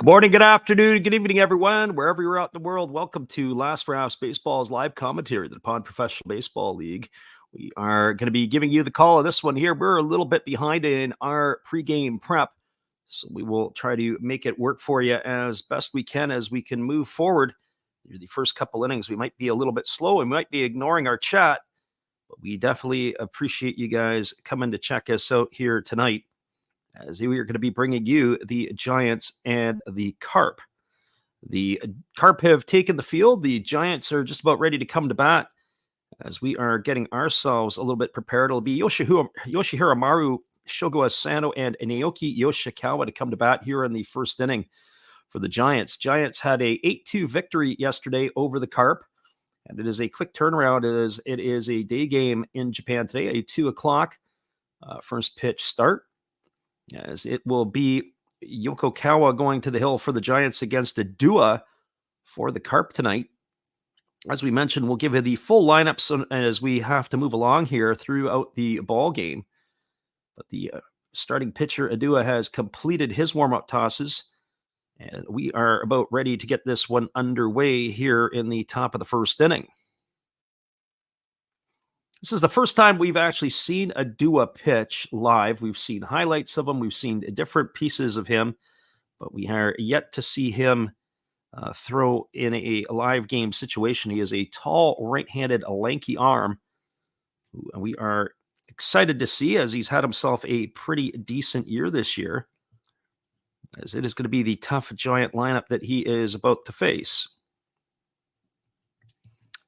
Good morning, good afternoon, good evening, everyone. Wherever you're out in the world, welcome to Last Rafts Baseball's live commentary, the Pond Professional Baseball League. We are going to be giving you the call of this one here. We're a little bit behind in our pregame prep, so we will try to make it work for you as best we can move forward. Through the first couple innings, we might be a little bit slow and might be ignoring our chat, but we definitely appreciate you guys coming to check us out here tonight, as we are going to be bringing you the Giants and the Carp. The Carp have taken the field. The Giants are just about ready to come to bat as we are getting ourselves a little bit prepared. It'll be Yoshihiro Maru, Shogo Asano, and Naoki Yoshikawa to come to bat here in the first inning for the Giants. Giants had a 8-2 victory yesterday over the Carp, and it is a quick turnaround as it is a day game in Japan today, a 2 o'clock first pitch start, as it will be Yokokawa going to the hill for the Giants against Adua for the Carp tonight. As we mentioned, we'll give you the full lineups as we have to move along here throughout the ball game. But the starting pitcher, Adua, has completed his warm-up tosses, and we are about ready to get this one underway here in the top of the first inning. This is the first time we've actually seen Adua pitch live. We've seen highlights of him. We've seen different pieces of him, but we are yet to see him throw in a live game situation. He is a tall, right-handed, lanky arm. We are excited to see, as he's had himself a pretty decent year this year, as it is going to be the tough Giant lineup that he is about to face.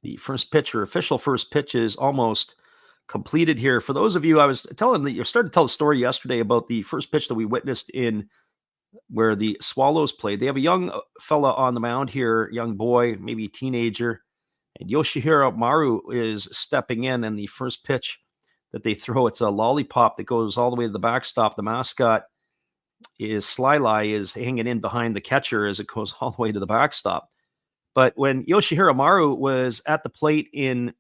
The first pitch, or official first pitch, is almost completed here. For those of you, I was telling that you started to tell the story yesterday about the first pitch that we witnessed in where the Swallows played. They have a young fella on the mound here, young boy, maybe teenager, and Yoshihiro Maru is stepping in, and the first pitch that they throw, it's a lollipop that goes all the way to the backstop. The mascot is Sly is hanging in behind the catcher as it goes all the way to the backstop. But when Yoshihiro Maru was at the plate in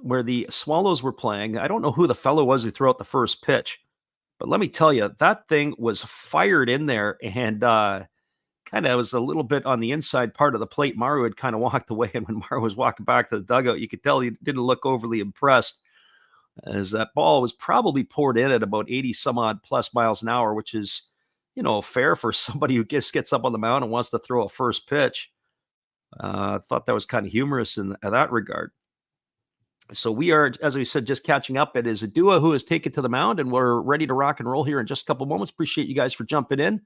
where the Swallows were playing, I don't know who the fellow was who threw out the first pitch, but let me tell you, that thing was fired in there and kind of was a little bit on the inside part of the plate. Maru had kind of walked away, and when Maru was walking back to the dugout, you could tell he didn't look overly impressed, as that ball was probably poured in at about 80 some odd plus miles an hour, which is, fair for somebody who just gets up on the mound and wants to throw a first pitch. I thought that was kind of humorous in that regard. So we are, as we said, just catching up. It is Adua who has taken to the mound, and we're ready to rock and roll here in just a couple moments. Appreciate you guys for jumping in.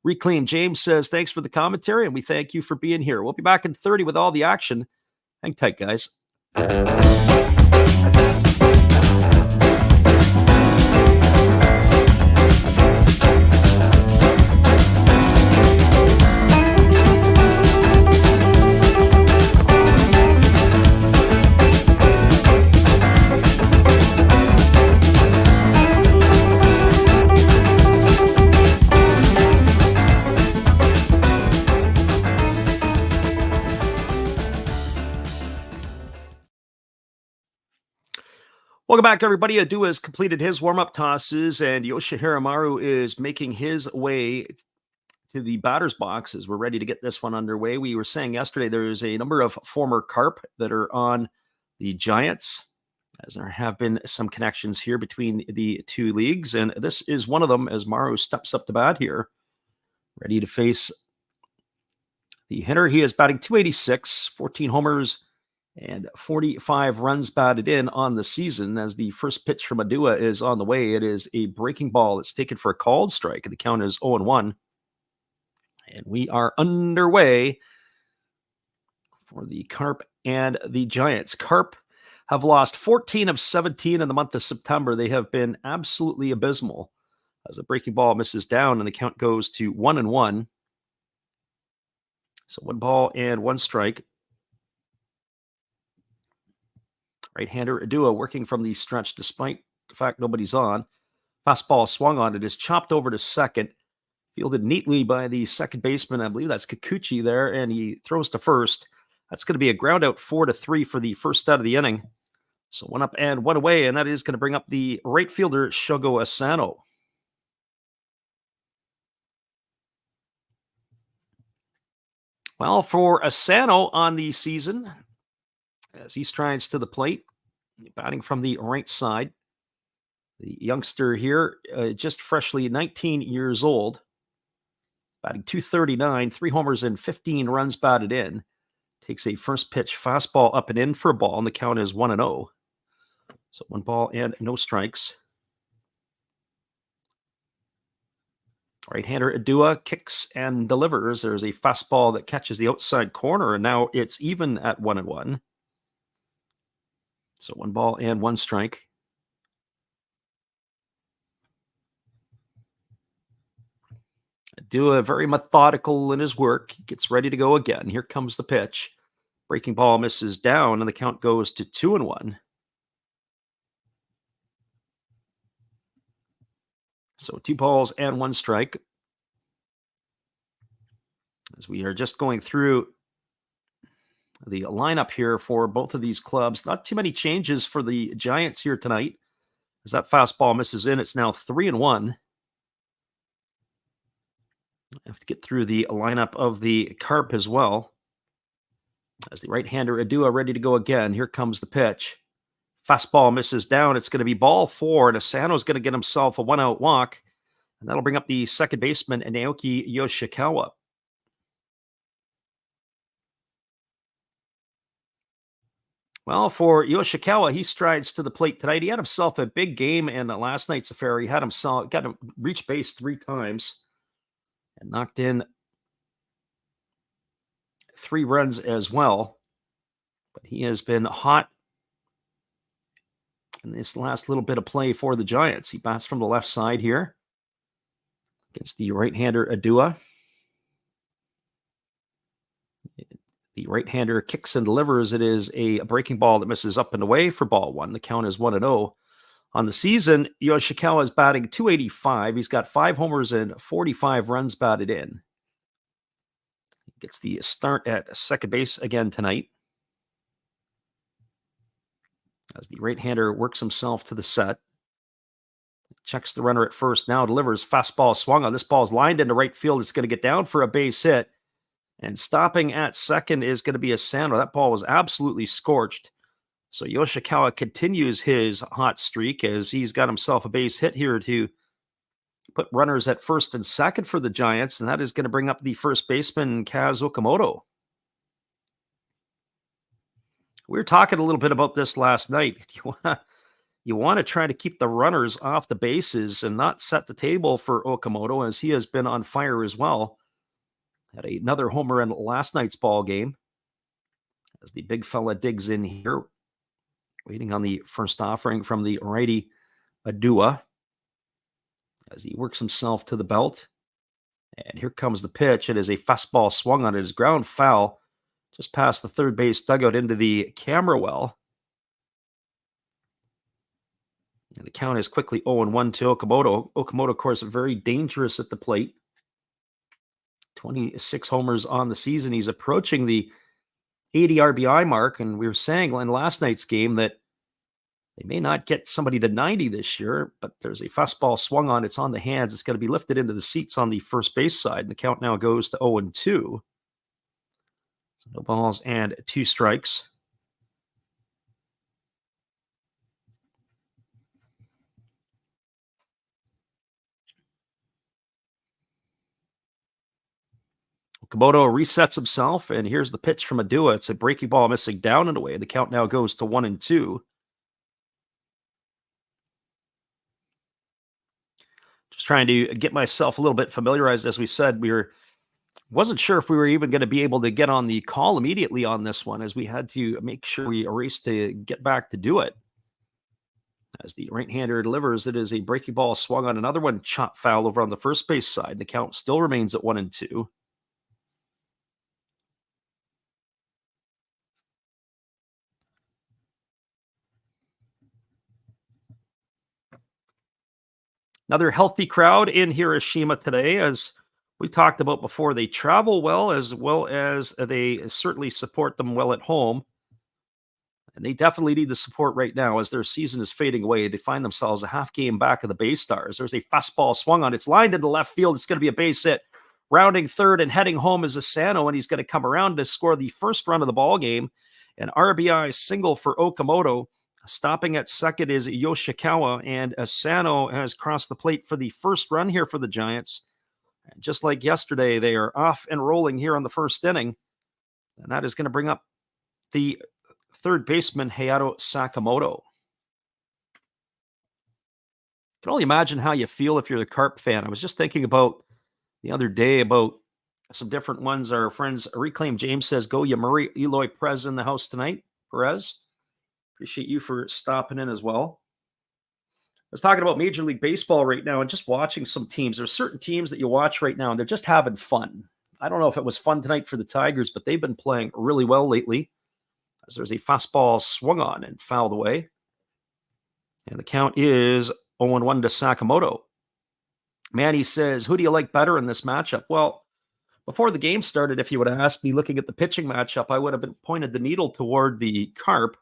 Reclaim James says, thanks for the commentary, and we thank you for being here. We'll be back in 30 with all the action. Hang tight, guys. Welcome back, everybody. Adua has completed his warm-up tosses, and Yoshihiro Maru is making his way to the batter's box as we're ready to get this one underway. We were saying yesterday there's a number of former Carp that are on the Giants, as there have been some connections here between the two leagues, and this is one of them as Maru steps up to bat here, ready to face the hitter. He is batting .286, 14 homers, and 45 runs batted in on the season. As the first pitch from Adua is on the way, it is a breaking ball. It's taken for a called strike, and the count is 0-1. And we are underway for the Carp and the Giants. Carp have lost 14 of 17 in the month of September. They have been absolutely abysmal, as the breaking ball misses down, and the count goes to 1-1. So 1 ball and 1 strike. Right-hander Adua working from the stretch despite the fact nobody's on. Fastball swung on. It is chopped over to second. Fielded neatly by the second baseman. I believe that's Kikuchi there, and he throws to first. That's going to be a ground out 4-3 for the first out of the inning. So 1 up and 1 away, and that is going to bring up the right fielder, Shogo Asano. Well, for Asano on the season, as he strides to the plate, batting from the right side, the youngster here, just freshly 19 years old, batting 239, 3 homers and 15 runs batted in. Takes a first pitch fastball up and in for a ball, and the count is 1-0. So 1 ball and no strikes. Right-hander Adua kicks and delivers. There's a fastball that catches the outside corner, and now it's even at 1-1. So 1 ball and 1 strike. Adua very methodical in his work. He gets ready to go again. Here comes the pitch. Breaking ball misses down, and the count goes to 2-1. So 2 balls and 1 strike. As we are just going through the lineup here for both of these clubs, not too many changes for the Giants here tonight. As that fastball misses in, it's now 3-1. I have to get through the lineup of the Carp as well. As the right-hander Adua ready to go again. Here comes the pitch. Fastball misses down. It's going to be ball 4, and Asano's going to get himself a 1-out walk. And that'll bring up the second baseman, Naoki Yoshikawa. Well, for Yoshikawa, he strides to the plate tonight. He had himself a big game in last night's affair. He got him reach base 3 times and knocked in 3 runs as well. But he has been hot in this last little bit of play for the Giants. He bats from the left side here against the right-hander Adua. The right-hander kicks and delivers. It is a breaking ball that misses up and away for ball 1. The count is 1-0. On the season, Yoshikawa is batting .285. He's got 5 homers and 45 runs batted in. He gets the start at second base again tonight. As the right-hander works himself to the set. Checks the runner at first. Now delivers. Fastball swung on. This ball is lined into right field. It's going to get down for a base hit. And stopping at second is going to be Asano. That ball was absolutely scorched. So Yoshikawa continues his hot streak as he's got himself a base hit here to put runners at first and second for the Giants. And that is going to bring up the first baseman, Kaz Okamoto. We were talking a little bit about this last night. You want to try to keep the runners off the bases and not set the table for Okamoto, as he has been on fire as well. Had another homer in last night's ball game. As the big fella digs in here, waiting on the first offering from the righty Adua, as he works himself to the belt. And here comes the pitch. It is a fastball swung on it. It is ground foul just past the third base dugout into the camera well. And the count is quickly 0-1 to Okamoto. Okamoto, of course, very dangerous at the plate. 26 homers on the season. He's approaching the 80 RBI mark. And we were saying in last night's game that they may not get somebody to 90 this year, but there's a fastball swung on. It's on the hands. It's going to be lifted into the seats on the first base side. And the count now goes to 0-2. So no balls and 2 strikes. Okamoto resets himself, and here's the pitch from Adua. It's a breaking ball missing down and away. The count now goes to 1-2. Just trying to get myself a little bit familiarized. As we said, wasn't sure if we were even going to be able to get on the call immediately on this one, as we had to make sure we erased to get back to do it. As the right-hander delivers, it is a breaking ball swung on. Another one chopped foul over on the first base side. The count still remains at 1-2. Another healthy crowd in Hiroshima today, as we talked about before. They travel well as they certainly support them well at home. And they definitely need the support right now as their season is fading away. They find themselves a half game back of the Bay Stars. There's a fastball swung on. It's lined into left field. It's going to be a base hit. Rounding third and heading home is Asano, and he's going to come around to score the first run of the ball game. An RBI single for Okamoto. Stopping at second is Yoshikawa, and Asano has crossed the plate for the first run here for the Giants. And just like yesterday, they are off and rolling here on the first inning. And that is going to bring up the third baseman, Hayato Sakamoto. I can only imagine how you feel if you're the Carp fan. I was just thinking about the other day about some different ones. Our friends Reclaim James says, go Yomiuri, Eloy Perez in the house tonight. Perez, appreciate you for stopping in as well. I was talking about Major League Baseball right now and just watching some teams. There's certain teams that you watch right now and they're just having fun. I don't know if it was fun tonight for the Tigers, but they've been playing really well lately. As there's a fastball swung on and fouled away. And the count is 0-1 to Sakamoto. Manny says, who do you like better in this matchup? Well, before the game started, if you would have asked me looking at the pitching matchup, I would have pointed the needle toward the Carp.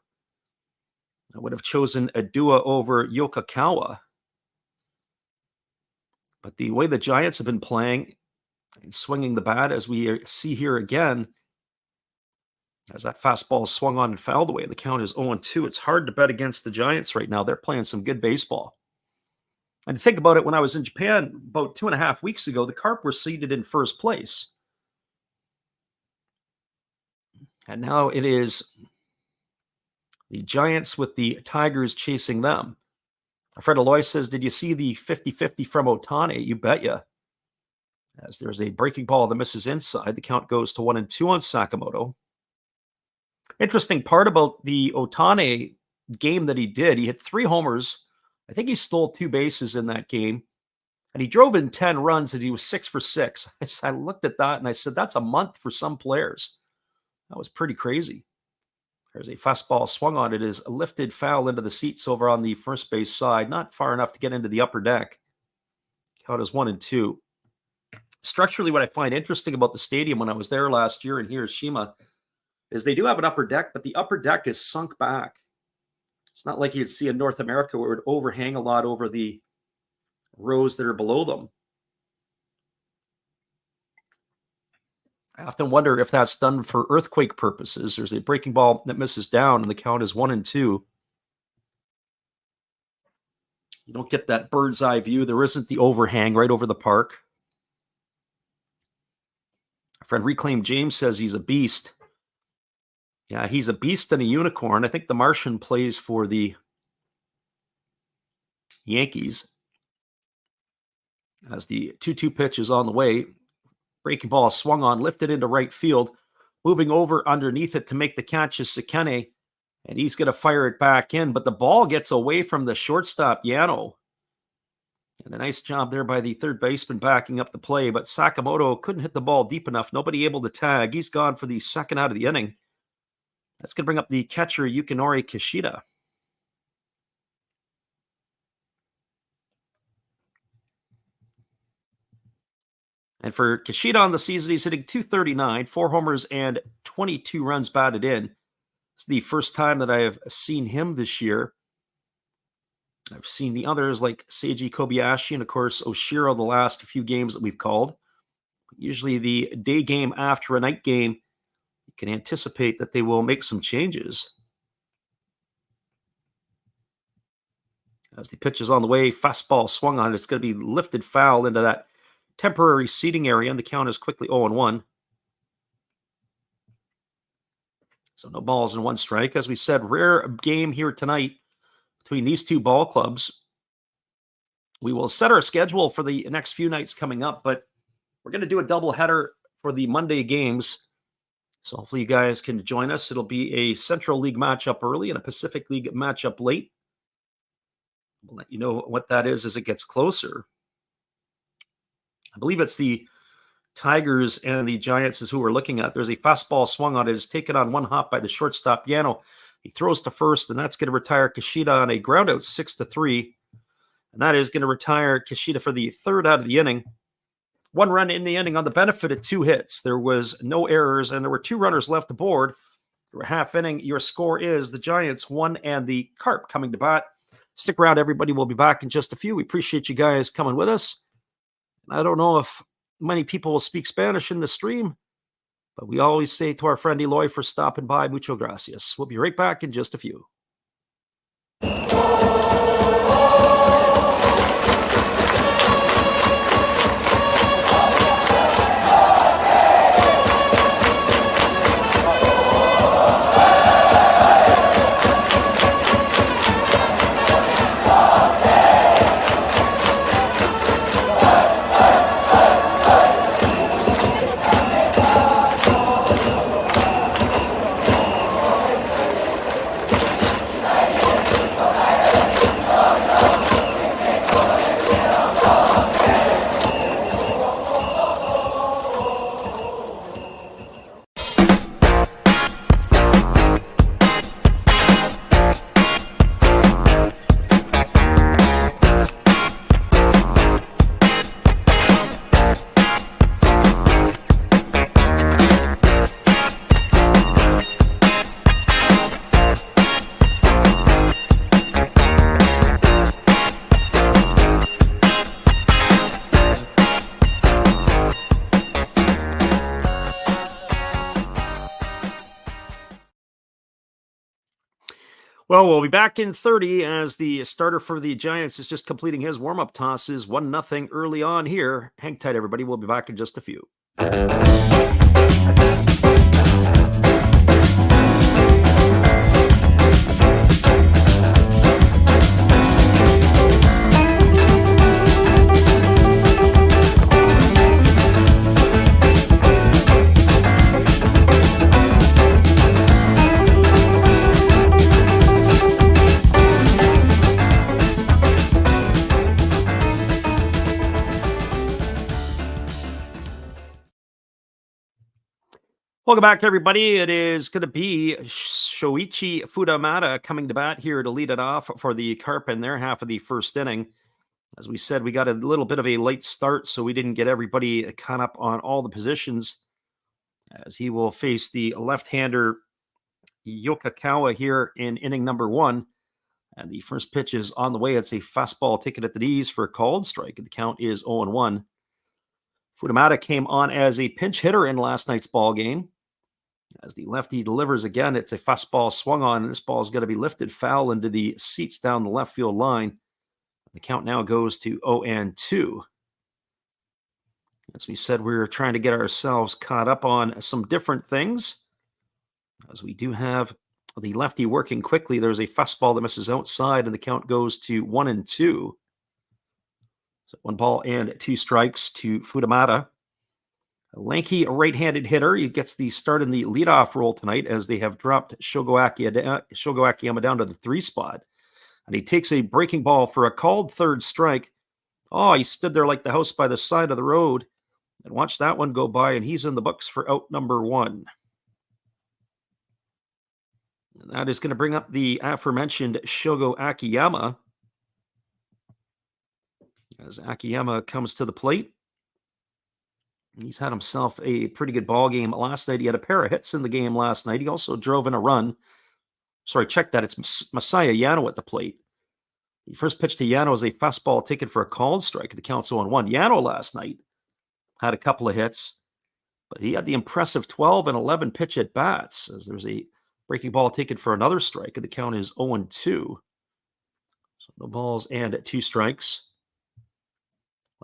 I would have chosen Adua over Yokokawa. But the way the Giants have been playing and swinging the bat, as we see here again, as that fastball swung on and fouled away, the count is 0-2. It's hard to bet against the Giants right now. They're playing some good baseball. And to think about it, when I was in Japan about 2.5 weeks ago, the Carp were seated in first place. And now it is the Giants with the Tigers chasing them. Fred Aloy says, did you see the 50-50 from Otani? You betcha. As there's a breaking ball that misses inside, the count goes to 1-2 on Sakamoto. Interesting part about the Otani game that he did, he hit 3 homers. I think he stole 2 bases in that game. And he drove in 10 runs and he was 6 for 6. I looked at that and I said, that's a month for some players. That was pretty crazy. There's a fastball swung on. It is a lifted foul into the seats over on the first base side, not far enough to get into the upper deck. Count is 1-2. Structurally, what I find interesting about the stadium when I was there last year in Hiroshima is they do have an upper deck, but the upper deck is sunk back. It's not like you'd see in North America where it would overhang a lot over the rows that are below them. I often wonder if that's done for earthquake purposes. There's a breaking ball that misses down, and the count is 1-2. You don't get that bird's eye view. There isn't the overhang right over the park. Our friend Reclaim James says he's a beast. Yeah, he's a beast and a unicorn. I think the Martian plays for the Yankees. As the 2-2 pitch is on the way, breaking ball swung on, lifted into right field, moving over underneath it to make the catch is Sekene, and he's going to fire it back in, but the ball gets away from the shortstop, Yano. And a nice job there by the third baseman backing up the play, but Sakamoto couldn't hit the ball deep enough. Nobody able to tag. He's gone for the second out of the inning. That's going to bring up the catcher, Yukinori Kishida. And for Kishida on the season, he's hitting .239, 4 homers, and 22 runs batted in. It's the first time that I have seen him this year. I've seen the others like Seiji Kobayashi and, of course, Oshiro the last few games that we've called. Usually the day game after a night game, you can anticipate that they will make some changes. As the pitch is on the way, fastball swung on. It's going to be lifted foul into that temporary seating area, and the count is quickly 0-1. So no balls and 1 strike. As we said, rare game here tonight between these two ball clubs. We will set our schedule for the next few nights coming up, but we're going to do a doubleheader for the Monday games. So hopefully you guys can join us. It'll be a Central League matchup early and a Pacific League matchup late. We'll let you know what that is as it gets closer. I believe it's the Tigers and the Giants is who we're looking at. There's a fastball swung on it. It's taken on 1 hop by the shortstop, Yano. He throws to first, and that's going to retire Kishida on a ground out 6-3. And that is going to retire Kishida for the third out of the inning. 1 run in the inning on the benefit of 2 hits. There was no errors, and there were 2 runners left aboard. For a half inning, your score is the Giants 1 and the Carp coming to bat. Stick around, everybody. We'll be back in just a few. We appreciate you guys coming with us. I don't know if many people will speak Spanish in the stream, but we always say to our friend Eloy for stopping by, mucho gracias. We'll be right back in just a few. Well, we'll be back in 30 as the starter for the Giants is just completing his warm-up tosses. 1-0 early on here. Hang tight, everybody. We'll be back in just a few. Welcome back, everybody. It is going to be Shoichi Fudamata coming to bat here to lead it off for the Carp in their half of the first inning. As we said, we got a little bit of a late start, so we didn't get everybody caught up on all the positions, as he will face the left-hander Yokakawa here in inning number 1. And the first pitch is on the way. It's a fastball taken at the knees for a called strike. The count is 0-1. Fudamata came on as a pinch hitter in last night's ball game. As the lefty delivers again, it's a fastball swung on, and this ball is going to be lifted foul into the seats down the left field line. The count now goes to 0-2. As we said, we're trying to get ourselves caught up on some different things, as we do have the lefty working quickly. There's a fastball that misses outside, and the count goes to 1-2. So 1 ball and 2 strikes to Fudamata. A lanky right-handed hitter. He gets the start in the leadoff role tonight, as they have dropped Shogo Akiyama down to the 3 spot. And he takes a breaking ball for a called third strike. Oh, he stood there like the house by the side of the road and watched that one go by, and he's in the books for out number 1. And that is going to bring up the aforementioned Shogo Akiyama, as Akiyama comes to the plate. He's had himself a pretty good ball game last night. He had a pair of hits in the game last night. He also drove in a run. Sorry, check that. It's Masaya Yano at the plate. The first pitch to Yano is a fastball taken for a called strike. The count's 0-1. Yano last night had a couple of hits, but he had the impressive 12 and 11 pitch at bats, as there's a breaking ball taken for another strike, and the count is 0-2. So no balls and 2 strikes.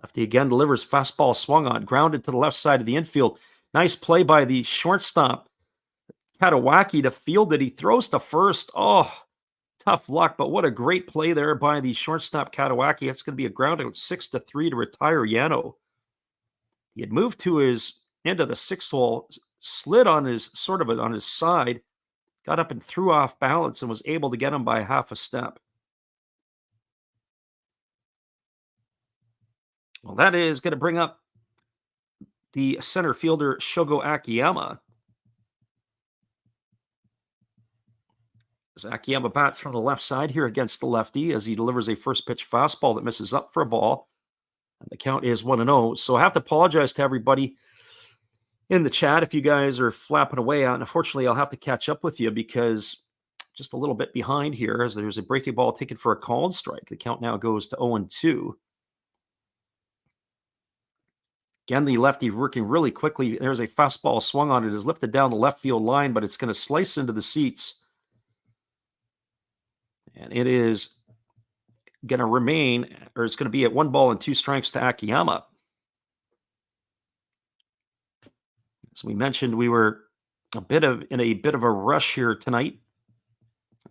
Lefty again delivers, fastball swung on, grounded to the left side of the infield. Nice play by the shortstop, Katawaki, to field it. He throws to first. Oh, tough luck, but what a great play there by the shortstop, Katawaki. It's going to be a ground out 6-3 to retire Yano. He had moved to his end of the 6th hole, slid on his on his side, got up and threw off balance, and was able to get him by half a step. Well, that is going to bring up the center fielder, Shogo Akiyama. As Akiyama bats from the left side here against the lefty, as he delivers a first pitch fastball that misses up for a ball. And the count is 1-0. So I have to apologize to everybody in the chat if you guys are flapping away. And unfortunately, I'll have to catch up with you, because just a little bit behind here, as there's a breaking ball taken for a called strike. The count now goes to 0-2. Again, the lefty working really quickly. There's a fastball swung on it, is lifted down the left field line, but it's going to slice into the seats. And it is going to remain, or it's going to be at 1-2 to Akiyama. As we mentioned, we were in a bit of a rush here tonight.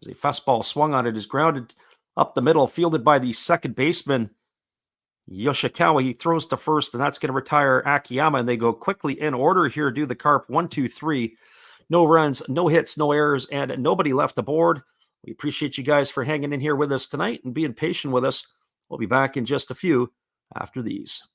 There's a fastball swung on it, is grounded up the middle, fielded by the second baseman, Yoshikawa. He throws to first, and that's going to retire Akiyama, and they go quickly in order here. Do the Carp 1, 2, 3. No runs, no hits, no errors, and nobody left aboard. We appreciate you guys for hanging in here with us tonight and being patient with us. We'll be back in just a few after these.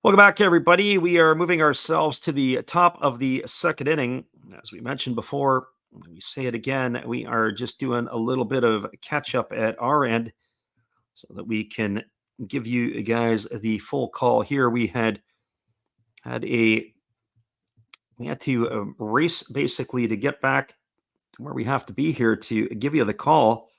Welcome back, everybody. We are moving ourselves to the top of the second inning. As we mentioned before, we say it again, we are just doing a little bit of catch up at our end so that we can give you guys the full call here. We had to race basically to get back to where we have to be here to give you the call.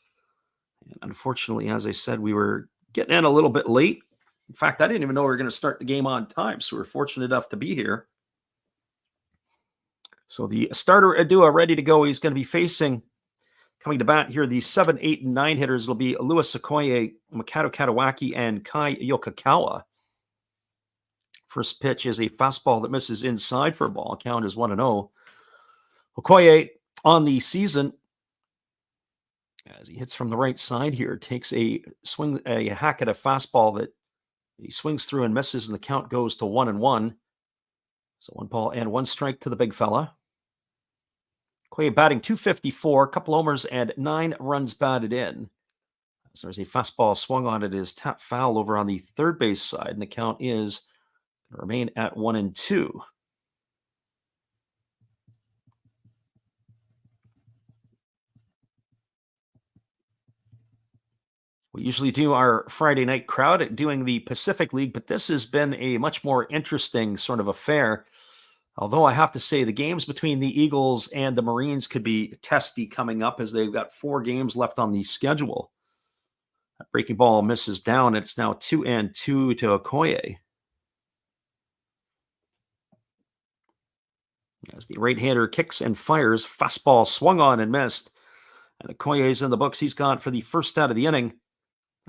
And unfortunately, as I said, we were getting in a little bit late. In fact, I didn't even know we were going to start the game on time, so we're fortunate enough to be here. So the starter Adua ready to go. He's going to be facing, coming to bat here, the 7, 8, and 9 hitters. It'll be Lewis Okoye, Makoto Katawaki, and Kai Yokokawa. First pitch is a fastball that misses inside for a ball. Count is 1-0. Okoye on the season, as he hits from the right side here, takes a hack at a fastball that he swings through and misses, and the count goes to 1-1. So 1 strike to the big fella. Okoye batting .254, a couple homers, and 9 runs batted in. So there's a fastball swung on it, is tapped foul over on the third base side, and the count is going to remain at 1-2. We usually do our Friday night crowd doing the Pacific League, but this has been a much more interesting sort of affair. Although I have to say the games between the Eagles and the Marines could be testy coming up, as they've got 4 games left on the schedule. That breaking ball misses down. It's now 2-2 to Okoye. As the right-hander kicks and fires, fastball swung on and missed. And Okoye's in the books. He's gone for the first out of the inning.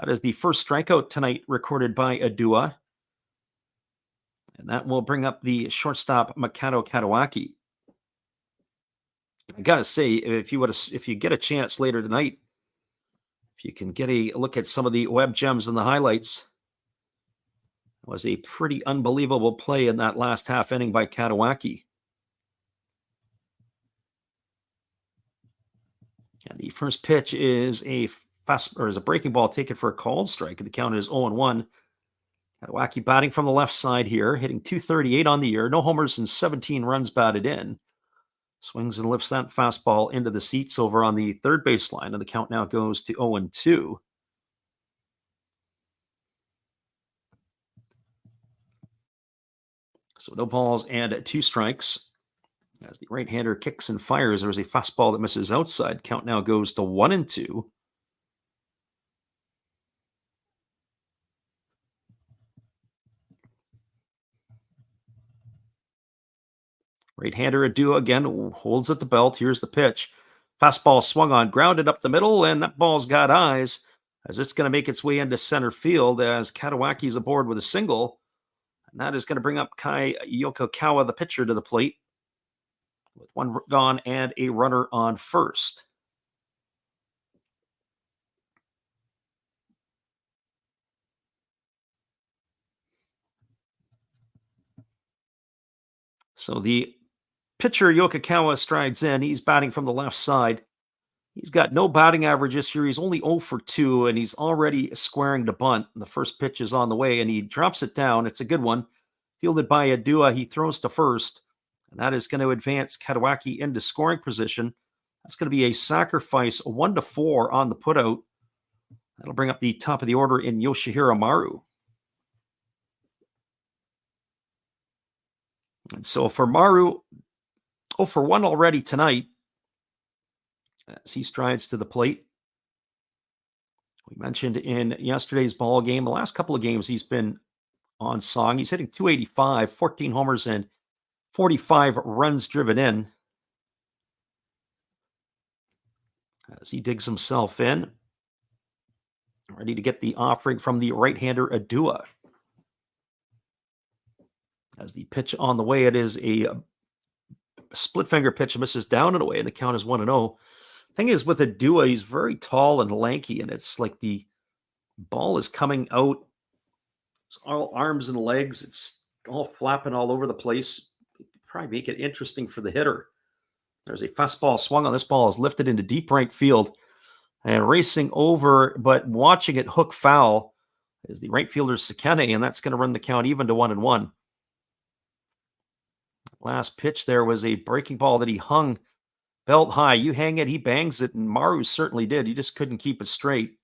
That is the first strikeout tonight recorded by Adua. And that will bring up the shortstop, Makoto Katawaki. I gotta say, if you get a chance later tonight, if you can get a look at some of the web gems and the highlights, it was a pretty unbelievable play in that last half inning by Katawaki. And the first pitch is a breaking ball taken for a called strike. The count is 0-1. Katawaki batting from the left side here, hitting .238 on the year. No homers and 17 runs batted in. Swings and lifts that fastball into the seats over on the third baseline, and the count now goes to 0-2. So no balls and 2 strikes. As the right-hander kicks and fires, there's a fastball that misses outside. Count now goes to 1-2. Right-hander Adua again holds at the belt. Here's the pitch. Fastball swung on, grounded up the middle, and that ball's got eyes as it's going to make its way into center field as Katawaki's aboard with a single. And that is going to bring up Kai Yokokawa, the pitcher, to the plate with one gone and a runner on first. So the pitcher, Yokokawa, strides in. He's batting from the left side. He's got no batting average this year. He's only 0 for 2, and he's already squaring to bunt. The first pitch is on the way, and he drops it down. It's a good one. Fielded by Adua, he throws to first, and that is going to advance Katawaki into scoring position. That's going to be a sacrifice, 1-4 on the putout. That'll bring up the top of the order in Yoshihiro Maru. And so for Maru, 0 for 1 already tonight as he strides to the plate. We mentioned in yesterday's ball game, the last couple of games he's been on song. He's hitting .285, 14 homers and 45 runs driven in. As he digs himself in, ready to get the offering from the right-hander Adua. As the pitch on the way, it is a split finger pitch, misses down and away, and the count is 1-0. Thing is, with Adua, he's very tall and lanky, and it's like the ball is coming out. It's all arms and legs. It's all flapping all over the place. Probably make it interesting for the hitter. There's a fastball swung on. This ball is lifted into deep right field and racing over, but watching it hook foul is the right fielder Sekene, and that's going to run the count even to 1-1. Last pitch there was a breaking ball that he hung belt high. You hang it, he bangs it, and Maru certainly did. He just couldn't keep it straight.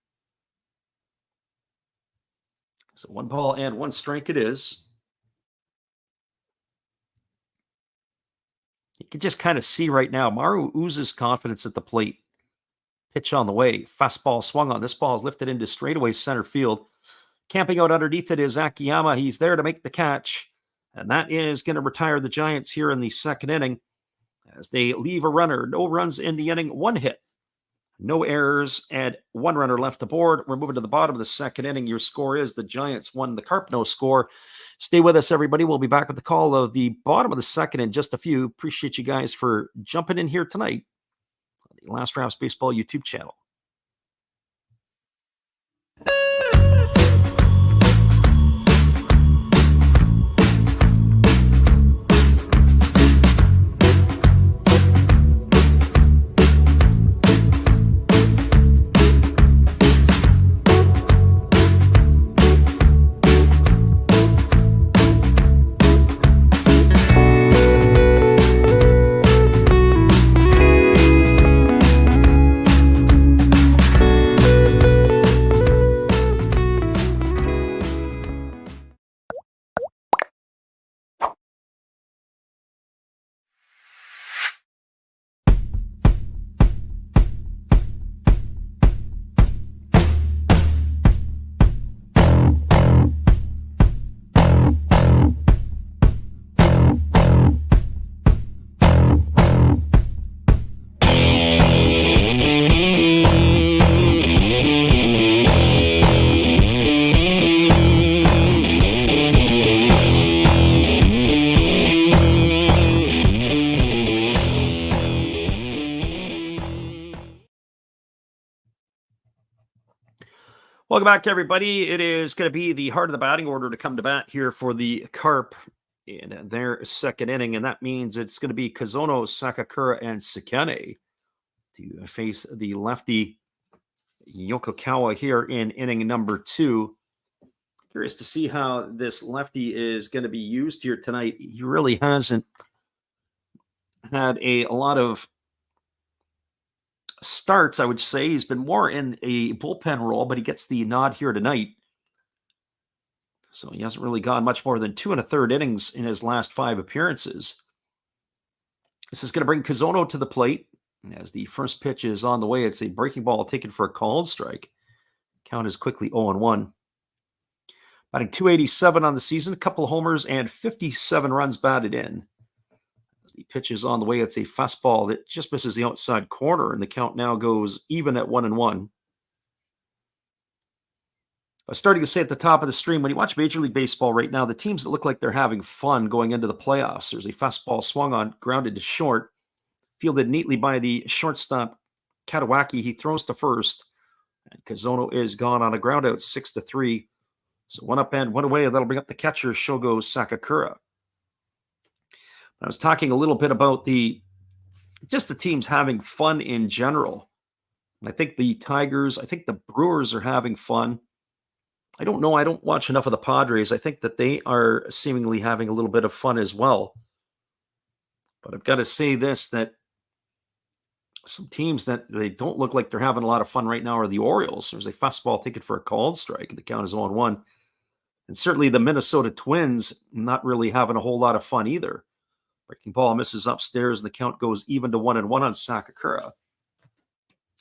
So 1 ball and 1 strike it is. You can just kind of see right now, Maru oozes confidence at the plate. Pitch on the way. Fastball swung on. This ball is lifted into straightaway center field. Camping out underneath it is Akiyama. He's there to make the catch. And that is going to retire the Giants here in the second inning as they leave a runner. No runs in the inning, 1 hit, no errors, and 1 runner left aboard. We're moving to the bottom of the second inning. Your score is the Giants won, the Carp no score. Stay with us, everybody. We'll be back with the call of the bottom of the second in just a few. Appreciate you guys for jumping in here tonight on the Last Drafts Baseball YouTube channel. Welcome back, everybody. It is going to be the heart of the batting order to come to bat here for the Carp in their second inning, and that means it's going to be Kazono, Sakakura, and Sekene to face the lefty Yokokawa here in inning number 2. Curious to see how this lefty is going to be used here tonight. He really hasn't had a lot of starts, I would say. He's been more in a bullpen role, but he gets the nod here tonight. So he hasn't really gone much more than 2 1/3 innings in his last 5 appearances. This is going to bring Kazono to the plate. As the first pitch is on the way, it's a breaking ball taken for a called strike. Count is quickly 0-1. Batting .287 on the season, a couple of homers, and 57 runs batted in. As the pitch is on the way, it's a fastball that just misses the outside corner, and the count now goes even at 1-1. I was starting to say at the top of the stream, when you watch Major League Baseball right now, the teams that look like they're having fun going into the playoffs, there's a fastball swung on, grounded to short, fielded neatly by the shortstop, Katawaki. He throws to first, and Kazono is gone on a ground out, 6-3. So one up and one away, and that'll bring up the catcher, Shogo Sakakura. I was talking a little bit about the teams having fun in general. I think the Tigers, I think the Brewers are having fun. I don't know. I don't watch enough of the Padres. I think that they are seemingly having a little bit of fun as well. But I've got to say this, that some teams that they don't look like they're having a lot of fun right now are the Orioles. There's a fastball taken for a called strike, and the count is 0-1. And certainly the Minnesota Twins not really having a whole lot of fun either. Breaking ball misses upstairs, and the count goes even to 1-1 on Sakakura.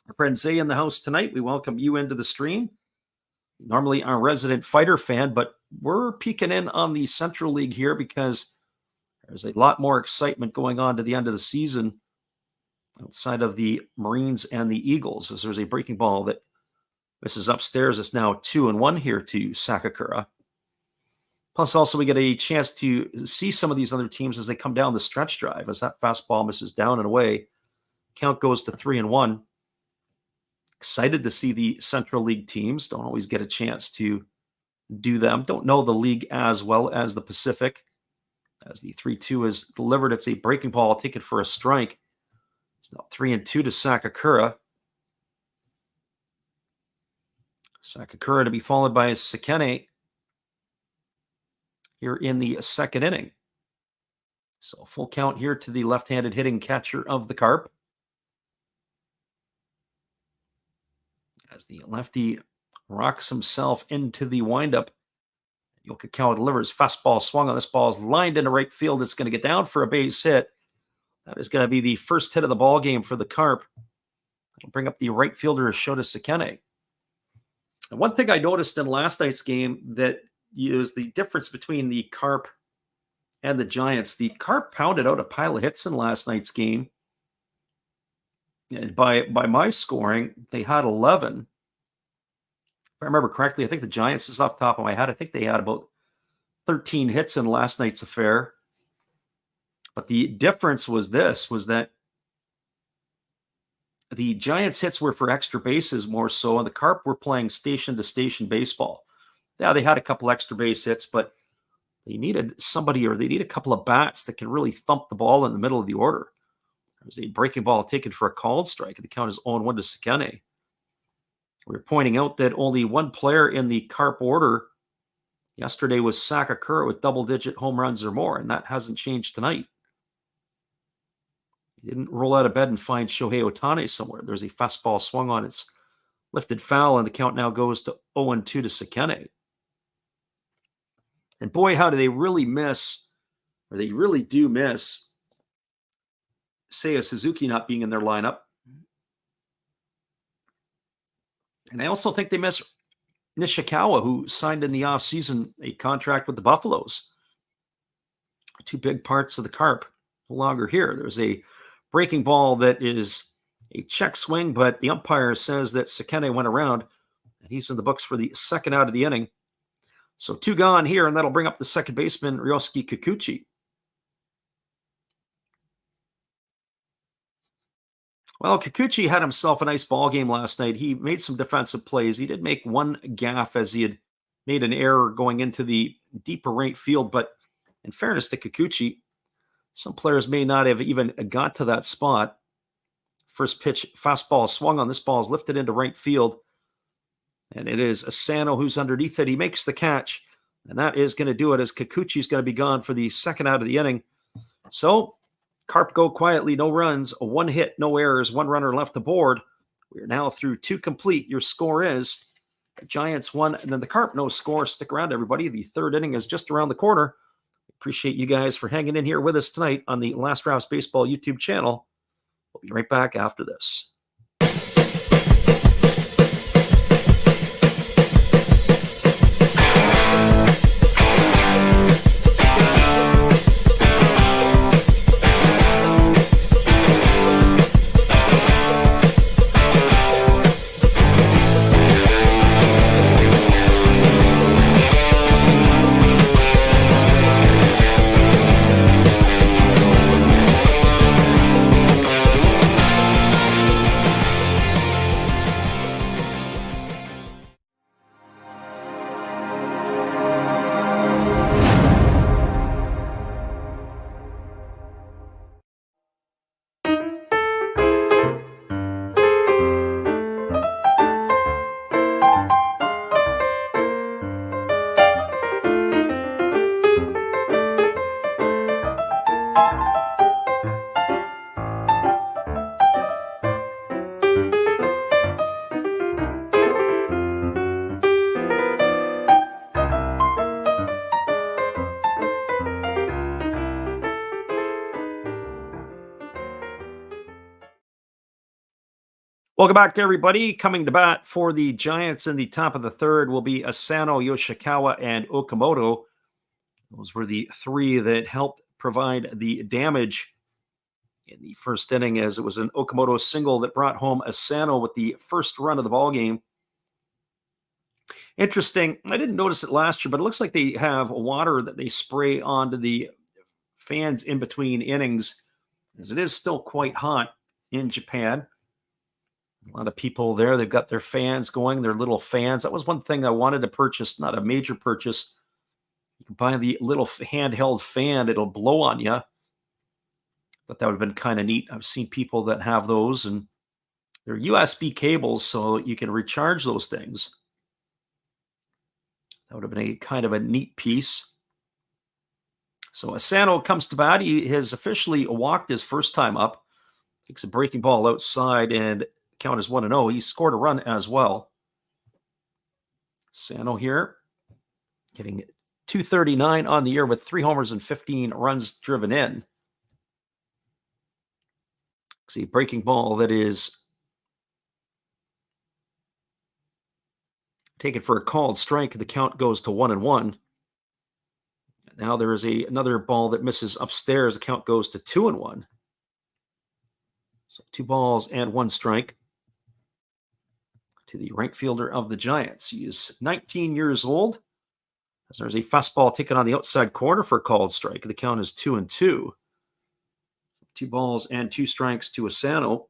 Our friend Zay in the house tonight. We welcome you into the stream. Normally our resident fighter fan, but we're peeking in on the Central League here because there's a lot more excitement going on to the end of the season outside of the Marines and the Eagles, as there's a breaking ball that misses upstairs. It's now 2-1 here to Sakakura. Plus, also, we get a chance to see some of these other teams as they come down the stretch drive. As that fastball misses down and away, count goes to 3-1. Excited to see the Central League teams. Don't always get a chance to do them. Don't know the league as well as the Pacific. As the 3-2 is delivered, it's a breaking ball taken for a strike. It's now 3-2 to Sakakura. Sakakura to be followed by Sekene here in the second inning. So full count here to the left-handed hitting catcher of the Carp. As the lefty rocks himself into the windup, Yokikawa delivers. Fastball swung on. This ball is lined into right field. It's going to get down for a base hit. That is going to be the first hit of the ball game for the Carp. It'll bring up the right fielder, Shota Sekene. And one thing I noticed in last night's game that is the difference between the Carp and the Giants. The Carp pounded out a pile of hits in last night's game. And by my scoring, they had 11. If I remember correctly, I think the Giants is off the top of my head. I think they had about 13 hits in last night's affair. But the difference was that the Giants' hits were for extra bases more so, and the Carp were playing station-to-station baseball. Yeah, they had a couple extra base hits, but they needed somebody, or they need a couple of bats that can really thump the ball in the middle of the order. There's a breaking ball taken for a called strike. The count is 0-1 to Sekene. We're pointing out that only one player in the Carp order yesterday was Sakakura with double-digit home runs or more, and that hasn't changed tonight. He didn't roll out of bed and find Shohei Ohtani somewhere. There's a fastball swung on. It's lifted foul, and the count now goes to 0-2 to Sekene. And boy, how do they really miss, or they really do miss, Seiya Suzuki not being in their lineup. And I also think they miss Nishikawa, who signed in the offseason a contract with the Buffaloes. Two big parts of the Carp no longer here. There's a breaking ball that is a check swing, but the umpire says that Sekene went around, and he's in the books for the second out of the inning. So 2 gone here, and that'll bring up the second baseman, Ryosuke Kikuchi. Well, Kikuchi had himself a nice ball game last night. He made some defensive plays. He did make one gaffe as he had made an error going into the deeper right field. But in fairness to Kikuchi, some players may not have even got to that spot. First pitch, fastball swung on. This ball is lifted into right field. And it is Asano who's underneath it. He makes the catch. And that is going to do it, as Kikuchi's going to be gone for the second out of the inning. So Carp go quietly, no runs, a 1 hit, no errors, 1 runner left the board. We're now through 2 complete. Your score is the Giants 1, and then the Carp no score. Stick around, everybody. The third inning is just around the corner. Appreciate you guys for hanging in here with us tonight on the Last Rouse Baseball YouTube channel. We'll be right back after this. Welcome back, everybody. Coming to bat for the Giants in the top of the third will be Asano, Yoshikawa, and Okamoto. Those were the three that helped provide the damage in the first inning, as it was an Okamoto single that brought home Asano with the first run of the ball game. Interesting. I didn't notice it last year, but it looks like they have water that they spray onto the fans in between innings, as it is still quite hot in Japan. A lot of people there, they've got their fans going, their little fans. That was one thing I wanted to purchase, not a major purchase. You can buy the little handheld fan, it'll blow on you. But that would have been kind of neat. I've seen people that have those, and they're USB cables, so you can recharge those things. That would have been a kind of a neat piece. So Asano comes to bat. He has officially walked his first time up. Takes a breaking ball outside, and count is 1-0. He scored a run as well. Asano here, getting 239 on the year with 3 homers and 15 runs driven in. See, breaking ball that is taken for a called strike. The count goes to 1-1. Now there is another ball that misses upstairs. The count goes to 2-1. So 2 balls and 1 strike to the right fielder of the Giants. He is 19 years old. As there's a fastball taken on the outside corner for a called strike. The count is 2-2. 2 balls and 2 strikes to Asano.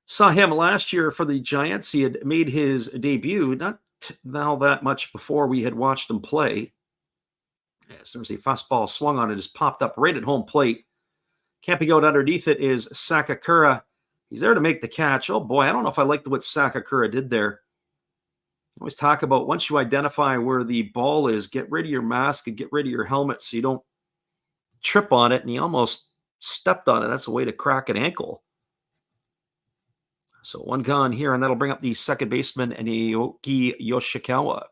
Saw him last year for the Giants. He had made his debut not now that much before we had watched him play. As there's a fastball swung on it, has popped up right at home plate. Camping out underneath it is Sakakura. He's there to make the catch. Oh boy, I don't know if I like what Sakakura did there. I always talk about once you identify where the ball is, get rid of your mask and get rid of your helmet so you don't trip on it, and he almost stepped on it. That's a way to crack an ankle. So 1 gone here, and that'll bring up the second baseman, Naoki Yoshikawa.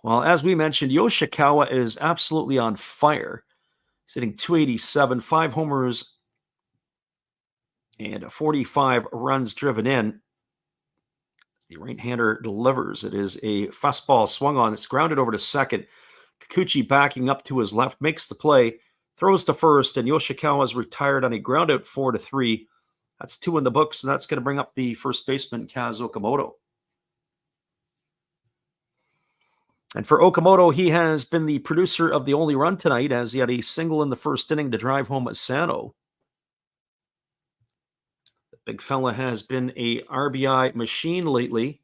Well, as we mentioned, Yoshikawa is absolutely on fire. He's hitting 287, 5 homers, and 45 runs driven in. The right-hander delivers. It is a fastball swung on. It's grounded over to second. Kikuchi backing up to his left, makes the play, throws to first, and Yoshikawa is retired on a ground out 4-3. That's 2 in the books, and that's going to bring up the first baseman, Kaz Okamoto. And for Okamoto, he has been the producer of the only run tonight, as he had a single in the first inning to drive home Asano. The big fella has been a RBI machine lately,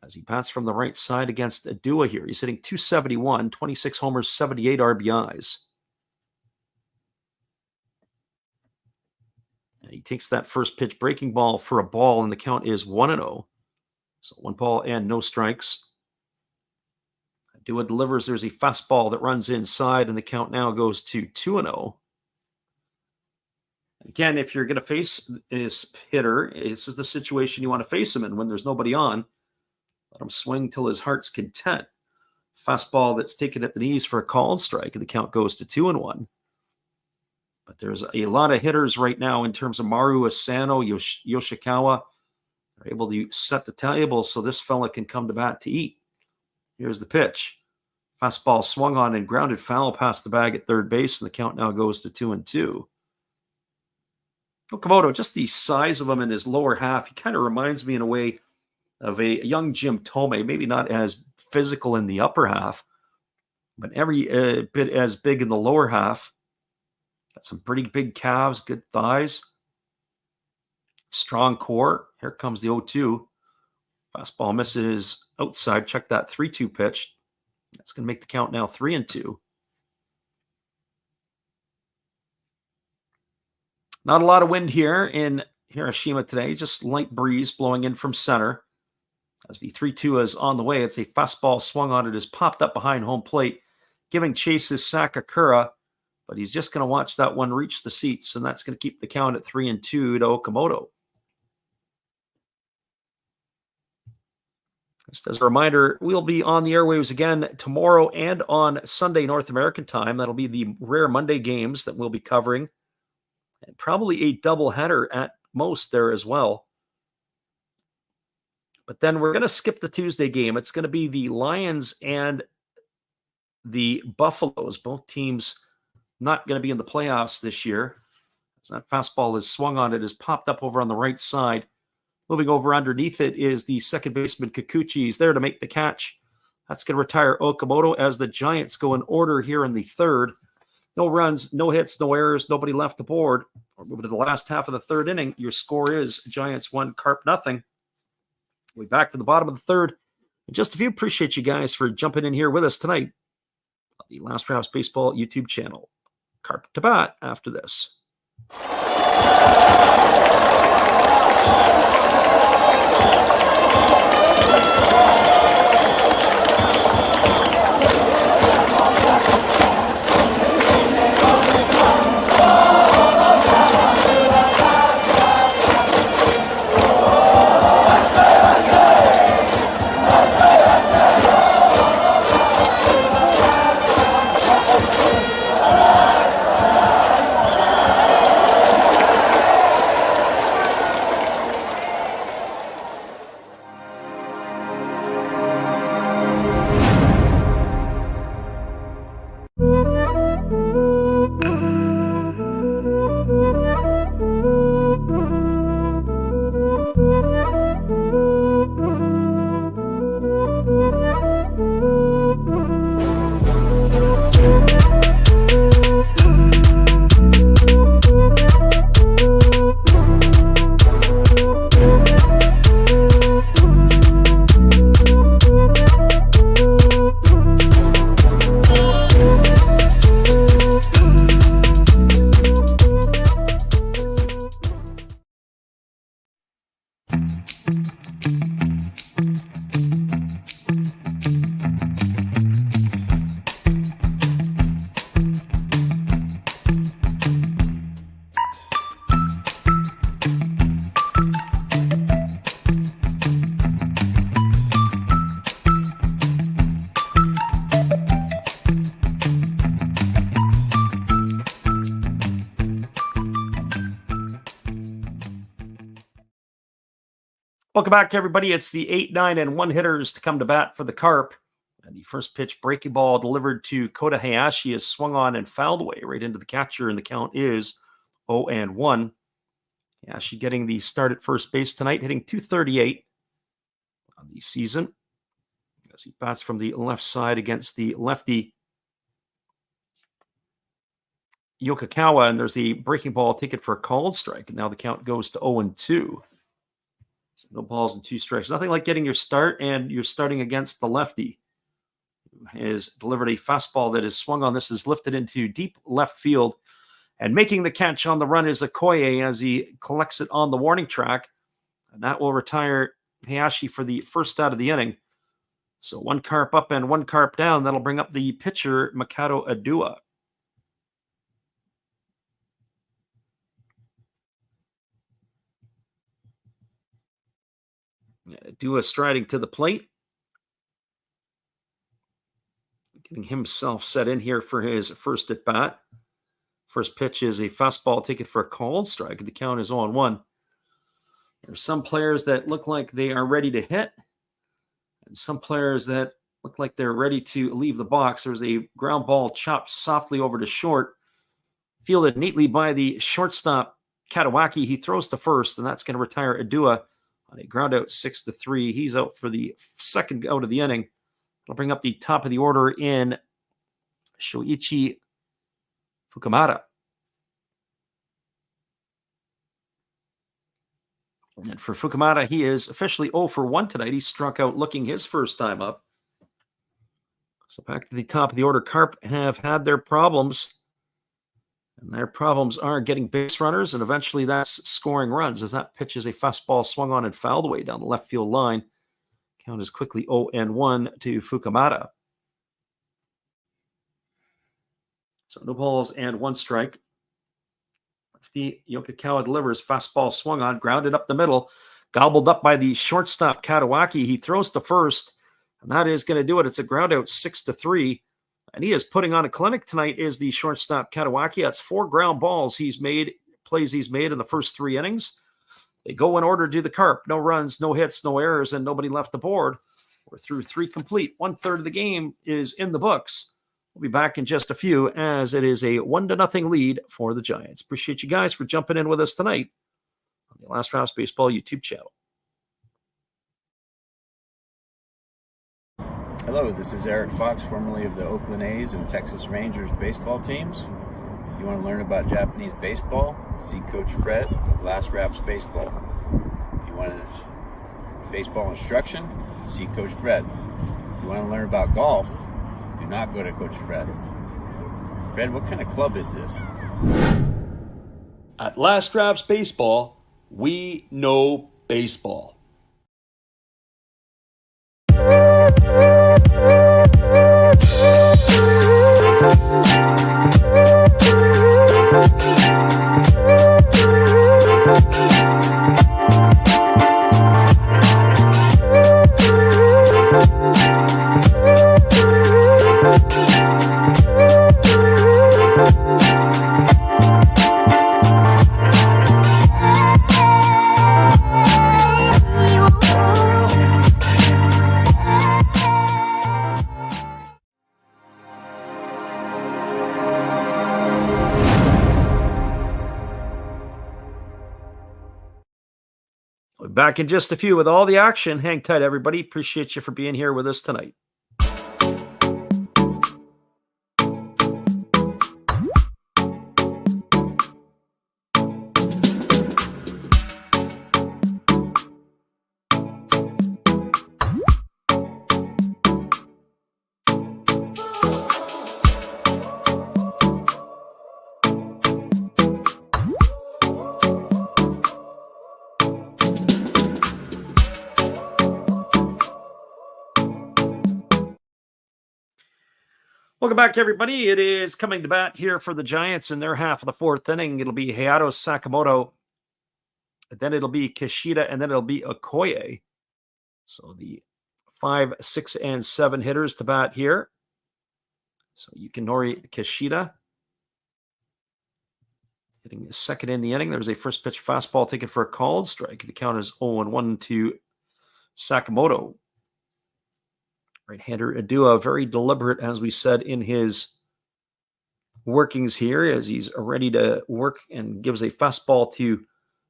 as he bats from the right side against Adua here. He's hitting 271, 26 homers, 78 RBIs. And he takes that first pitch breaking ball for a ball, and the count is 1-0. So 1 ball and no strikes. Adua delivers. There's a fastball that runs inside, and the count now goes to 2-0. Again, if you're going to face this hitter, this is the situation you want to face him in when there's nobody on. Let him swing till his heart's content. Fastball that's taken at the knees for a called strike, and the count goes to 2-1. But there's a lot of hitters right now in terms of Maru, Asano, Yoshikawa. They're able to set the table so this fella can come to bat to eat. Here's the pitch. Fastball swung on and grounded foul past the bag at third base, and the count now goes to 2-2. Okamoto, just the size of him in his lower half, he kind of reminds me in a way of a young Jim Tomei, maybe not as physical in the upper half, but every bit as big in the lower half. Got some pretty big calves, good thighs, strong core. Here comes the 0-2. Fastball misses outside. Check that 3-2 pitch. That's going to make the count now 3-2. Not a lot of wind here in Hiroshima today, just light breeze blowing in from center. As the 3-2 is on the way, it's a fastball swung on. It is popped up behind home plate, giving chase is Sakakura, but he's just going to watch that one reach the seats, and that's going to keep the count at 3-2 to Okamoto. Just as a reminder, we'll be on the airwaves again tomorrow and on Sunday North American time. That'll be the rare Monday games that we'll be covering And probably a doubleheader at most there as well. But then we're going to skip the Tuesday game. It's going to be the Lions and the Buffaloes. Both teams not going to be in the playoffs this year. As that fastball is swung on, it has popped up over on the right side. Moving over underneath it is the second baseman Kikuchi. He's there to make the catch. That's going to retire Okamoto as the Giants go in order here in the third. No runs, no hits, no errors, nobody left the board. We're moving to the last half of the third inning. Your score is Giants 1, Carp nothing. We'll be back to the bottom of the third in just a few. Appreciate you guys for jumping in here with us tonight on the Last Drafts Baseball YouTube channel. Carp to bat after this. Welcome back, everybody. It's the 8, 9, and 1 hitters to come to bat for the Carp. And the first pitch breaking ball delivered to Kota Hayashi is swung on and fouled away right into the catcher, and the count is 0-1. Hayashi getting the start at first base tonight, hitting .238 on the season as he bats from the left side against the lefty Yokokawa, and there's the breaking ball ticket for a called strike, and now the count goes to 0-2. So no balls and 2 strikes. Nothing like getting your start, and you're starting against the lefty, who has delivered a fastball that is swung on. This is lifted into deep left field, and making the catch on the run is Okoye as he collects it on the warning track, and that will retire Hayashi for the first out of the inning. So 1 Carp up and 1 Carp down. That'll bring up the pitcher, Makoto Adua. Adua striding to the plate. Getting himself set in here for his first at bat. First pitch is a fastball ticket for a called strike. The count is 0-1. There's some players that look like they are ready to hit, and some players that look like they're ready to leave the box. There's a ground ball chopped softly over to short, fielded neatly by the shortstop, Katawaki. He throws to first, and that's going to retire Adua on a ground out 6-3. He's out for the second out of the inning. It'll bring up the top of the order in Shoichi Fukumata. And for Fukumata, he is officially 0-1 tonight. He struck out looking his first time up. So back to the top of the order. Carp have had their problems. And their problems are getting base runners, and eventually that's scoring runs, as that pitch is a fastball swung on and fouled away down the left field line. Count is quickly 0-1 to Fukumata. So no balls and 1 strike. The Yokokawa delivers, fastball swung on, grounded up the middle, gobbled up by the shortstop, Katawaki. He throws to first, and that is going to do it. It's a ground out 6-3. And he is putting on a clinic tonight, is the shortstop, Katawaki. That's 4 ground balls he's made, plays he's made in the first 3 innings. They go in order to do the Carp. No runs, no hits, no errors, and nobody left the board. We're through 3 complete. 1/3 of the game is in the books. We'll be back in just a few as it is a 1-0 lead for the Giants. Appreciate you guys for jumping in with us tonight on the Last Rouse Baseball YouTube channel. Hello, this is Eric Fox, formerly of the Oakland A's and Texas Rangers baseball teams. If you want to learn about Japanese baseball, see Coach Fred of Last Raps Baseball. If you want baseball instruction, see Coach Fred. If you want to learn about golf, do not go to Coach Fred. Fred, what kind of club is this? At Last Raps Baseball, we know baseball. Back in just a few with all the action. Hang tight, everybody. Appreciate you for being here with us tonight. Welcome back, everybody. It is coming to bat here for the Giants in their half of the 4th inning. It'll be Hayato Sakamoto, then it'll be Kishida, and then it'll be Okoye. So the 5, 6, and 7 hitters to bat here. So Yukinori Kishida hitting his 2nd in the inning. There's a first pitch fastball taken for a called strike. The count is 0-1 to Sakamoto. Right-hander Adua, very deliberate, as we said, in his workings here, as he's ready to work and gives a fastball to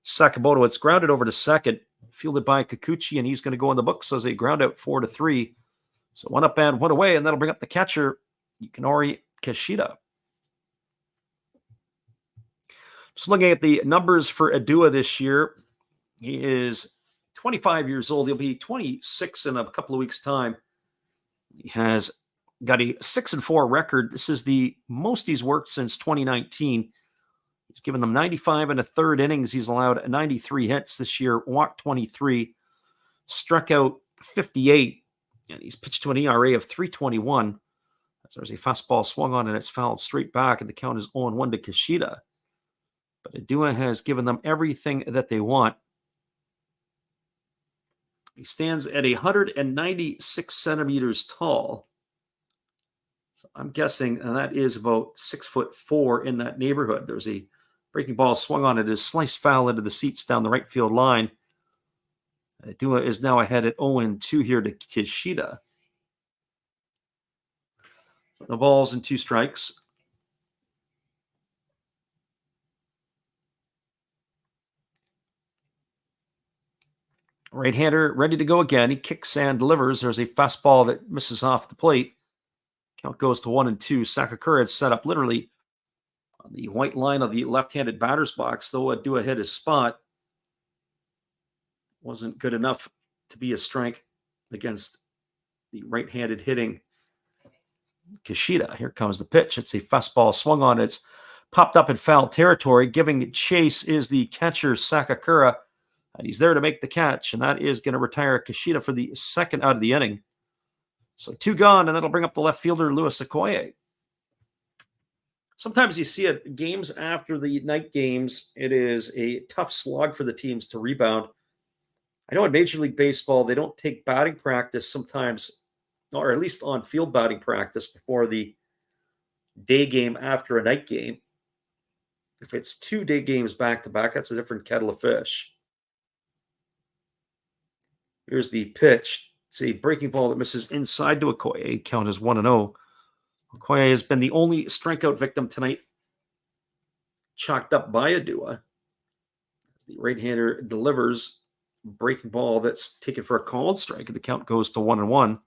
Sakamoto. It's grounded over to second, fielded by Kikuchi, and he's going to go in the books as a ground out 4-3. So 1 up and 1 away, and that'll bring up the catcher, Yukinori Kishida. Just looking at the numbers for Adua this year, he is 25 years old. He'll be 26 in a couple of weeks' time. He has got a 6-4 record. This is the most he's worked since 2019. He's given them 95 1/3 innings. He's allowed 93 hits this year, walked 23, struck out 58, and he's pitched to an ERA of 3.21. As there's a fastball swung on and it's fouled straight back, and the count is 0-1 to Kishida. But Adua has given them everything that they want. He stands at 196 centimeters tall. So I'm guessing that is about 6'4" in that neighborhood. There's a breaking ball swung on it, is sliced foul into the seats down the right field line. Adua is now ahead at 0-2 here to Kishida. No balls and 2 strikes. Right-hander ready to go again. He kicks and delivers. There's a fastball that misses off the plate. Count goes to 1-2. Sakakura is set up literally on the white line of the left-handed batter's box, though Adua hit his spot. Wasn't good enough to be a strike against the right-handed hitting Kishida. Here comes the pitch. It's a fastball swung on. It's popped up in foul territory. Giving chase is the catcher, Sakakura. And he's there to make the catch, and that is going to retire Kishida for the 2nd out of the inning. So 2 gone, and that'll bring up the left fielder, Louis Okoye. Sometimes you see it games after the night games, it is a tough slog for the teams to rebound. I know in Major League Baseball, they don't take batting practice sometimes, or at least on-field batting practice before the day game after a night game. If it's 2-day games back to back, that's a different kettle of fish. Here's the pitch. It's a breaking ball that misses inside to Okoye. Count is 1-0. Okoye has been the only strikeout victim tonight, chalked up by Adua. The right-hander delivers a breaking ball that's taken for a called strike, and the count goes to 1-1.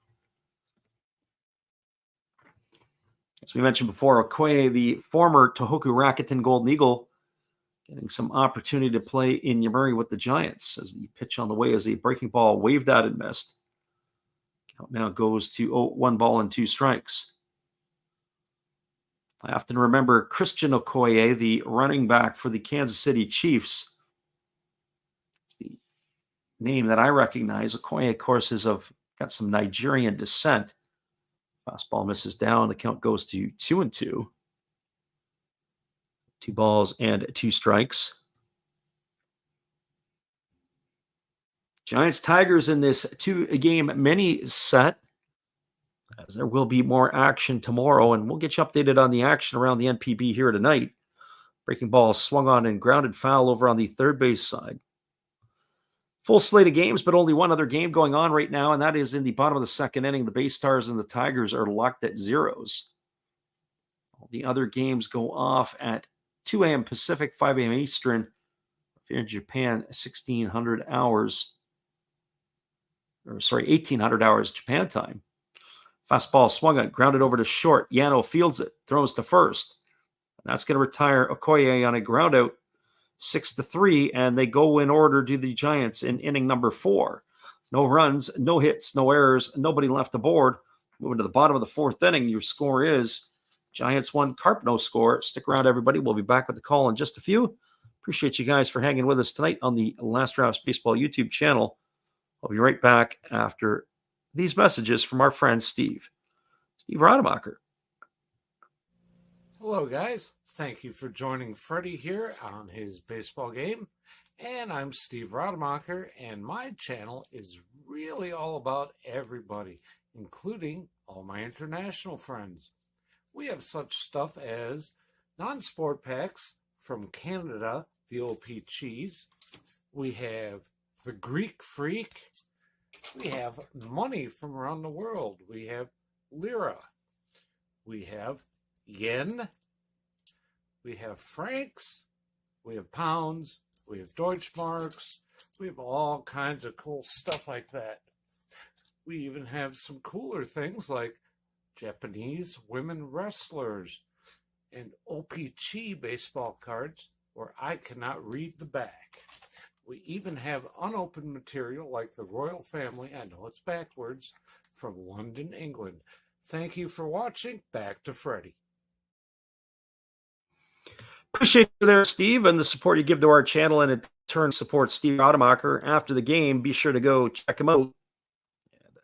As we mentioned before, Okoye, the former Tohoku Rakuten Golden Eagle, getting some opportunity to play in Yomiuri with the Giants as the pitch on the way is a breaking ball waved out and missed. Count now goes to 1 ball and 2 strikes. I often remember Christian Okoye, the running back for the Kansas City Chiefs. It's the name that I recognize. Okoye, of course, got some Nigerian descent. Fastball misses down. The count goes to 2-2. 2 balls and 2 strikes. Giants Tigers in this 2-game mini set, as there will be more action tomorrow, and we'll get you updated on the action around the NPB here tonight. Breaking ball swung on and grounded foul over on the third base side. Full slate of games, but only one other game going on right now, and that is in the bottom of the second inning. The Bay Stars and the Tigers are locked at zeros. All the other games go off at 2 a.m. Pacific, 5 a.m. Eastern. If you're in Japan, 1800 hours Japan time. Fastball swung on, grounded over to short. Yano fields it, throws to first. And that's going to retire Okoye on a ground out, 6-3, and they go in order to the Giants in inning number 4. No runs, no hits, no errors, nobody left aboard. Moving to the bottom of the 4th inning, your score is Giants 1, Carp no score. Stick around, everybody. We'll be back with the call in just a few. Appreciate you guys for hanging with us tonight on the Last Drafts Baseball YouTube channel. I'll be right back after these messages from our friend Steve Rademacher. Hello, guys. Thank you for joining Freddie here on his baseball game. And I'm Steve Rademacher, and my channel is really all about everybody, including all my international friends. We have such stuff as non-sport packs from Canada, the OP cheese. We have the Greek Freak. We have money from around the world. We have lira. We have yen. We have francs. We have pounds. We have Deutschmarks. We have all kinds of cool stuff like that. We even have some cooler things like Japanese women wrestlers and OPC baseball cards where I cannot read the back. We even have unopened material like the royal family, I know it's backwards, from London, England. Thank you for watching. Back to Freddie. Appreciate you there, Steve, and the support you give to our channel, and in turn support Steve Rademacher. After the game, be sure to go check him out.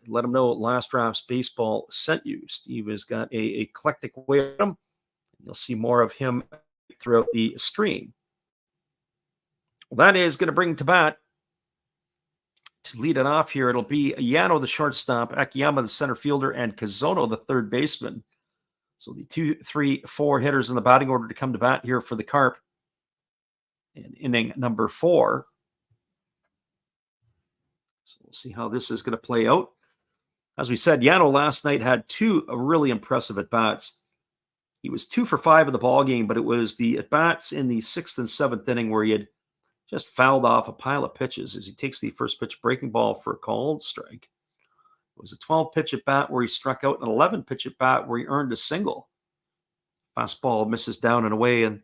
Let him know Last Drafts Baseball sent you. Steve has got a eclectic way of him. You'll see more of him throughout the stream. Well, that is going to bring to bat to lead it off here. It'll be Yano, the shortstop, Akiyama, the center fielder, and Kazono, the third baseman. So the 2, 3, 4 hitters in the batting order to come to bat here for the Carp in inning number 4. So we'll see how this is going to play out. As we said, Yano last night had 2 really impressive at-bats. He was 2 for 5 in the ball game, but it was the at-bats in the 6th and 7th inning where he had just fouled off a pile of pitches as he takes the first pitch breaking ball for a called strike. It was a 12-pitch at-bat where he struck out, an 11-pitch at-bat where he earned a single. Fastball misses down and away, and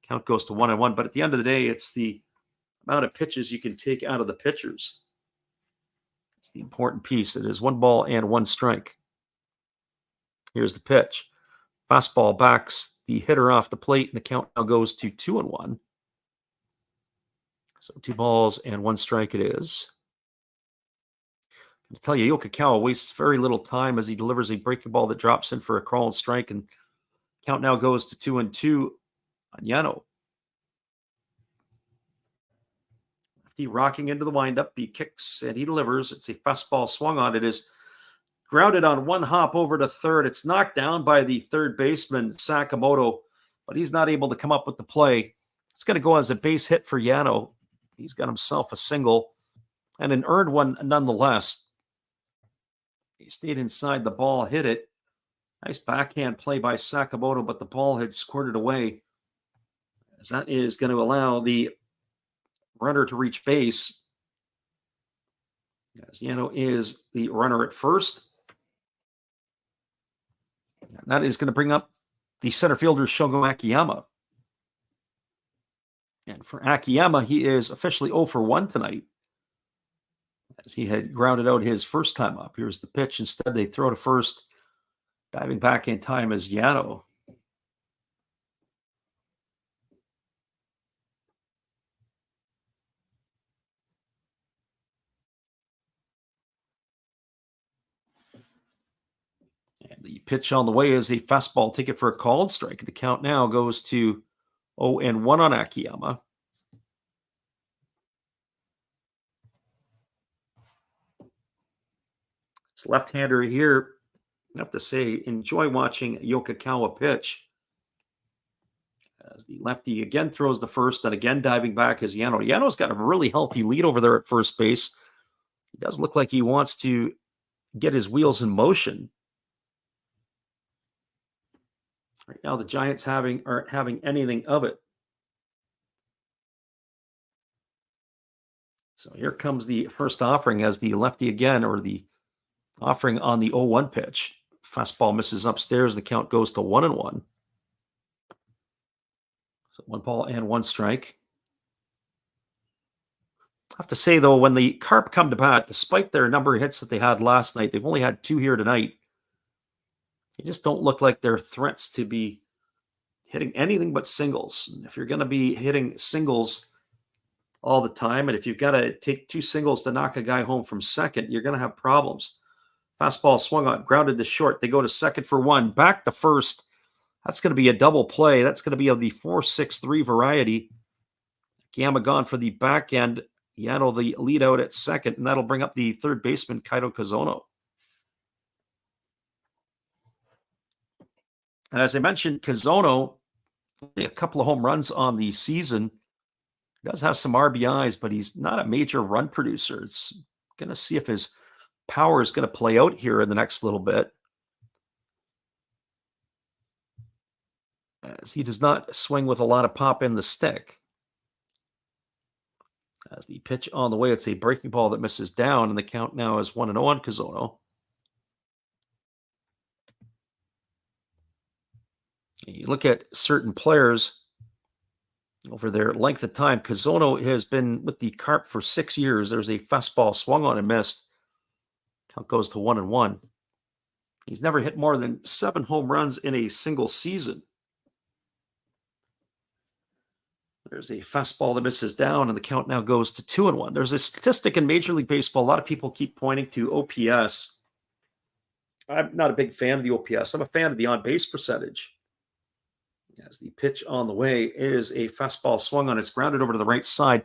count goes to 1-1. But at the end of the day, it's the amount of pitches you can take out of the pitchers. It's the important piece. It is 1 ball and 1 strike. Here's the pitch. Fastball backs the hitter off the plate, and the count now goes to 2-1. So 2 balls and 1 strike it is. To tell you, Yokokawa wastes very little time as he delivers a breaking ball that drops in for a called strike, and count now goes to 2-2 on Yano. Lefty rocking into the windup, he kicks and he delivers. It's a fastball swung on. It is grounded on 1 hop over to third. It's knocked down by the third baseman, Sakamoto, but he's not able to come up with the play. It's going to go as a base hit for Yano. He's got himself a single and an earned one nonetheless. He stayed inside the ball, hit it. Nice backhand play by Sakamoto, but the ball had squirted away. As that is going to allow the runner to reach base. As Yano is the runner at first. And that is going to bring up the center fielder, Shogo Akiyama. And for Akiyama, he is officially 0 for 1 tonight, as he had grounded out his first time up. Here's the pitch. Instead, they throw to first. Diving back in time is Yano. And the pitch on the way is a fastball ticket for a called strike. The count now goes to 0-1 on Akiyama. This left-hander here, I have to say, enjoy watching Yokokawa pitch. As the lefty again throws the first, and again diving back is Yano. Yano's got a really healthy lead over there at first base. He does look like he wants to get his wheels in motion. Right now, the Giants aren't having anything of it. So here comes the first offering as the lefty again, or the offering on the 0-1 pitch. Fastball misses upstairs. The count goes to 1-1. So 1 ball and 1 strike. I have to say, though, when the Carp come to bat, despite their number of hits that they had last night, they've only had 2 here tonight. They just don't look like they're threats to be hitting anything but singles. And if you're going to be hitting singles all the time, and if you've got to take 2 singles to knock a guy home from second, you're going to have problems. Fastball swung on, grounded to short. They go to second for 1, back to first. That's going to be a double play. That's going to be of the 4-6-3 variety. Akiyama gone for the back end. Yano the lead out at second, and that'll bring up the third baseman, Kaito Kazono. And as I mentioned, Kazono, a couple of home runs on the season. He does have some RBIs, but he's not a major run producer. It's going to see if his power is going to play out here in the next little bit, as he does not swing with a lot of pop in the stick. As the pitch on the way, it's a breaking ball that misses down, and the count now is 1-0 on Kazono. You look at certain players over their length of time. Kazono has been with the Carp for 6 years. There's a fastball swung on and missed. Count goes to 1-1. He's never hit more than 7 home runs in a single season. There's a fastball that misses down, and the count now goes to 2-1. There's a statistic in Major League Baseball. A lot of people keep pointing to OPS. I'm not a big fan of the OPS. I'm a fan of the on-base percentage. As the pitch on the way is a fastball swung on. It's grounded over to the right side.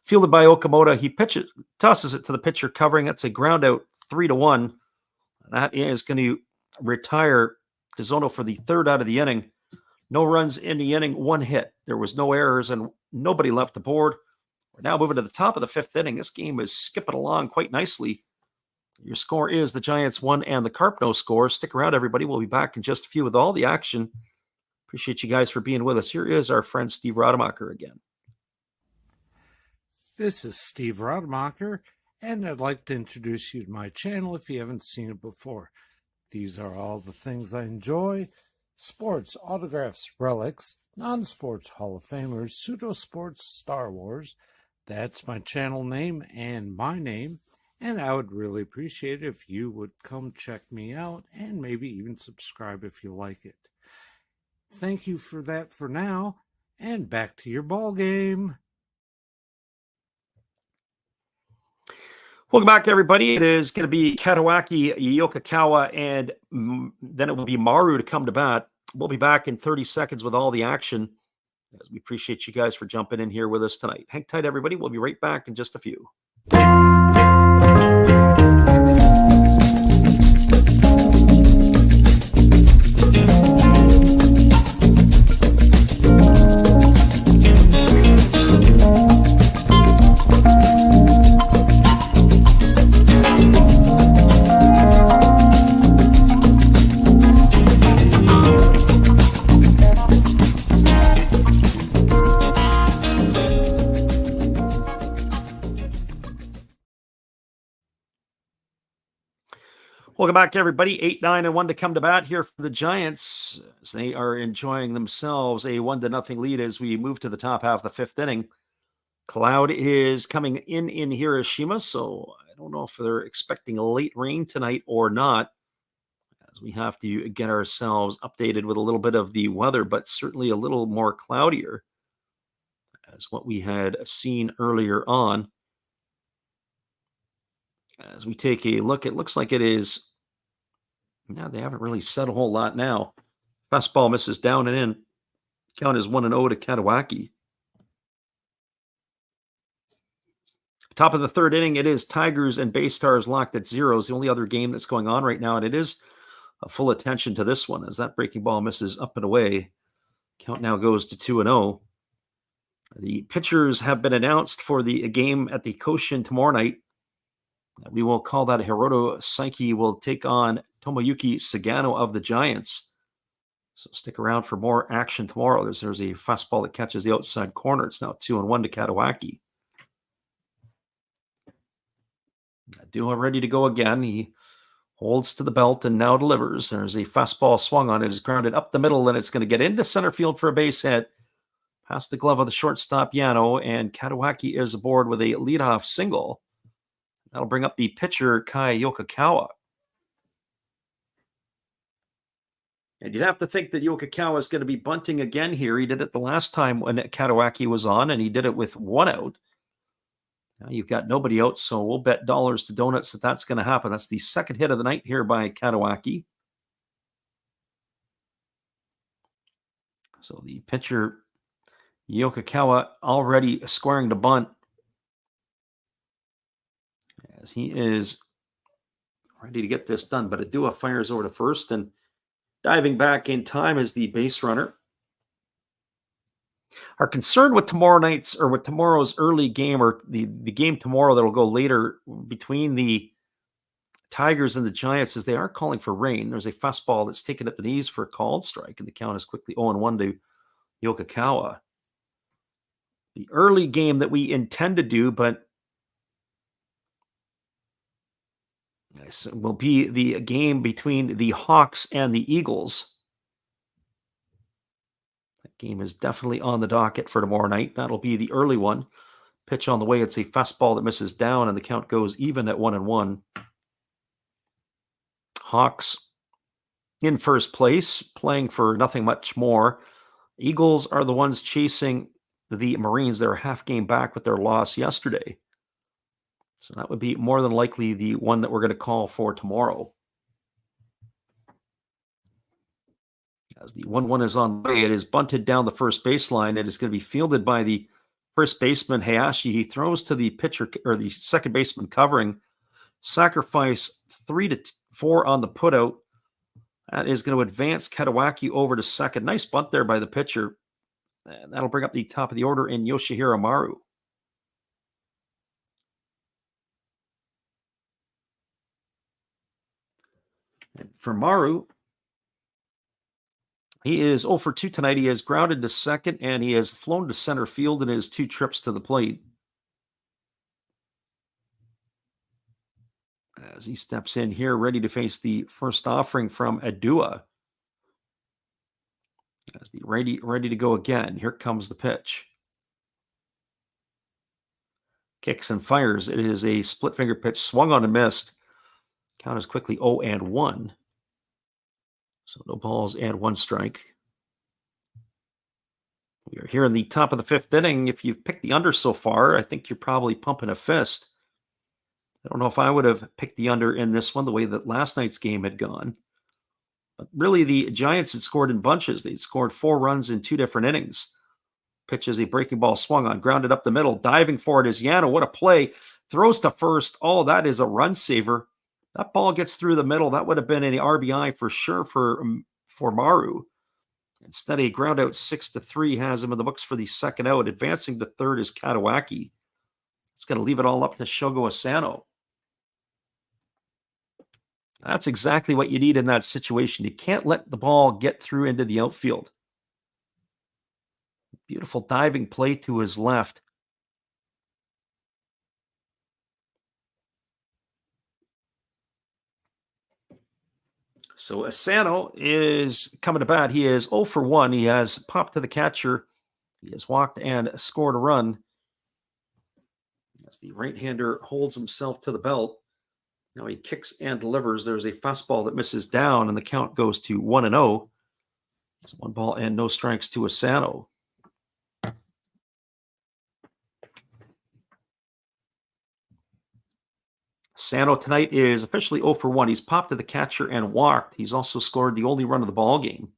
Fielded by Okamoto. He tosses it to the pitcher covering. That's a ground out, 3-1. That is going to retire Kazono for the 3rd out of the inning. No runs in the inning, 1 hit. There was no errors, and nobody left the board. We're now moving to the top of the 5th inning. This game is skipping along quite nicely. Your score is the Giants 1 and the Carp no score. Stick around, everybody. We'll be back in just a few with all the action. Appreciate you guys for being with us. Here is our friend Steve Rademacher again. This is Steve Rademacher, and I'd like to introduce you to my channel if you haven't seen it before. These are all the things I enjoy: sports, autographs, relics, non-sports Hall of Famers, pseudo-sports, Star Wars. That's my channel name and my name, and I would really appreciate it if you would come check me out and maybe even subscribe if you like it. Thank you for that for now, and back to your ball game. Welcome back, everybody. It is going to be Katawaki, Yokokawa, and then it will be Maru to come to bat. We'll be back in 30 seconds with all the action, as we appreciate you guys for jumping in here with us tonight. Hang tight, everybody. We'll be right back in just a few. Welcome back, everybody. 8-9-1 to come to bat here for the Giants as they are enjoying themselves a 1-0 lead as we move to the top half of the fifth inning. Cloud is coming in Hiroshima, so I don't know if they're expecting a late rain tonight or not, as we have to get ourselves updated with a little bit of the weather, but certainly a little more cloudier as what we had seen earlier on. As we take a look, it looks like it is. Yeah, they haven't really said a whole lot now. Fastball misses down and in. Count is 1-0 to Katawaki. Top of the third inning, it is Tigers and Bay Stars locked at 0. It's the only other game that's going on right now, and it is a full attention to this one as that breaking ball misses up and away. Count now goes to 2-0. The pitchers have been announced for the game at the Koshin tomorrow night. We will call that Hiroto Saiki will take on Tomoyuki Sagano of the Giants. So stick around for more action tomorrow. There's a fastball that catches the outside corner. It's now 2-1 to Katawaki. Dua ready to go again. He holds to the belt and now delivers. There's a fastball swung on. It is grounded up the middle, and it's going to get into center field for a base hit. Past the glove of the shortstop, Yano, and Katawaki is aboard with a leadoff single. That'll bring up the pitcher, Kai Yokokawa. And you'd have to think that Yokokawa is going to be bunting again here. He did it the last time when Katawaki was on, and he did it with one out. Now you've got nobody out, so we'll bet dollars to donuts that that's going to happen. That's the second hit of the night here by Katawaki. So the pitcher, Yokokawa, already squaring the bunt as he is ready to get this done. But Adua fires over to first, and diving back in time is the base runner. Our concern with tomorrow's early game, or the game tomorrow that'll go later between the Tigers and the Giants, is they are calling for rain. There's a fastball that's taken at the knees for a called strike, and the count is quickly 0-1 to Yokokawa. The early game that we intend to do, but will be the game between the Hawks and the Eagles. That game is definitely on the docket for tomorrow night. That'll be the early one. Pitch on the way. It's a fastball that misses down, and the count goes even at 1-1. Hawks in first place, playing for nothing much more. Eagles are the ones chasing the Marines. They're a half game back with their loss yesterday. So that would be more than likely the one that we're going to call for tomorrow. As the 1-1 is on the way, it is bunted down the first baseline. It is going to be fielded by the first baseman, Hayashi. He throws to the pitcher, or the second baseman covering. Sacrifice 3-4 on the putout. That is going to advance Katawaki over to second. Nice bunt there by the pitcher. And that'll bring up the top of the order in Yoshihiro Maru. And for Maru, he is 0 for 2 tonight. He has grounded to second, and he has flown to center field in his 2 trips to the plate. As he steps in here, ready to face the first offering from Adua. As the ready to go again. Here comes the pitch. Kicks and fires. It is a split finger pitch, swung on and missed. Count is quickly 0-1. So no balls and 1 strike. We are here in the top of the fifth inning. If you've picked the under so far, I think you're probably pumping a fist. I don't know if I would have picked the under in this one the way that last night's game had gone. But really, the Giants had scored in bunches. They'd scored 4 runs in 2 different innings. Pitch is a breaking ball swung on, grounded up the middle. Diving for it is Yano. What a play. Throws to first. Oh, that is a run saver. That ball gets through the middle. That would have been an RBI for sure for Maru. Instead, a ground out 6-3 has him in the books for the second out. Advancing to third is Katawaki. It's going to leave it all up to Shogo Asano. That's exactly what you need in that situation. You can't let the ball get through into the outfield. Beautiful diving play to his left. So Asano is coming to bat. He is 0 for 1. He has popped to the catcher. He has walked and scored a run. As the right-hander holds himself to the belt. Now he kicks and delivers. There's a fastball that misses down, and the count goes to 1-0. There's 1 ball and no strikes to Asano. Asano tonight is officially 0 for 1. He's popped to the catcher and walked. He's also scored the only run of the ball game.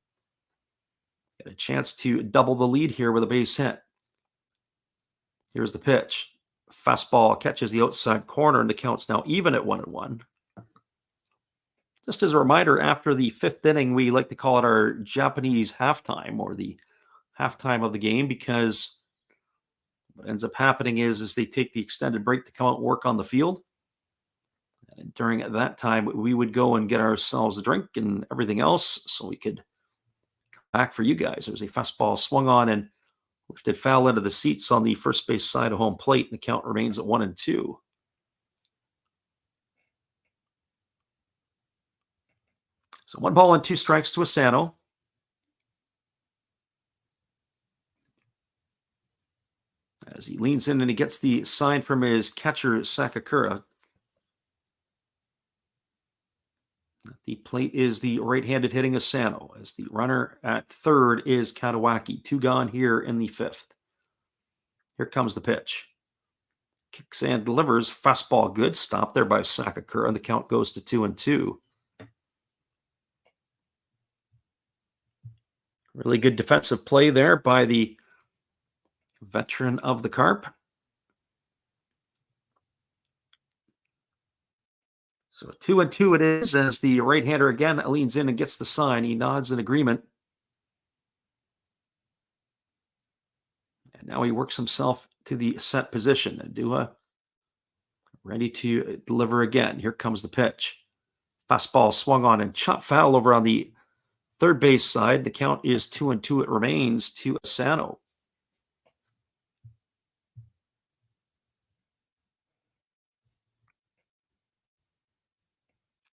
Got a chance to double the lead here with a base hit. Here's the pitch. Fastball catches the outside corner, and the count's now even at 1-1. Just as a reminder, after the 5th inning, we like to call it our Japanese halftime, or the halftime of the game, because what ends up happening is they take the extended break to come out and work on the field. And during that time, we would go and get ourselves a drink and everything else so we could come back for you guys. There's a fastball swung on and lifted foul into the seats on the first base side of home plate, and the count remains at 1-2. So 1 ball and 2 strikes to Asano. As he leans in and he gets the sign from his catcher, Sakakura. At the plate is the right-handed hitting Asano, as the runner at third is Katawaki. 2 gone here in the 5th. Here comes the pitch. Kicks and delivers. Fastball good. Stopped there by Sakakura, and the count goes to 2-2. Really good defensive play there by the veteran of the Carp. So 2-2 it is, as the right-hander again leans in and gets the sign. He nods in agreement. And now he works himself to the set position. Adua ready to deliver again. Here comes the pitch. Fastball swung on and chopped foul over on the third base side. The count is 2-2. It remains to Asano.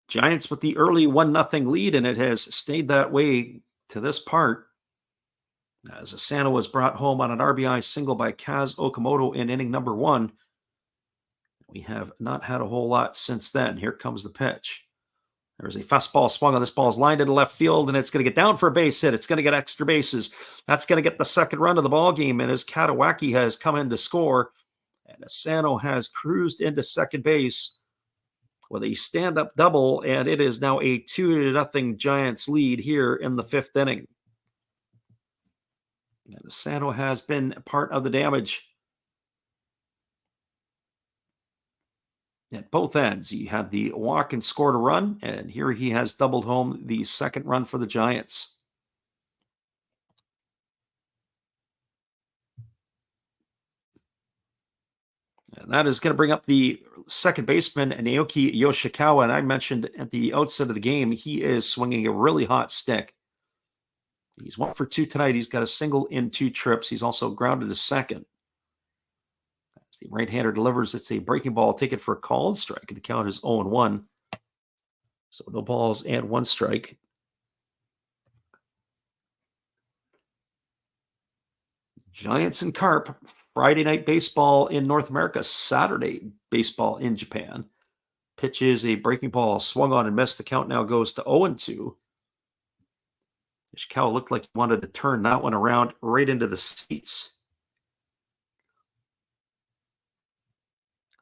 Giants with the early 1-0 lead, and it has stayed that way to this part. As Asano was brought home on an RBI single by Kaz Okamoto in inning number 1. We have not had a whole lot since then. Here comes the pitch. There's a fastball swung on. This ball is lined into left field, and it's going to get down for a base hit. It's going to get extra bases. That's going to get the second run of the ball game, and as Katawaki has come in to score, and Asano has cruised into second base with a stand-up double, and it is now a 2-0 Giants lead here in the 5th inning. And Asano has been part of the damage at both ends. He had the walk and scored a run, and here he has doubled home the second run for the Giants. And that is going to bring up the second baseman, Naoki Yoshikawa. And I mentioned at the outset of the game, he is swinging a really hot stick. He's 1 for 2 tonight. He's got a single in 2 trips. He's also grounded to second. As the right-hander delivers, it's a breaking ball taken for a called strike. The count is 0-1. So no balls and 1 strike. Giants and Carp. Friday night baseball in North America, Saturday baseball in Japan. Pitch is a breaking ball swung on and missed. The count now goes to 0-2. Ishikawa looked like he wanted to turn that one around right into the seats.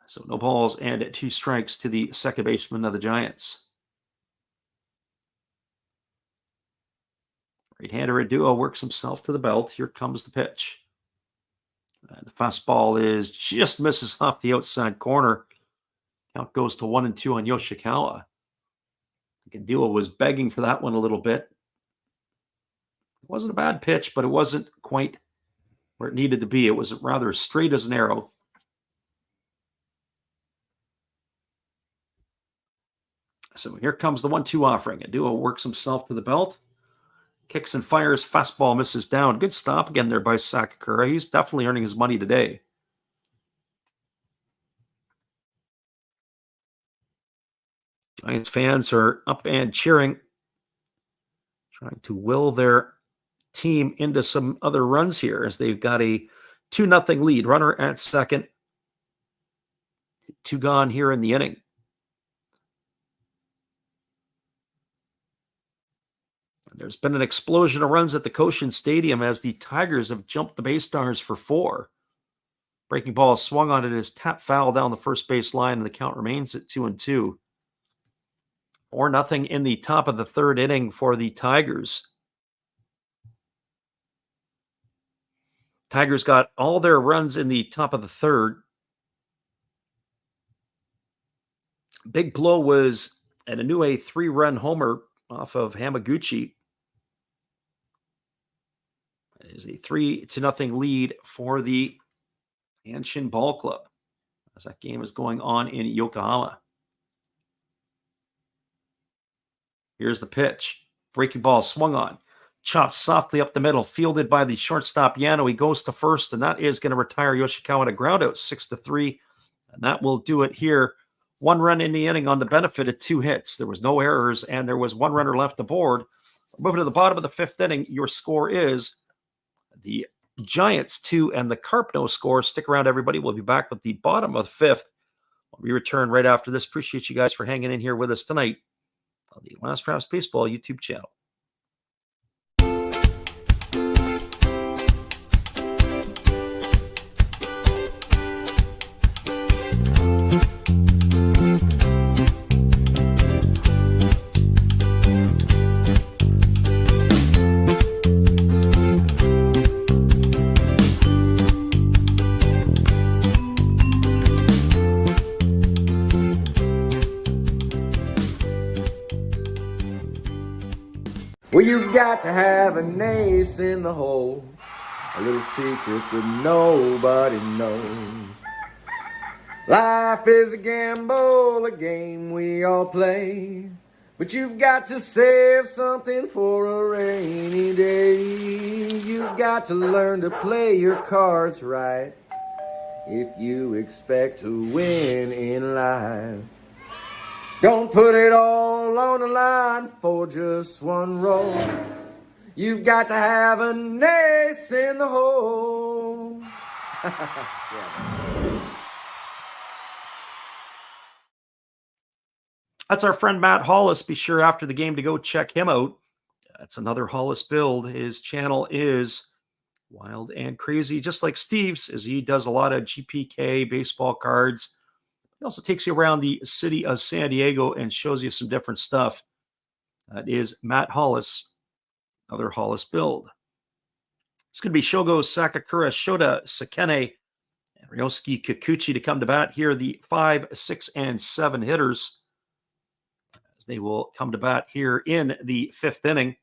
So no balls and 2 strikes to the second baseman of the Giants. Right-hander Adua works himself to the belt. Here comes the pitch. And the fastball just misses off the outside corner. Count goes to 1-2 on Yoshikawa. Adua was begging for that one a little bit. It wasn't a bad pitch, but it wasn't quite where it needed to be. It was rather straight as an arrow. So here comes the 1-2 offering. Adua works himself to the belt. Kicks and fires. Fastball misses down. Good stop again there by Sakakura. He's definitely earning his money today. Giants fans are up and cheering trying to will their team into some other runs here as they've got a 2-0 lead. Runner at second. 2 gone here in the inning. There's been an explosion of runs at the Cochin Stadium as the Tigers have jumped the Bay Stars for 4. Breaking ball swung on it as tap foul down the first base line, and the count remains at 2-2. 4-0 in the top of the third inning for the Tigers. Tigers got all their runs in the top of the third. Big blow was an Inoue 3-run homer off of Hamaguchi. It is a 3-0 lead for the Hanshin Ball Club as that game is going on in Yokohama. Here's the pitch. Breaking ball swung on. Chopped softly up the middle. Fielded by the shortstop Yano. He goes to first, and that is going to retire Yoshikawa to ground out 6-3. And that will do it here. 1 run in the inning on the benefit of 2 hits. There was no errors, and there was 1 runner left aboard. Moving to the bottom of the 5th inning, your score is the Giants 2 and the Carp no score. Stick around, everybody. We'll be back with the bottom of the 5th. We return right after this. Appreciate you guys for hanging in here with us tonight on the Last Raps Baseball YouTube channel. Well, you've got to have an ace in the hole, a little secret that nobody knows. Life is a gamble, a game we all play, but you've got to save something for a rainy day. You've got to learn to play your cards right if you expect to win in life. Don't put it all on the line for just 1 roll. You've got to have an ace in the hole. That's our friend Matt Hollis. Be sure after the game to go check him out. That's another Hollis build. His channel is wild and crazy, just like Steve's, as he does a lot of GPK baseball cards. He also takes you around the city of San Diego and shows you some different stuff. That is Matt Hollis, another Hollis build. It's going to be Shogo Sakakura, Shota Sakene, and Ryosuke Kikuchi to come to bat here. The 5, 6, and 7 hitters, as they will come to bat here in the 5th inning.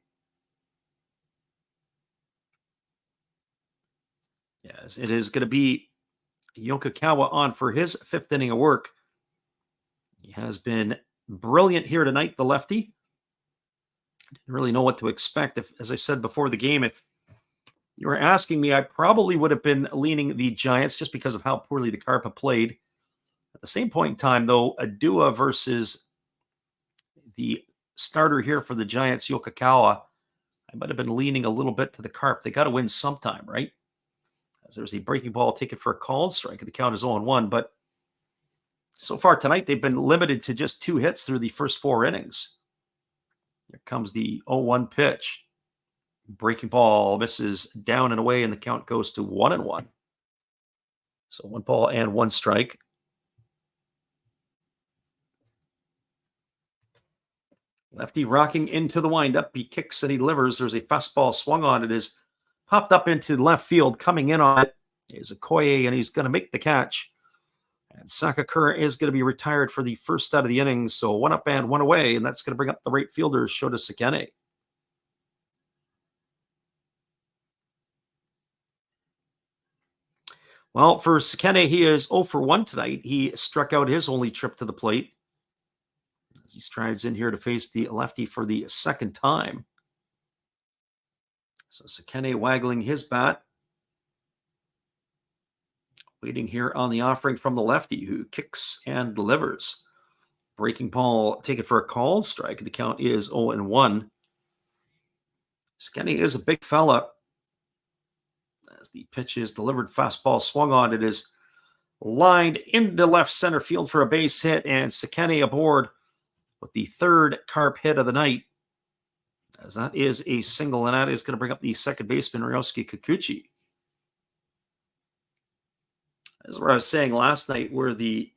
Yes, it is going to be Yokokawa on for his 5th inning of work. He has been brilliant here tonight, the lefty. Didn't really know what to expect. As I said before the game, if you were asking me, I probably would have been leaning the Giants just because of how poorly the Carp have played. At the same point in time, though, Adua versus the starter here for the Giants, Yokokawa, I might have been leaning a little bit to the Carp. They got to win sometime, right? As there's a breaking ball taken for a called strike. The count is 0-1. But so far tonight, they've been limited to just 2 hits through the first 4 innings. Here comes the 0-1 pitch. Breaking ball misses down and away, and the count goes to 1-1. So 1 ball and 1 strike. Lefty rocking into the windup. He kicks and he delivers. There's a fastball swung on. It is popped up into left field. Coming in on it is Okoye, and he's going to make the catch. And Sakakura is going to be retired for the first out of the innings. So 1 up and 1 away, and that's going to bring up the right fielder, Shota Sakene. Well, for Sakene, he is 0 for 1 tonight. He struck out his only trip to the plate as he strides in here to face the lefty for the 2nd time. So Sakene waggling his bat. Waiting here on the offering from the lefty, who kicks and delivers. Breaking ball taken for a called strike. The count is 0-1. Sekine is a big fella. As the pitch is delivered, fastball swung on. It is lined into left center field for a base hit, and Sekine aboard with the third Carp hit of the night. As that is a single, and that is going to bring up the second baseman, Ryosuke Kikuchi. As what I was saying last night, where the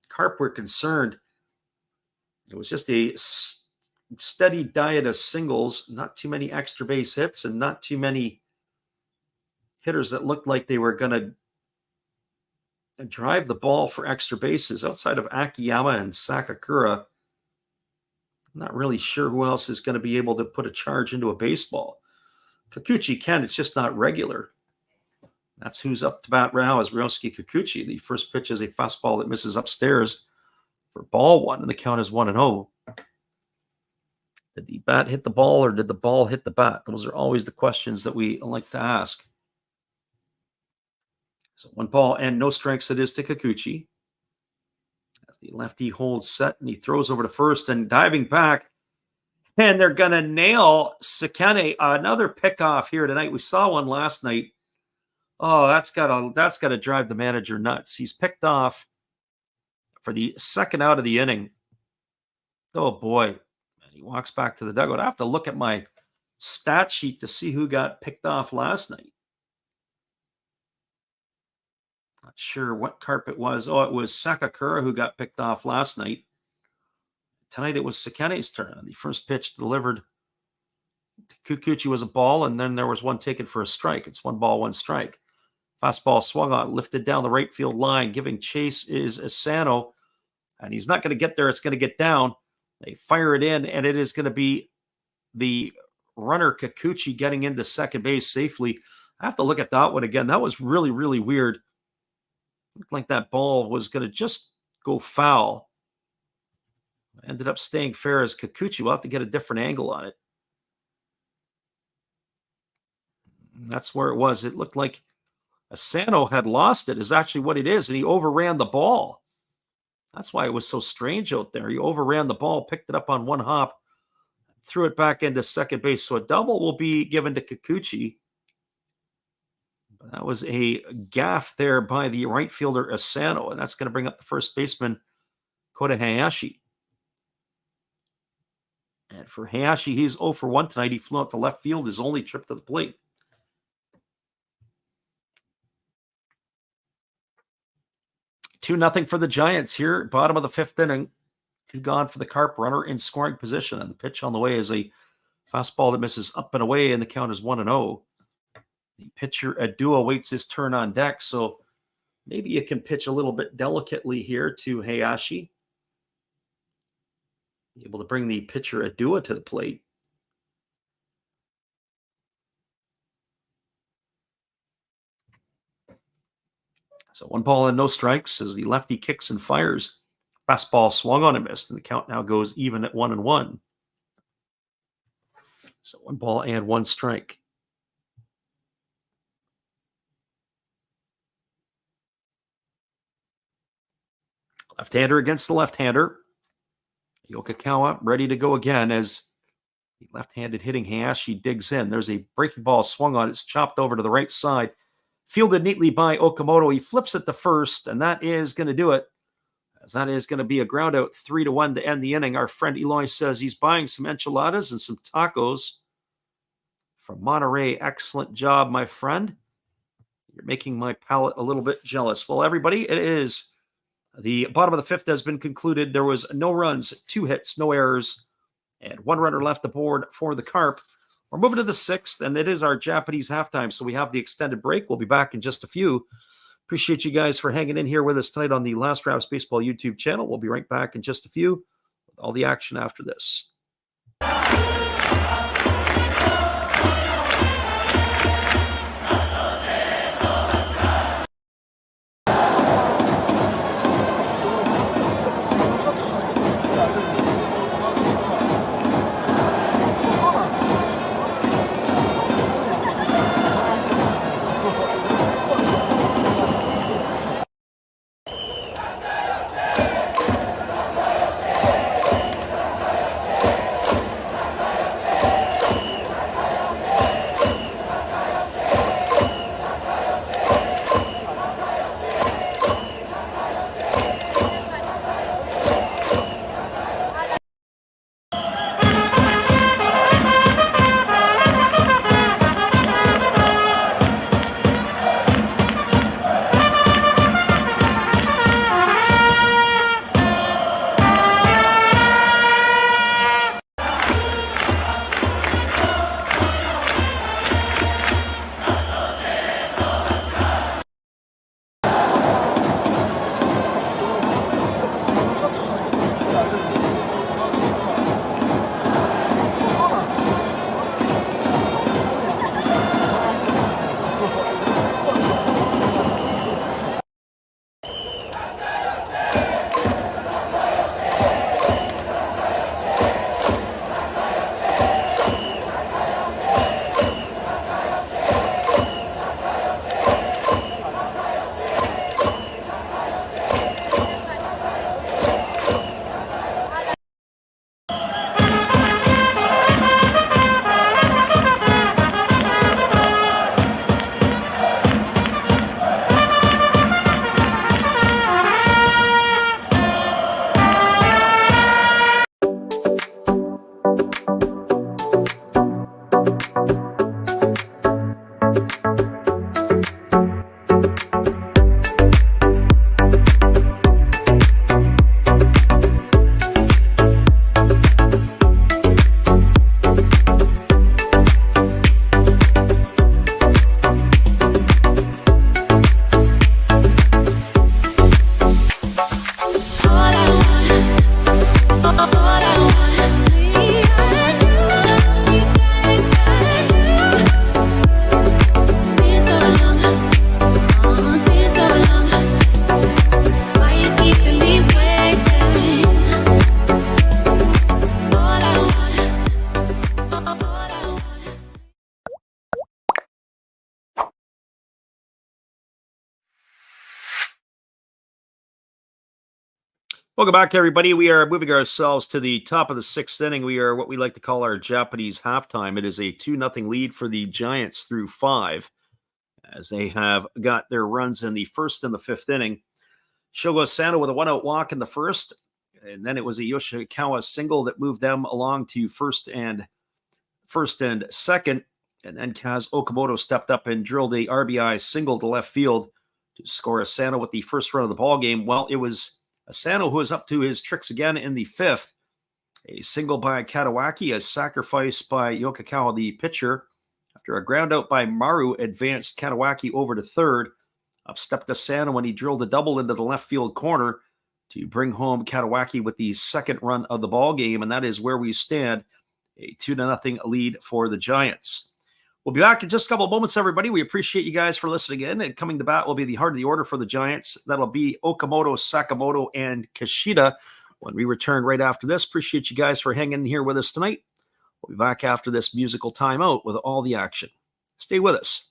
Carp were concerned, it was just a steady diet of singles, not too many extra base hits, and not too many hitters that looked like they were going to drive the ball for extra bases. Outside of Akiyama and Sakakura, I'm not really sure who else is going to be able to put a charge into a baseball. Kikuchi can, it's just not regular. That's who's up to bat now, is Ryosuke Kikuchi. The first pitch is a fastball that misses upstairs for ball one, and the count is 1-0. Did the bat hit the ball, or did the ball hit the bat? Those are always the questions that we like to ask. So 1 ball and no strikes it is to Kikuchi. As the lefty holds set, and he throws over to first and diving back. And they're going to nail Sekine. Another pickoff here tonight. We saw one last night. Oh, that's got to drive the manager nuts. He's picked off for the second out of the inning. Oh, boy. And he walks back to the dugout. I have to look at my stat sheet to see who got picked off last night. Not sure what Carp it was. Oh, it was Sakakura who got picked off last night. Tonight it was Sekine's turn. The first pitch delivered to Kikuchi was a ball, and then there was one taken for a strike. It's 1 ball, 1 strike. Fastball swung on, lifted down the right field line. Giving chase is Asano, and he's not going to get there. It's going to get down. They fire it in, and it is going to be the runner Kikuchi getting into second base safely. I have to look at that one again. That was really, really weird. Looked like that ball was going to just go foul. Ended up staying fair as Kikuchi. We'll have to get a different angle on it. That's where it was. It looked like Asano had lost it, is actually what it is, and he overran the ball. That's why it was so strange out there. He overran the ball, picked it up on 1 hop, threw it back into second base. So a double will be given to Kikuchi. That was a gaffe there by the right fielder Asano, and that's going to bring up the first baseman Kota Hayashi. And for Hayashi, he's 0 for 1 tonight. He flew out to left field, his only trip to the plate. 2-0 for the Giants here, bottom of the 5th inning. 2 gone for the Carp, runner in scoring position, and the pitch on the way is a fastball that misses up and away, and the count is 1-0. The pitcher Adua waits his turn on deck, so maybe you can pitch a little bit delicately here to Hayashi. Be able to bring the pitcher Adua to the plate. So 1 ball and no strikes as the lefty kicks and fires. Fastball swung on and missed, and the count now goes even at 1-1. So 1 ball and 1 strike. Left-hander against the left-hander. Yokokawa ready to go again as the left-handed hitting Hayashi digs in. There's a breaking ball swung on. It's chopped over to the right side. Fielded neatly by Okamoto. He flips it to first, and that is going to do it. As that is going to be a ground out 3-1 to end the inning. Our friend Eloy says he's buying some enchiladas and some tacos from Monterey. Excellent job, my friend. You're making my palate a little bit jealous. Well, everybody, it is the bottom of the 5th has been concluded. There was no runs, 2 hits, no errors, and 1 runner left aboard for the Carp. We're moving to the 6th, and it is our Japanese halftime, so we have the extended break. We'll be back in just a few. Appreciate you guys for hanging in here with us tonight on the Last Raps Baseball YouTube channel. We'll be right back in just a few with all the action after this. Welcome back, everybody. We are moving ourselves to the top of the 6th inning. We are what we like to call our Japanese halftime. It is a 2-0 lead for the Giants through 5, as they have got their runs in the 1st and the 5th inning. Shogo Asano with a 1-out walk in the 1st, and then it was a Yoshikawa single that moved them along to first and 2nd. And then Kaz Okamoto stepped up and drilled a RBI single to left field to score Asano with the first run of the ball game. Well, it was Asano who was up to his tricks again in the 5th. A single by Katawaki, a sacrifice by Yoshikawa, the pitcher. After a ground out by Maru, advanced Katawaki over to 3rd. Up stepped Asano when he drilled a double into the left field corner to bring home Katawaki with the 2nd run of the ball game, and that is where we stand. A 2-0 lead for the Giants. We'll be back in just a couple of moments, everybody. We appreciate you guys for listening in. And coming to bat will be the heart of the order for the Giants. That'll be Okamoto, Sakamoto, and Kishida when we return right after this. Appreciate you guys for hanging here with us tonight. We'll be back after this musical timeout with all the action. Stay with us.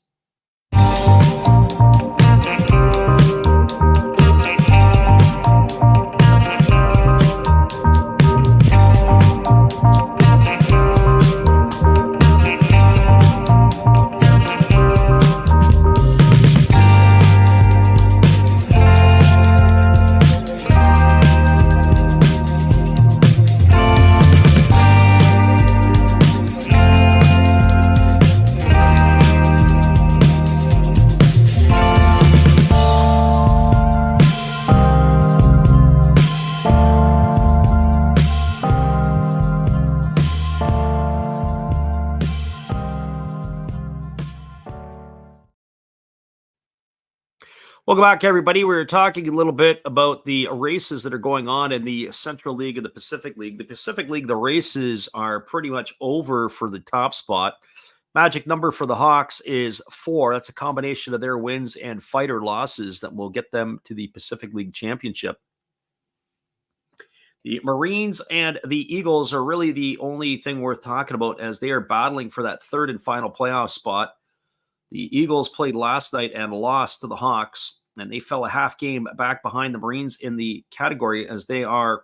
Welcome back, everybody. We were talking a little bit about the races that are going on in the Central League and the Pacific League. The Pacific League, the races are pretty much over for the top spot. Magic number for the Hawks is 4. That's a combination of their wins and fighter losses that will get them to the Pacific League Championship. The Marines and the Eagles are really the only thing worth talking about, as they are battling for that 3rd and final playoff spot. The Eagles played last night and lost to the Hawks, and they fell a half game back behind the Marines in the category, as they are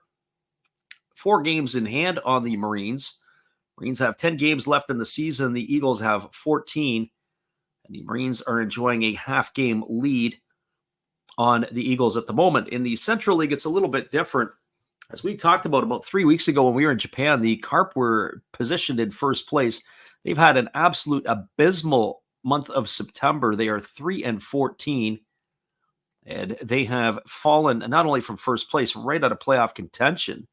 4 games in hand on the Marines. Marines have 10 games left in the season. The Eagles have 14, and the Marines are enjoying a half-game lead on the Eagles at the moment. In the Central League, it's a little bit different. As we talked about 3 weeks ago when we were in Japan, the Carp were positioned in first place. They've had an absolute abysmal month of September. They are 3-14, and they have fallen not only from first place, right out of playoff contention.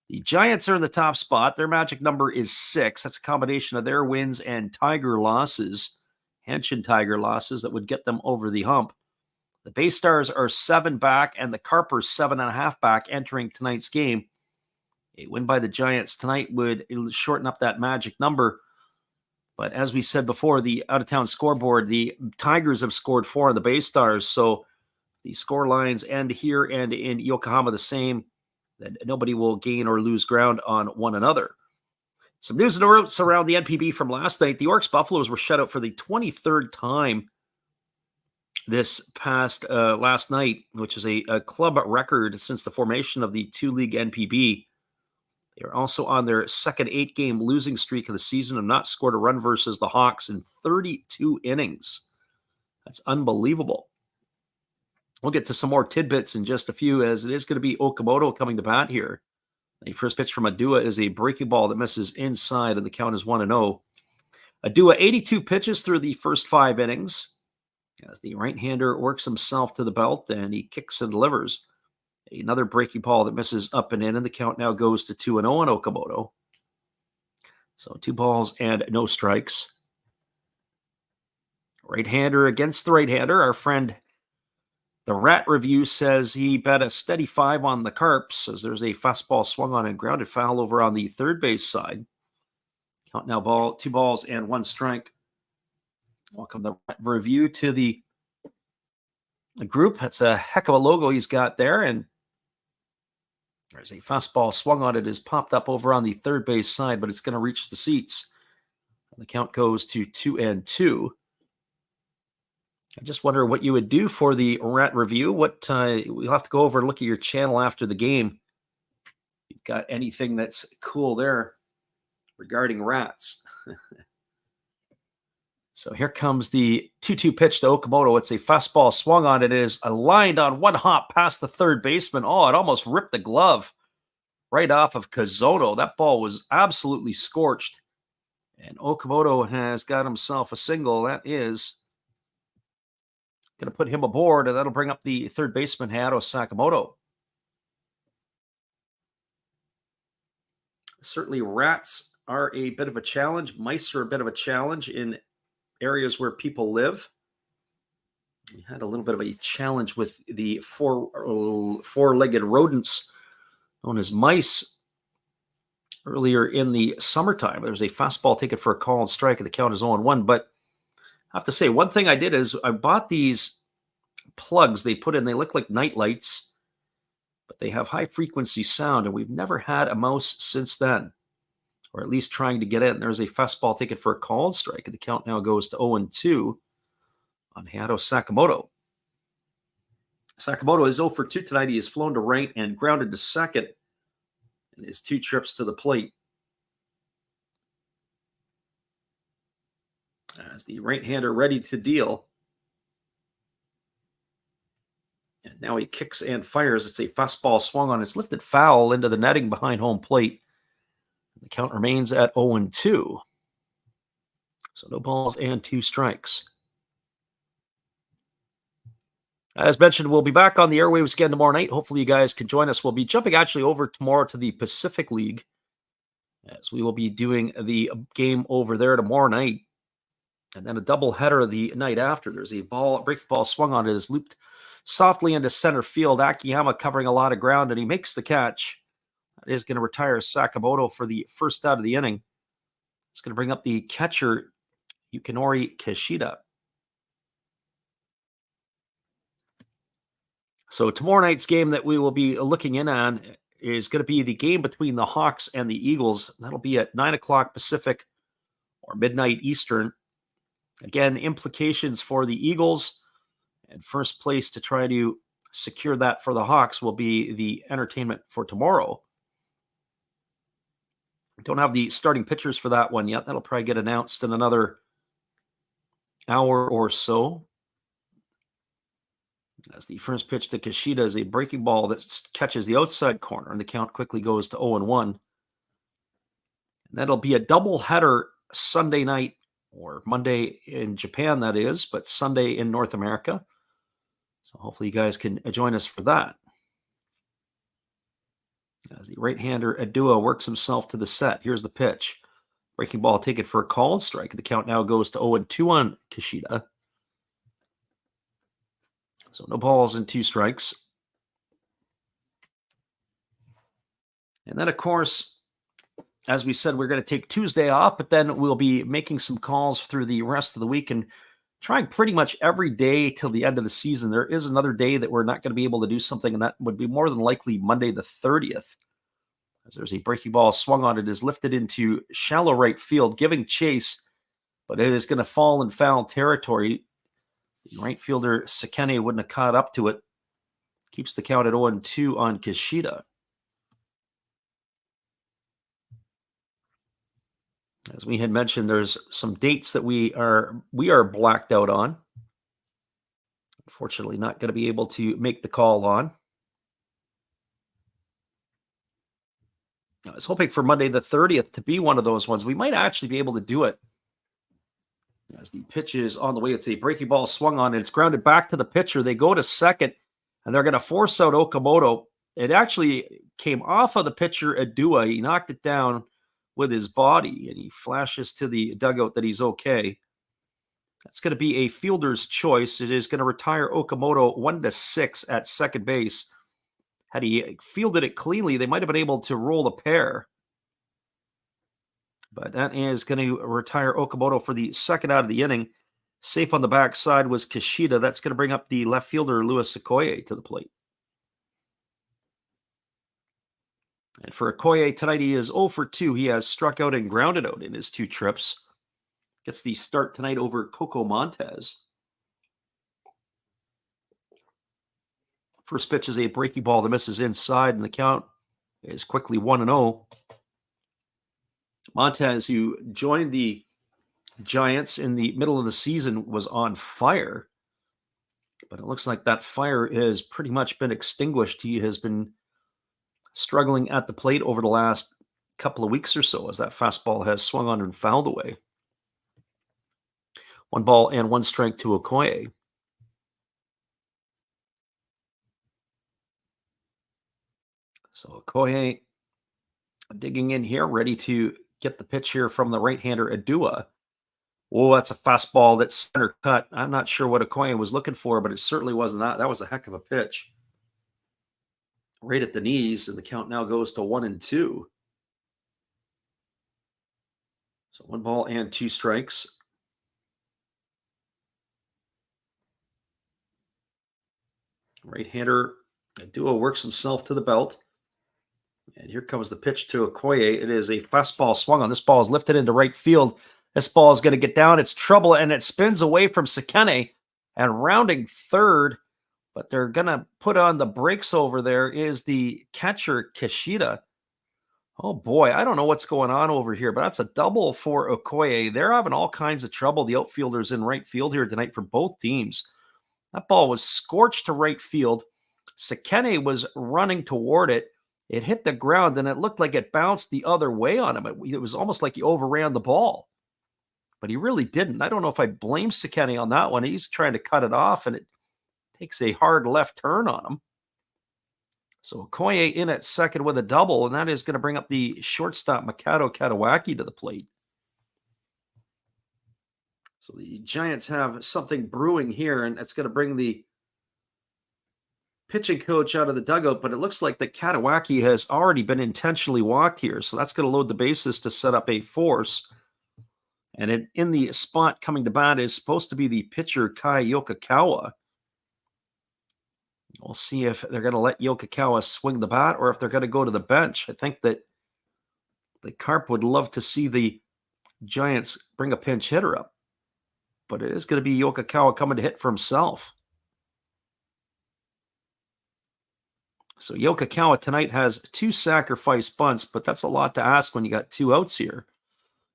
The Giants are in the top spot. Their magic number is 6. That's a combination of their wins and Tiger losses, Hanshin Tiger losses, that would get them over the hump. The Bay Stars are 7 back, and the Carp are 7.5 back entering tonight's game. A win by the Giants tonight would shorten up that magic number. But as we said before, the out-of-town scoreboard, the Tigers have scored 4 on the Bay Stars, so the score lines end here and in Yokohama the same. That nobody will gain or lose ground on one another. Some news and notes around the NPB from last night. The Orcs Buffaloes were shut out for the 23rd time this past last night, which is a club record since the formation of the 2-league NPB. They are also on their second 8-game losing streak of the season and not scored a run versus the Hawks in 32 innings. That's unbelievable. We'll get to some more tidbits in just a few, as it is going to be Okamoto coming to bat here. The first pitch from Adua is a breaking ball that misses inside, and the count is 1-0. Adua, 82 pitches through the first 5 innings, as the right-hander works himself to the belt, and he kicks and delivers. Another breaking ball that misses up and in, and the count now goes to 2-0 on Okamoto. So 2 balls and no strikes. Right-hander against the right-hander. Our friend, the Rat Review, says he bet a steady 5 on the Carps, as there's a fastball swung on and grounded foul over on the third base side. Count now 2 balls and 1 strike. Welcome the Rat Review to the group. That's a heck of a logo he's got there, and there's a fastball swung on it, is popped up over on the third base side, but it's going to reach the seats. And the count goes to 2-2. I just wonder what you would do for the rat review. What we'll have to go over and look at your channel after the game. You've got anything that's cool there regarding rats. So here comes the 2-2 pitch to Okamoto. It's a fastball swung on. It is aligned on one hop past the third baseman. Oh, it almost ripped the glove right off of Kazono. That ball was absolutely scorched. And Okamoto has got himself a single. That is going to put him aboard, and that'll bring up the third baseman, Hayato Sakamoto. Certainly, rats are a bit of a challenge. Mice are a bit of a challenge in areas where people live. We had a little bit of a challenge with the four-legged rodents known as mice earlier in the summertime. There was a fastball taken for a call and strike, and the count is 0-1. But I have to say, one thing I did is I bought these plugs they put in. They look like night lights, but they have high-frequency sound, and we've never had a mouse since then, or at least trying to get in. There's a fastball taken for a call and strike, and the count now goes to 0-2 on Hayato Sakamoto. Sakamoto is 0 for 2 tonight. He has flown to right and grounded to second in his 2 trips to the plate. As the right-hander ready to deal. And now he kicks and fires. It's a fastball swung on. It's lifted foul into the netting behind home plate. The count remains at 0-2. So no balls and 2 strikes. As mentioned, we'll be back on the airwaves again tomorrow night. Hopefully you guys can join us. We'll be jumping actually over tomorrow to the Pacific League, as we will be doing the game over there tomorrow night. And then a doubleheader the night after. There's a breaking ball swung on. It is looped softly into center field. Akiyama covering a lot of ground, and he makes the catch. That is going to retire Sakamoto for the first out of the inning. It's going to bring up the catcher, Yukinori Kishida. So tomorrow night's game that we will be looking in on is going to be the game between the Hawks and the Eagles. That'll be at 9 o'clock Pacific or midnight Eastern. Again, implications for the Eagles, and first place to try to secure that for the Hawks will be the entertainment for tomorrow. We don't have the starting pitchers for that one yet. That'll probably get announced in another hour or so. As the first pitch to Kishida is a breaking ball that catches the outside corner, and the count quickly goes to 0-1. And that'll be a doubleheader Sunday night, or Monday in Japan, that is, but Sunday in North America. So hopefully you guys can join us for that. As the right-hander Adua works himself to the set. Here's the pitch. Breaking ball taken for a call and strike. The count now goes to 0-2 on Kishida. So no balls and 2 strikes. And then, of course, as we said, we're going to take Tuesday off, but then we'll be making some calls through the rest of the week and trying pretty much every day till the end of the season. There is another day that we're not going to be able to do something, and that would be more than likely Monday the 30th. As there's a breaking ball swung on, it is lifted into shallow right field, giving chase, but it is going to fall in foul territory. The right fielder Sekene wouldn't have caught up to it. Keeps the count at 0-2 on Kishida. As we had mentioned, there's some dates that we are blacked out on. Unfortunately, not going to be able to make the call on. I was hoping for Monday the 30th to be one of those ones. We might actually be able to do it. As the pitch is on the way, it's a breaking ball swung on, and it's grounded back to the pitcher. They go to second, and they're going to force out Okamoto. It actually came off of the pitcher, Adua. He knocked it down with his body, and he flashes to the dugout that he's okay. That's going to be a fielder's choice. It is going to retire Okamoto 1-6 at second base. Had he fielded it cleanly, they might have been able to roll the pair. But that is going to retire Okamoto for the second out of the inning. Safe on the backside was Kishida. That's going to bring up the left fielder, Louis Okoye, to the plate. And for Okoye, tonight he is 0 for 2. He has struck out and grounded out in his 2 trips. Gets the start tonight over Coco Montez. First pitch is a breaking ball that misses inside, and the count is quickly 1-0. Montez, who joined the Giants in the middle of the season, was on fire. But it looks like that fire has pretty much been extinguished. He has been struggling at the plate over the last couple of weeks or so as that fastball has swung on and fouled away. 1 ball and 1 strike to Okoye. So Okoye digging in here, ready to get the pitch here from the right-hander Adua. Oh, that's a fastball that's center cut. I'm not sure what Okoye was looking for, but it certainly wasn't that. That was a heck of a pitch. Right at the knees, and the count now goes to 1-2. So 1 ball and 2 strikes. Right-hander Adua works himself to the belt. And here comes the pitch to Okoye. It is a fastball swung on. This ball is lifted into right field. This ball is going to get down. It's trouble, and it spins away from Sekene and rounding third. But they're going to put on the brakes over there is the catcher, Kishida. Oh, boy, I don't know what's going on over here, but that's a double for Okoye. They're having all kinds of trouble, the outfielders in right field here tonight for both teams. That ball was scorched to right field. Sekene was running toward it. It hit the ground, and it looked like it bounced the other way on him. It was almost like he overran the ball. But he really didn't. I don't know if I blame Sekene on that one. He's trying to cut it off, and it takes a hard left turn on him. So Okoye in at second with a double, and that is going to bring up the shortstop Mikado Katawaki to the plate. So the Giants have something brewing here, and it's going to bring the pitching coach out of the dugout, but it looks like that Katawaki has already been intentionally walked here, so that's going to load the bases to set up a force. And in the spot coming to bat is supposed to be the pitcher Kai Yokokawa. We'll see if they're going to let Yokokawa swing the bat or if they're going to go to the bench. I think that the Carp would love to see the Giants bring a pinch hitter up, but it is going to be Yokokawa coming to hit for himself. So Yokokawa tonight has 2 sacrifice bunts, but that's a lot to ask when you got 2 outs here.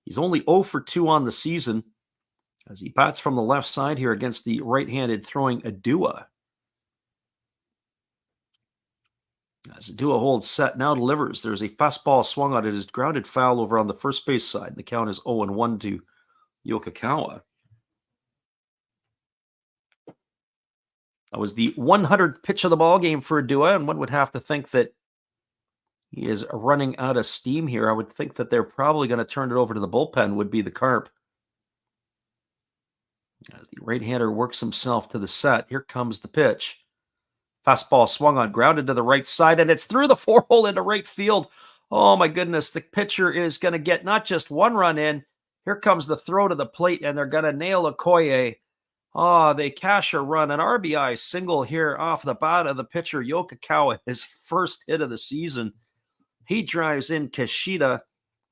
He's only 0 for 2 on the season as he bats from the left side here against the right-handed throwing Adua. As Adua holds set, now delivers. There's a fastball swung on it. It is grounded foul over on the first base side. The count is 0-1 to Yokokawa. That was the 100th pitch of the ball game for Adua, and one would have to think that he is running out of steam here. I would think that they're probably going to turn it over to the bullpen, would be the Carp. As the right-hander works himself to the set, here comes the pitch. Fastball swung on, grounded to the right side, and it's through the 4-hole into right field. Oh, my goodness. The pitcher is going to get not just 1 run in. Here comes the throw to the plate, and they're going to nail Okoye. Oh, they cash a run. An RBI single here off the bat of the pitcher, Yokokawa, his first hit of the season. He drives in Kishida,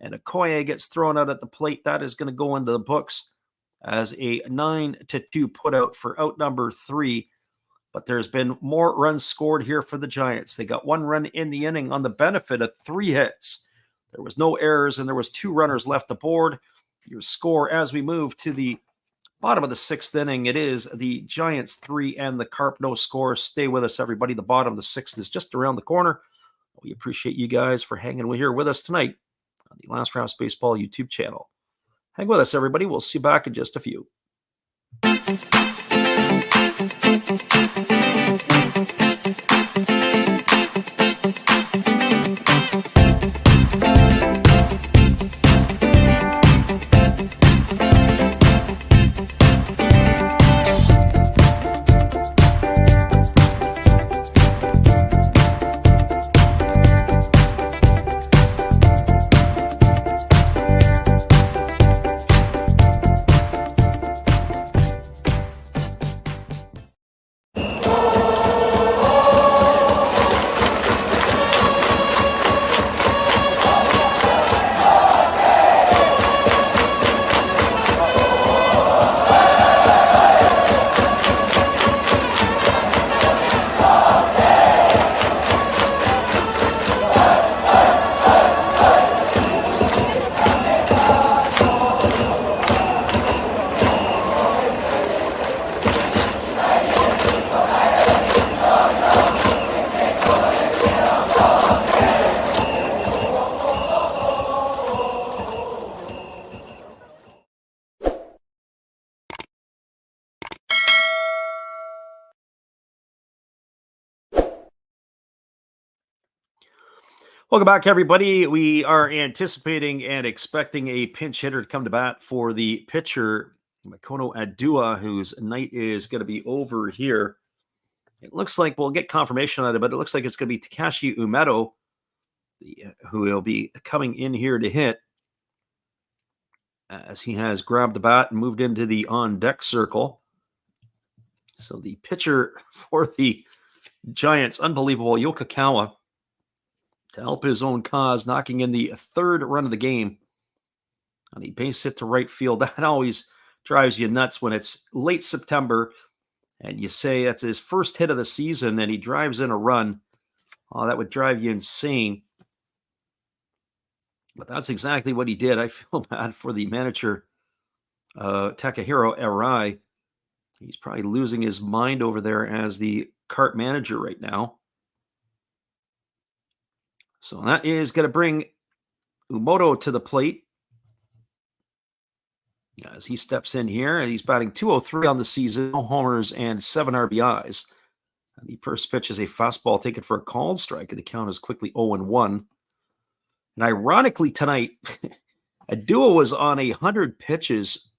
and Okoye gets thrown out at the plate. That is going to go into the books as a 9-2 putout for out number 3. But there's been more runs scored here for the Giants. They got 1 run in the inning on the benefit of 3 hits. There was no errors, and there was 2 runners left aboard. Your score as we move to the bottom of the 6th inning, it is the Giants 3 and the Carp no score. Stay with us, everybody. The bottom of the 6th is just around the corner. We appreciate you guys for hanging here with us tonight on the Last Rouse Baseball YouTube channel. Hang with us, everybody. We'll see you back in just a few. Welcome back, everybody. We are anticipating and expecting a pinch hitter to come to bat for the pitcher, Makoto Adua, whose night is going to be over here. It looks like we'll get confirmation on it, but it looks like it's going to be Takashi Umeto, who will be coming in here to hit, as he has grabbed the bat and moved into the on-deck circle. So the pitcher for the Giants, unbelievable, Yokokawa, to help his own cause, knocking in the third run of the game on a base hit to right field. That always drives you nuts when it's late September and you say that's his first hit of the season and he drives in a run. Oh, that would drive you insane. But that's exactly what he did. I feel bad for the manager, Takahiro Arai. He's probably losing his mind over there as the Carp manager right now. So that is going to bring Umoto to the plate as he steps in here, and he's batting .203 on the season, no homers and 7 RBIs. And the first pitch is a fastball taken for a called strike, and the count is quickly 0-1. And ironically tonight, Adua was on 100 pitches,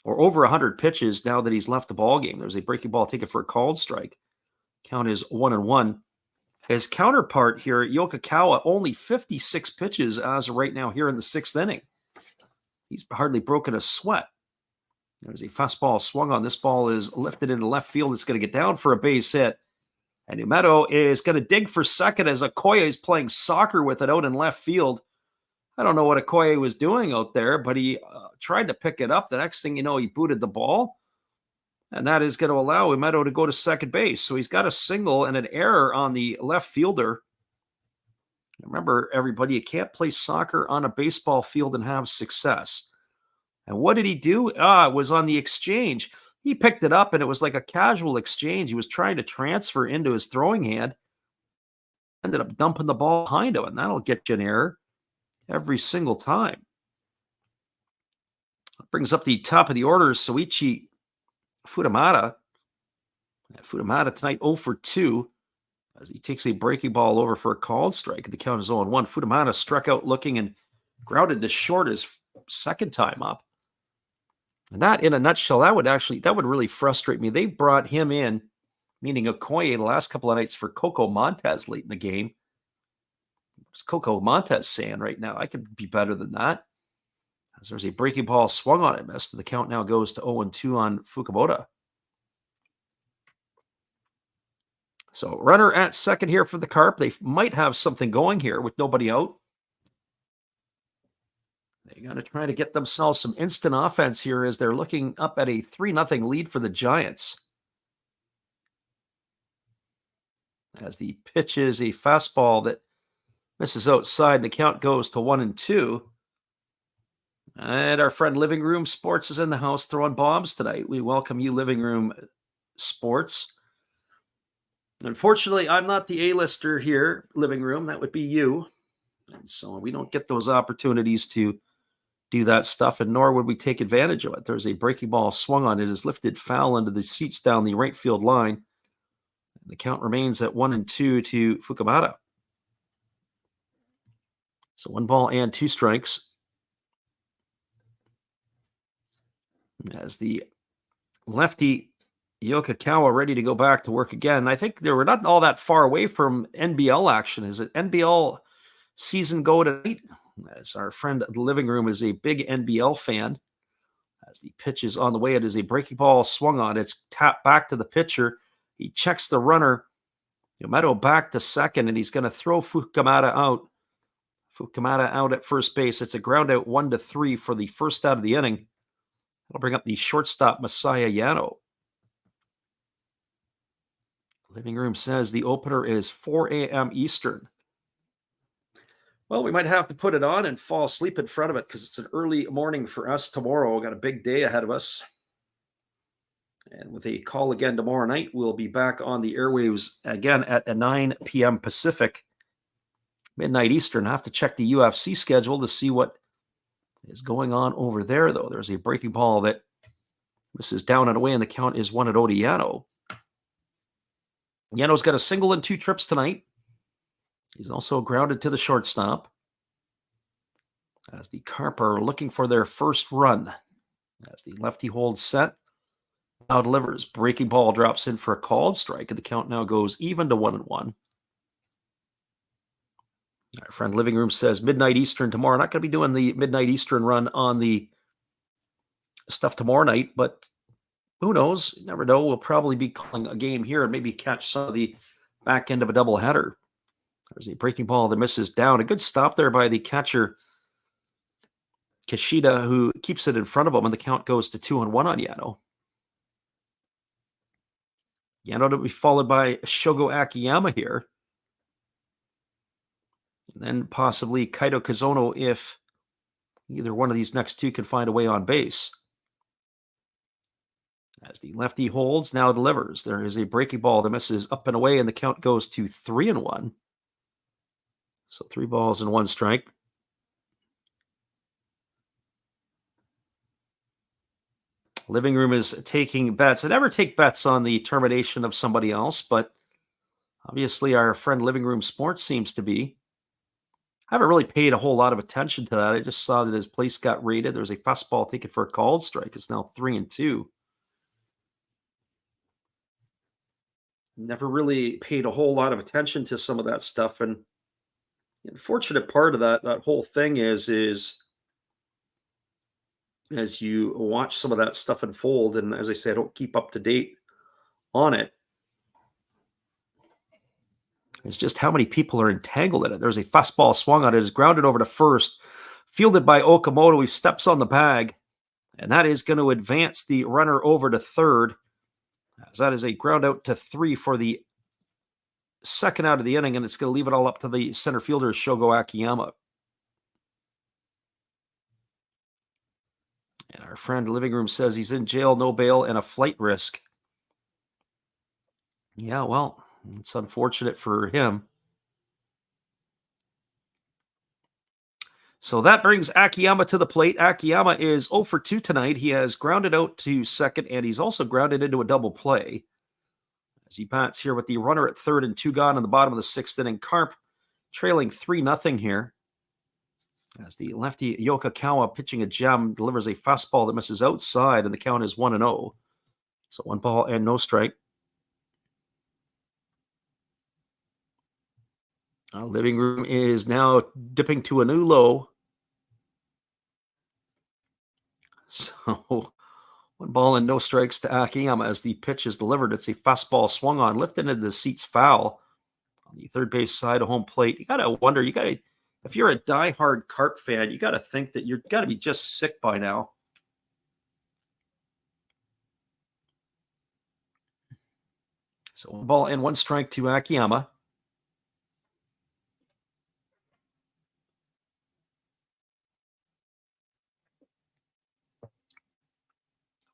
or over 100 pitches now that he's left the ball game. There's a breaking ball taken for a called strike. Count is 1-1. His counterpart here, Yokokawa, only 56 pitches as of right now here in the 6th inning. He's hardly broken a sweat. There's a fastball swung on. This ball is lifted into left field. It's going to get down for a base hit. And Umeto is going to dig for second as Okoye is playing soccer with it out in left field. I don't know what Okoye was doing out there, but he tried to pick it up. The next thing you know, he booted the ball. And that is going to allow Umeto to go to second base. So he's got a single and an error on the left fielder. Remember, everybody, you can't play soccer on a baseball field and have success. And what did he do? It was on the exchange. He picked it up, and it was like a casual exchange. He was trying to transfer into his throwing hand. Ended up dumping the ball behind him, and that'll get you an error every single time. That brings up the top of the order, Soichi Futamata. Futamata tonight 0 for 2 as he takes a breaking ball over for a called strike. The count is 0-1. Futamata struck out looking and grounded to short his second time up. And that, in a nutshell, that would really frustrate me. They brought him in, meaning Okoye, the last couple of nights for Coco Montez late in the game. What's Coco Montez saying right now? I could be better than that. As there's a breaking ball swung on it, missed. The count now goes to 0-2 on Fukumoto. So runner at second here for the Carp. They might have something going here with nobody out. They're going to try to get themselves some instant offense here as they're looking up at a 3-0 lead for the Giants. As the pitch is a fastball that misses outside, the count goes to 1-2. And our friend Living Room Sports is in the house throwing bombs tonight. We welcome you, Living Room Sports. Unfortunately, I'm not the A-lister here, Living Room. That would be you. And so we don't get those opportunities to do that stuff, and nor would we take advantage of it. There's a breaking ball swung on. It is lifted foul into the seats down the right field line. The count remains at 1-2 to Fukumata. So 1 ball and 2 strikes. As the lefty Yokokawa ready to go back to work again. I think they were not all that far away from NBL action. Is it NBL season go tonight? As our friend at the Living Room is a big NBL fan. As the pitch is on the way, it is a breaking ball swung on. It's tapped back to the pitcher. He checks the runner. Umeto back to second, and he's going to throw Fukumata out. Fukumata out at first base. It's a ground out 1-3 for the first out of the inning. That'll bring up the shortstop, Masaya Yano. Living Room says the opener is 4 a.m. Eastern. Well, we might have to put it on and fall asleep in front of it because it's an early morning for us tomorrow. We've got a big day ahead of us. And with a call again tomorrow night, we'll be back on the airwaves again at 9 p.m. Pacific, midnight Eastern. I have to check the UFC schedule to see what is going on over there, though. There's a breaking ball that misses down and away, and the count is 1-0 to Yano. Yano's got a single and 2 trips tonight. He's also grounded to the shortstop as the Carp are looking for their first run. As the lefty holds set, now delivers. Breaking ball drops in for a called strike, and the count now goes even to 1-1. Our friend Living Room says midnight Eastern tomorrow. Not going to be doing the midnight Eastern run on the stuff tomorrow night, but who knows? You never know. We'll probably be calling a game here and maybe catch some of the back end of a doubleheader. There's a breaking ball that misses down. A good stop there by the catcher, Kishida, who keeps it in front of him, and the count goes to 2-1 on Yano. Yano to be followed by Shogo Akiyama here. And then possibly Kaito Kazono if either one of these next two can find a way on base. As the lefty holds, now delivers. There is a breaking ball that misses up and away, and the count goes to 3-1. So 3 balls and 1 strike. Living Room is taking bets. I never take bets on the termination of somebody else, but obviously our friend Living Room Sports seems to be. I haven't really paid a whole lot of attention to that. I just saw that his place got raided. There was a fastball taken for a called strike. It's now 3-2. Never really paid a whole lot of attention to some of that stuff. And the unfortunate part of that whole thing is as you watch some of that stuff unfold, and as I say, I don't keep up to date on it, it's just how many people are entangled in it. There's a fastball swung on it, is grounded over to first, fielded by Okamoto. He steps on the bag, and that is going to advance the runner over to third, as that is a ground out to 3 for the second out of the inning, and it's going to leave it all up to the center fielder, Shogo Akiyama. And our friend Living Room says he's in jail, no bail, and a flight risk. Yeah, well, it's unfortunate for him. So that brings Akiyama to the plate. Akiyama is 0 for 2 tonight. He has grounded out to second, and he's also grounded into a double play. As he bats here with the runner at third and 2 gone in the bottom of the 6th inning. Carp trailing 3-0 here. As the lefty Yokokawa, pitching a gem, delivers a fastball that misses outside, and the count is 1-0. So 1 ball and no strike. Living Room is now dipping to a new low. So 1 ball and no strikes to Akiyama as the pitch is delivered. It's a fastball swung on, lifted into the seats foul on the third base side of home plate. You got to wonder, if you're a diehard Carp fan, you got to think that you're got to be just sick by now. So 1 ball and 1 strike to Akiyama.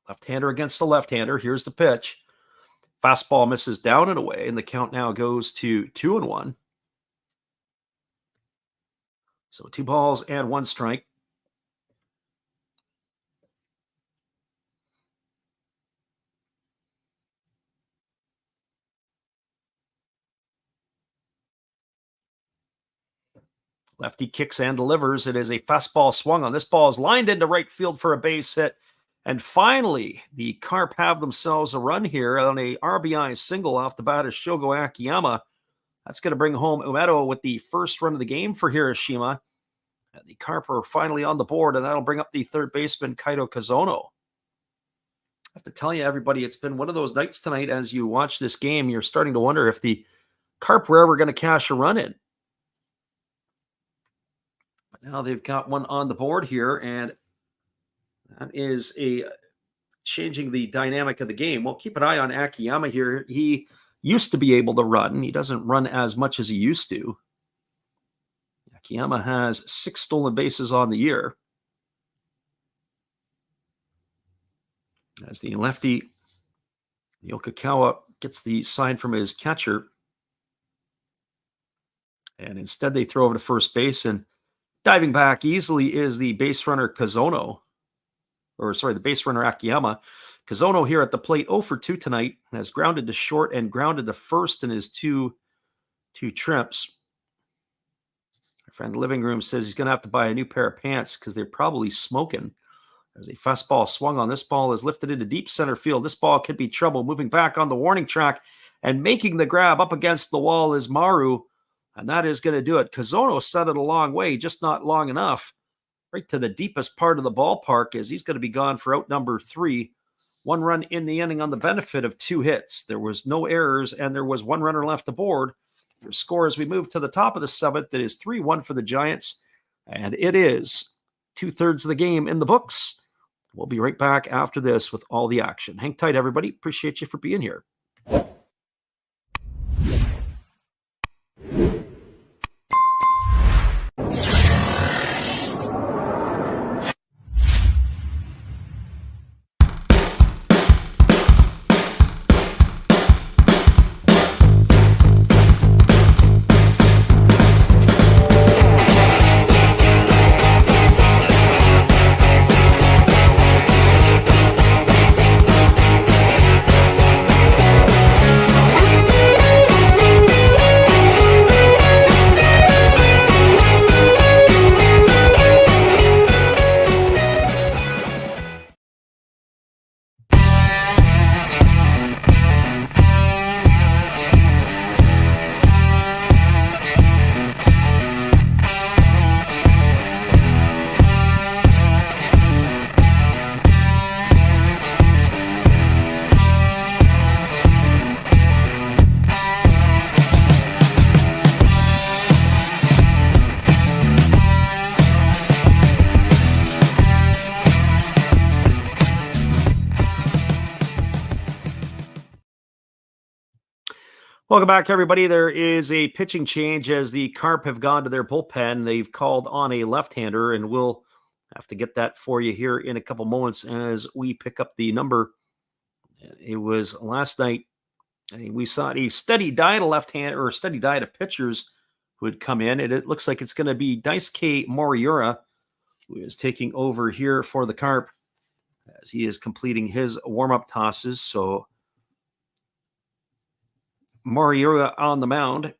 Left-hander against the left-hander. Here's the pitch. Fastball misses down and away, and the count now goes to 2-1. So 2 balls and 1 strike. Lefty kicks and delivers. It is a fastball swung on. This ball is lined into right field for a base hit. And finally, the Carp have themselves a run here on a RBI single off the bat of Shogo Akiyama. That's going to bring home Uedo with the first run of the game for Hiroshima. And the Carp are finally on the board, and that'll bring up the third baseman, Kaito Kazono. I have to tell you, everybody, it's been one of those nights tonight as you watch this game, you're starting to wonder if the Carp were ever going to cash a run in. But now they've got one on the board here, and that is changing the dynamic of the game. Well, keep an eye on Akiyama here. He used to be able to run. He doesn't run as much as he used to. Akiyama has 6 stolen bases on the year. As the lefty, Yokokawa, gets the sign from his catcher. And instead they throw over to first base, and diving back easily is the base runner Kazono. The base runner Akiyama. Kazono here at the plate, 0 for 2 tonight, has grounded to short and grounded to first in his two trips. friend Living Room says he's going to have to buy a new pair of pants because they're probably smoking. There's a fastball swung on. This ball is lifted into deep center field. This ball could be trouble. Moving back on the warning track and making the grab up against the wall is Maru. And that is going to do it. Kazono set it a long way, just not long enough. Right to the deepest part of the ballpark as he's going to be gone for out number 3. 1 run in the inning on the benefit of 2 hits. There was no errors, and there was 1 runner left aboard. Your score as we move to the top of the 7th, it is 3-1 for the Giants, and it is 2/3 of the game in the books. We'll be right back after this with all the action. Hang tight, everybody. Appreciate you for being here. Welcome back, everybody. There is a pitching change as the Carp have gone to their bullpen. They've called on a left-hander, and we'll have to get that for you here in a couple moments as we pick up the number. It was last night. We saw a steady diet of left-hander or steady diet of pitchers who had come in, and it looks like it's going to be Daisuke Moriura who is taking over here for the Carp as he is completing his warm-up tosses. So Moriura on the mound.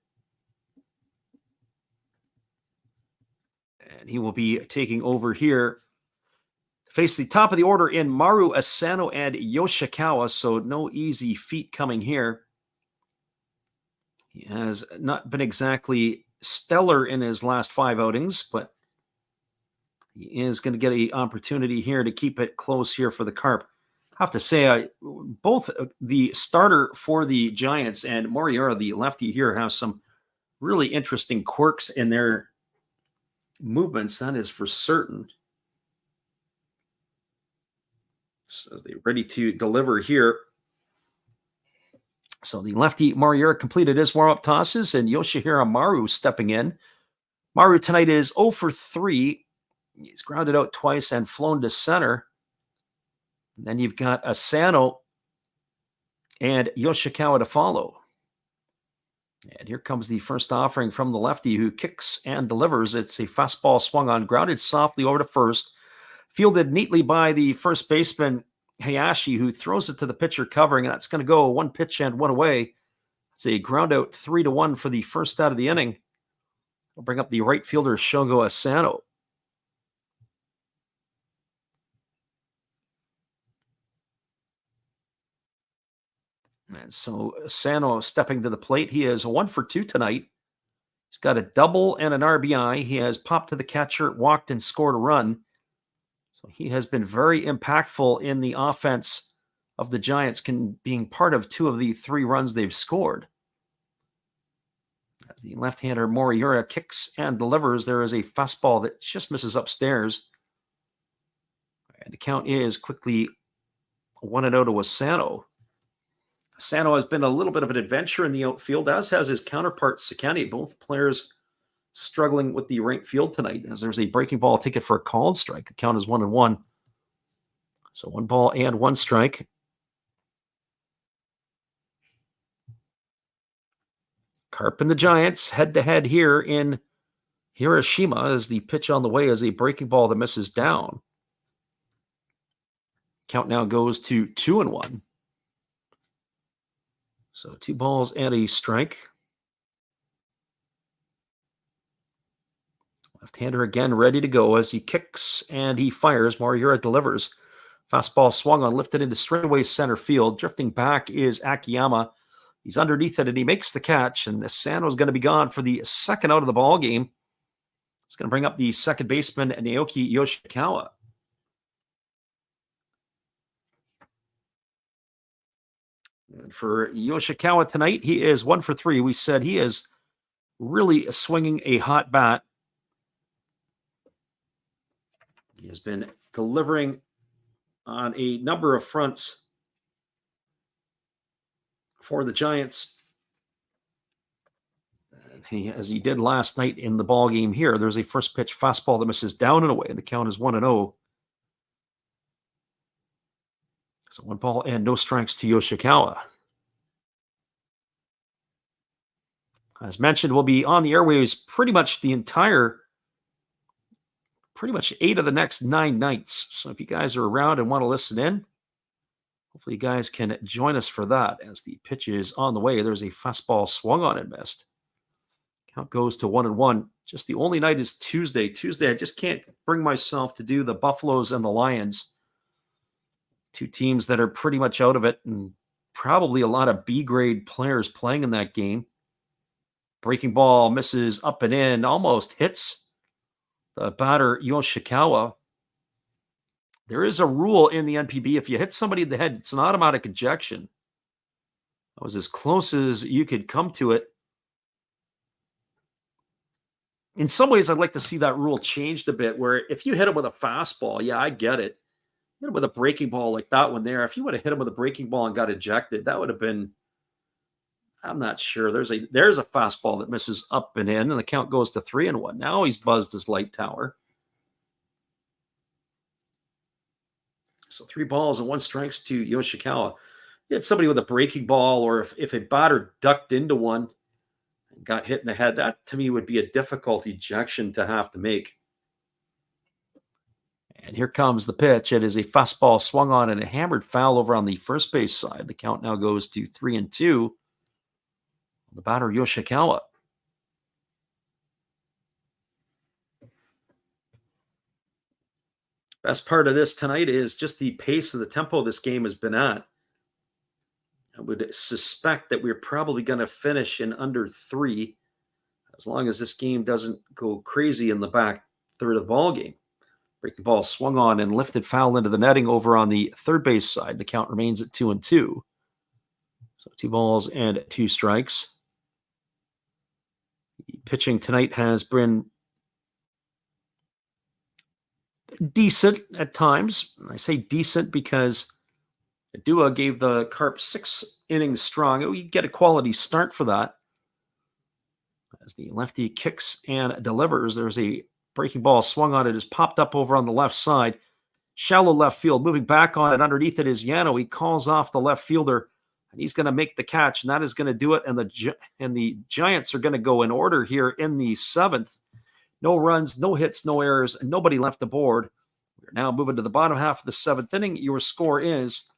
And he will be taking over here to face the top of the order in Maru Asano and Yoshikawa. So no easy feat coming here. He has not been exactly stellar in his last 5 outings, but he is going to get an opportunity here to keep it close here for the Carp. I have to say, both the starter for the Giants and Moriura, the lefty here, have some really interesting quirks in their movements. That is for certain. So they're ready to deliver here. So the lefty Moriura completed his warm-up tosses, and Yoshihiro Maru stepping in. Maru tonight is 0 for 3. He's grounded out twice and flown to center. And then you've got Asano and Yoshikawa to follow. And here comes the first offering from the lefty who kicks and delivers. It's a fastball swung on, grounded softly over to first, fielded neatly by the first baseman Hayashi, who throws it to the pitcher covering, and that's going to go 1 pitch and 1 away. It's a ground out 3-1 for the first out of the inning. We'll bring up the right fielder Shogo Asano. And so Asano stepping to the plate. He is 1 for 2 tonight. He's got a double and an RBI. He has popped to the catcher, walked, and scored a run. So he has been very impactful in the offense of the Giants, being part of 2 of the 3 runs they've scored. As the left-hander Moriura kicks and delivers, there is a fastball that just misses upstairs. And the count is quickly 1-0 to Asano. Asano has been a little bit of an adventure in the outfield, as has his counterpart Sakani. Both players struggling with the right field tonight, as there's a breaking ball ticket for a called strike. The count is 1-1. So 1 ball and 1 strike. Carp and the Giants head-to-head here in Hiroshima as the pitch on the way is a breaking ball that misses down. Count now goes to 2-1. So 2 balls and a strike. Left-hander again, ready to go as he kicks and he fires. Moriura delivers. Fastball swung on, lifted into straightaway center field. Drifting back is Akiyama. He's underneath it, and he makes the catch, and Asano's going to be gone for the second out of the ball game. It's going to bring up the second baseman, Naoki Yoshikawa. And for Yoshikawa tonight, he is 1 for 3. We said he is really swinging a hot bat. He has been delivering on a number of fronts for the Giants. And as he did last night in the ball game here, there's a first pitch fastball that misses down and away, and the count is 1-0. So 1 ball and no strikes to Yoshikawa. As mentioned, we'll be on the airwaves pretty much 8 of the next 9 nights. So if you guys are around and want to listen in, hopefully you guys can join us for that as the pitch is on the way. There's a fastball swung on and missed. Count goes to 1-1. Just the only night is Tuesday. Tuesday, I just can't bring myself to do the Buffaloes and the Lions. 2 teams that are pretty much out of it, and probably a lot of B-grade players playing in that game. Breaking ball misses up and in, almost hits the batter Yoshikawa. There is a rule in the NPB. If you hit somebody in the head, it's an automatic ejection. That was as close as you could come to it. In some ways, I'd like to see that rule changed a bit, where if you hit him with a fastball, yeah, I get it. Hit him with a breaking ball like that one there. If you would have hit him with a breaking ball and got ejected, that would have been, I'm not sure. There's a fastball that misses up and in, and the count goes to 3-1. Now he's buzzed his light tower. So 3 balls and 1 strikes to Yoshikawa. You had somebody with a breaking ball, or if a batter ducked into one and got hit in the head, that to me would be a difficult ejection to have to make. And here comes the pitch. It is a fastball swung on and a hammered foul over on the first base side. The count now goes to 3-2. The batter, Yoshikawa. Best part of this tonight is just the pace of the tempo this game has been at. I would suspect that we're probably going to finish in under 3, as long as this game doesn't go crazy in the back third of the ball game. Breaking ball swung on and lifted foul into the netting over on the third base side. The count remains at 2-2. So 2 balls and 2 strikes. The pitching tonight has been decent at times. I say decent because Adua gave the Carp 6 innings strong. We get a quality start for that. As the lefty kicks and delivers, there's a breaking ball swung on it, is popped up over on the left side. Shallow left field. Moving back on it, underneath it is Yano. He calls off the left fielder, and he's going to make the catch, and that is going to do it. And the Giants are going to go in order here in the 7th. No runs, no hits, no errors, and nobody left the board. We're now moving to the bottom half of the 7th inning. Your score is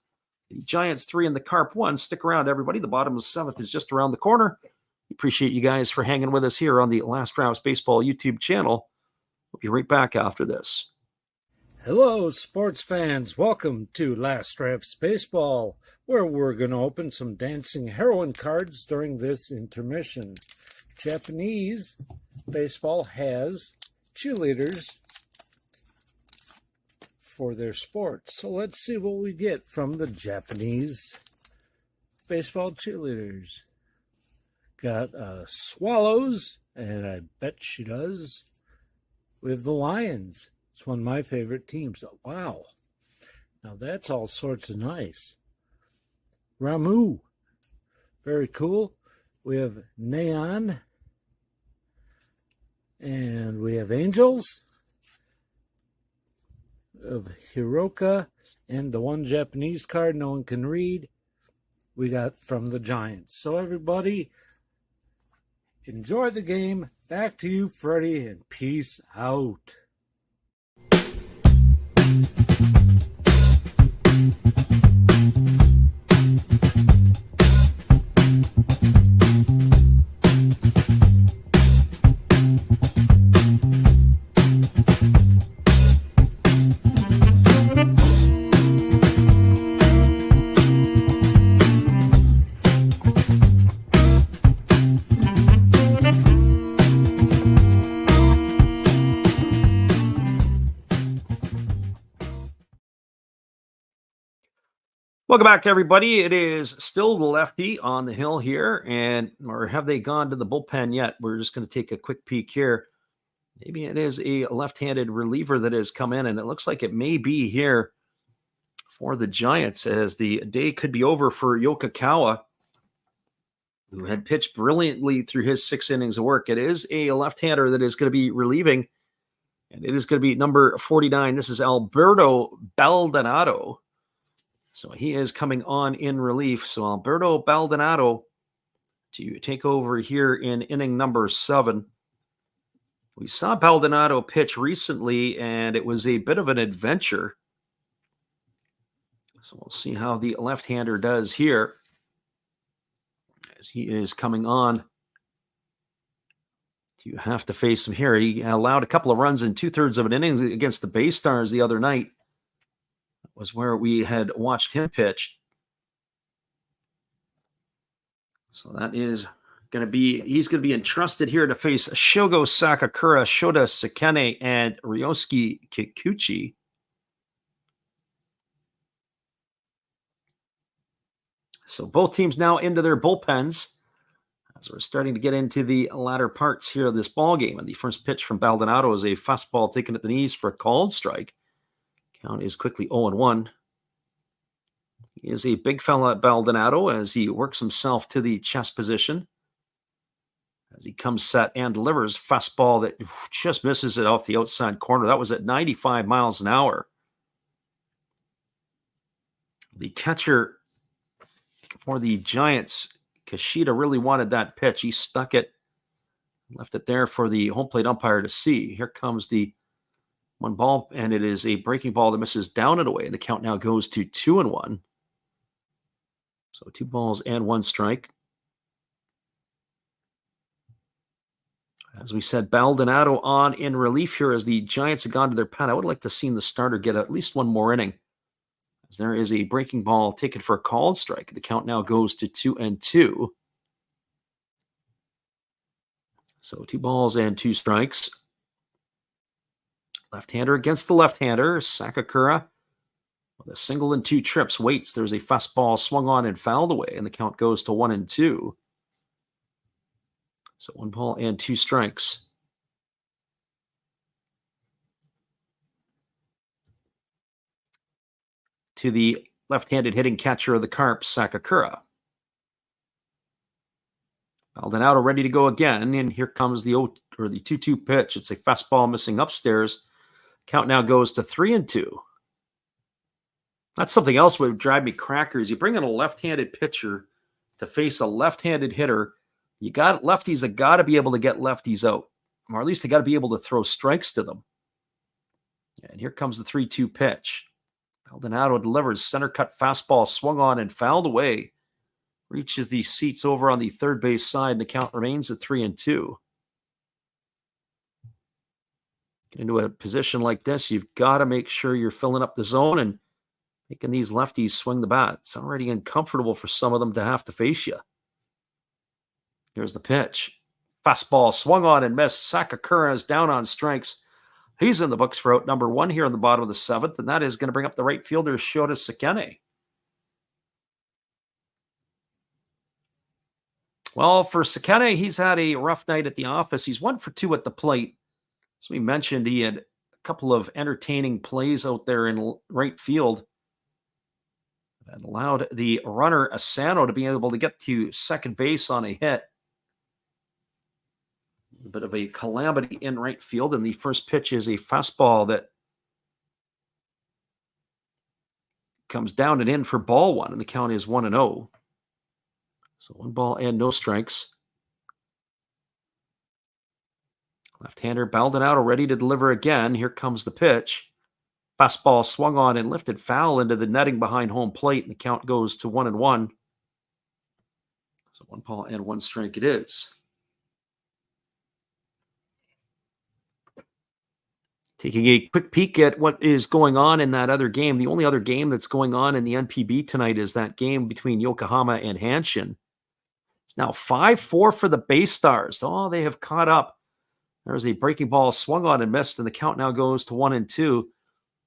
the Giants 3 and the Carp 1. Stick around, everybody. The bottom of the 7th is just around the corner. We appreciate you guys for hanging with us here on the Last Rouse Baseball YouTube channel. We'll be right back after this. Hello, sports fans. Welcome to Last Reps Baseball, where we're going to open some dancing heroine cards during this intermission. Japanese baseball has cheerleaders for their sport. So let's see what we get from the Japanese baseball cheerleaders. Got Swallows, and I bet she does. We have the Lions. It's one of my favorite teams. Wow. Now that's all sorts of nice. Ramu. Very cool. We have Neon. And we have Angels. Of Hiroka. And the one Japanese card no one can read, we got from the Giants. So everybody, enjoy the game. Back to you, Freddie, and peace out. Welcome back, everybody. It is still the lefty on the hill here, or have they gone to the bullpen yet? We're just going to take a quick peek here. Maybe it is a left-handed reliever that has come in, and it looks like it may be here for the Giants, as the day could be over for Yokokawa, who had pitched brilliantly through his 6 innings of work. It is a left-hander that is going to be relieving, and it is going to be number 49. This is Alberto Baldonado. So he is coming on in relief. So Alberto Baldonado to take over here in inning number 7. We saw Baldonado pitch recently, and it was a bit of an adventure. So we'll see how the left-hander does here as he is coming on. You have to face him here. He allowed a couple of runs in 2/3 of an inning against the Bay Stars the other night. Was where we had watched him pitch. So that is going to be, he's going to be entrusted here to face Shogo Sakakura, Shota Sekene, and Ryosuke Kikuchi. So both teams now into their bullpens as we're starting to get into the latter parts here of this ball game. And the first pitch from Baldonado is a fastball taken at the knees for a called strike. Count is quickly 0-1. He is a big fella, Baldonado, as he works himself to the chest position. As he comes set and delivers fastball that just misses it off the outside corner. That was at 95 miles an hour. The catcher for the Giants, Kashida, really wanted that pitch. He stuck it, left it there for the home plate umpire to see. Here comes the 1 ball, and it is a breaking ball that misses down and away. And the count now goes to 2-1. So 2 balls and 1 strike. As we said, Baldonado on in relief here as the Giants have gone to their pen. I would like to see the starter get at least 1 more inning, as there is a breaking ball taken for a called strike. The count now goes to 2-2. So 2 balls and 2 strikes. Left-hander against the left-hander. Sakakura with a single and 2 trips waits. There's a fastball swung on and fouled away, and the count goes to 1-2. So 1 ball and 2 strikes. To the left-handed hitting catcher of the Carp, Sakakura. Baldonado ready to go again, and here comes the 2-2 pitch. It's a fastball missing upstairs. Count now goes to 3-2. That's something else that would drive me crackers. You bring in a left-handed pitcher to face a left-handed hitter. You got lefties that got to be able to get lefties out, or at least they got to be able to throw strikes to them. And here comes the 3-2 pitch. Baldonado delivers center cut fastball swung on and fouled away. Reaches the seats over on the third base side, and the count remains at 3-2. Get into a position like this, you've got to make sure you're filling up the zone and making these lefties swing the bat. It's already uncomfortable for some of them to have to face you. Here's the pitch. Fastball swung on and missed. Sakakura is down on strikes. He's in the books for out number 1 here in the bottom of the 7th, and that is going to bring up the right fielder, Shota Sekene. Well, for Sekene, he's had a rough night at the office. He's 1 for 2 at the plate. As we mentioned, he had a couple of entertaining plays out there in right field that allowed the runner, Asano, to be able to get to second base on a hit. A bit of a calamity in right field, and the first pitch is a fastball that comes down and in for ball 1, and the count is 1-0. So 1 ball and no strikes. Left-hander Baldonado ready to deliver again. Here comes the pitch. Fastball swung on and lifted foul into the netting behind home plate, and the count goes to 1-1. So 1 ball and 1 strike it is. Taking a quick peek at what is going on in that other game. The only other game that's going on in the NPB tonight is that game between Yokohama and Hanshin. It's now 5-4 for the Bay Stars. Oh, they have caught up. There's a breaking ball swung on and missed, and the count now goes to 1-2.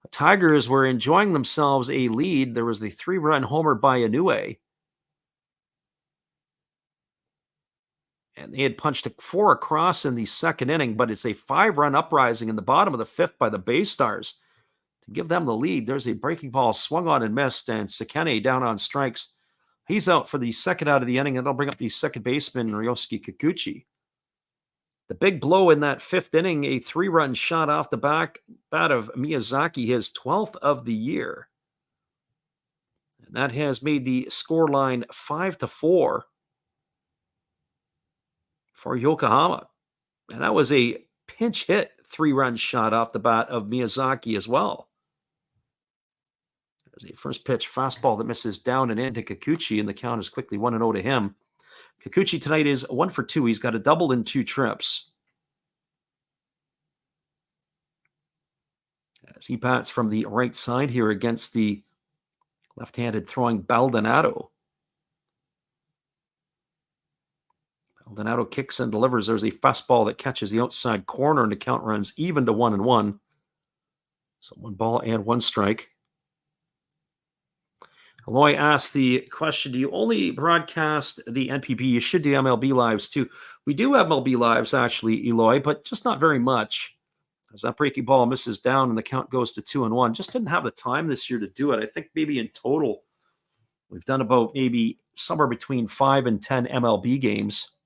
The Tigers were enjoying themselves a lead. There was the 3-run homer by Inoue. And they had punched 4 across in the second inning, but it's a 5-run uprising in the bottom of the 5th by the Bay Stars to give them the lead. There's a breaking ball swung on and missed, and Sekine down on strikes. He's out for the second out of the inning, and they'll bring up the second baseman, Ryosuke Kikuchi. The big blow in that 5th inning, a 3-run shot off the bat of Miyazaki, his 12th of the year. And that has made the scoreline 5-4 for Yokohama. And that was a pinch hit 3-run shot off the bat of Miyazaki as well. As a first pitch fastball that misses down and into Kikuchi, and the count is quickly 1-0 to him. Kikuchi tonight is 1 for 2. He's got a double in 2 trips. As he bats from the right side here against the left-handed throwing Baldonado. Baldonado kicks and delivers. There's a fastball that catches the outside corner, and the count runs even to 1-1. So 1 ball and 1 strike. Eloy asked the question, do you only broadcast the NPB? You should do MLB Lives too. We do MLB Lives, actually, Eloy, but just not very much. As that breaking ball misses down and the count goes to 2-1. Just didn't have the time this year to do it. I think maybe in total, we've done about maybe somewhere between 5 and 10 MLB games.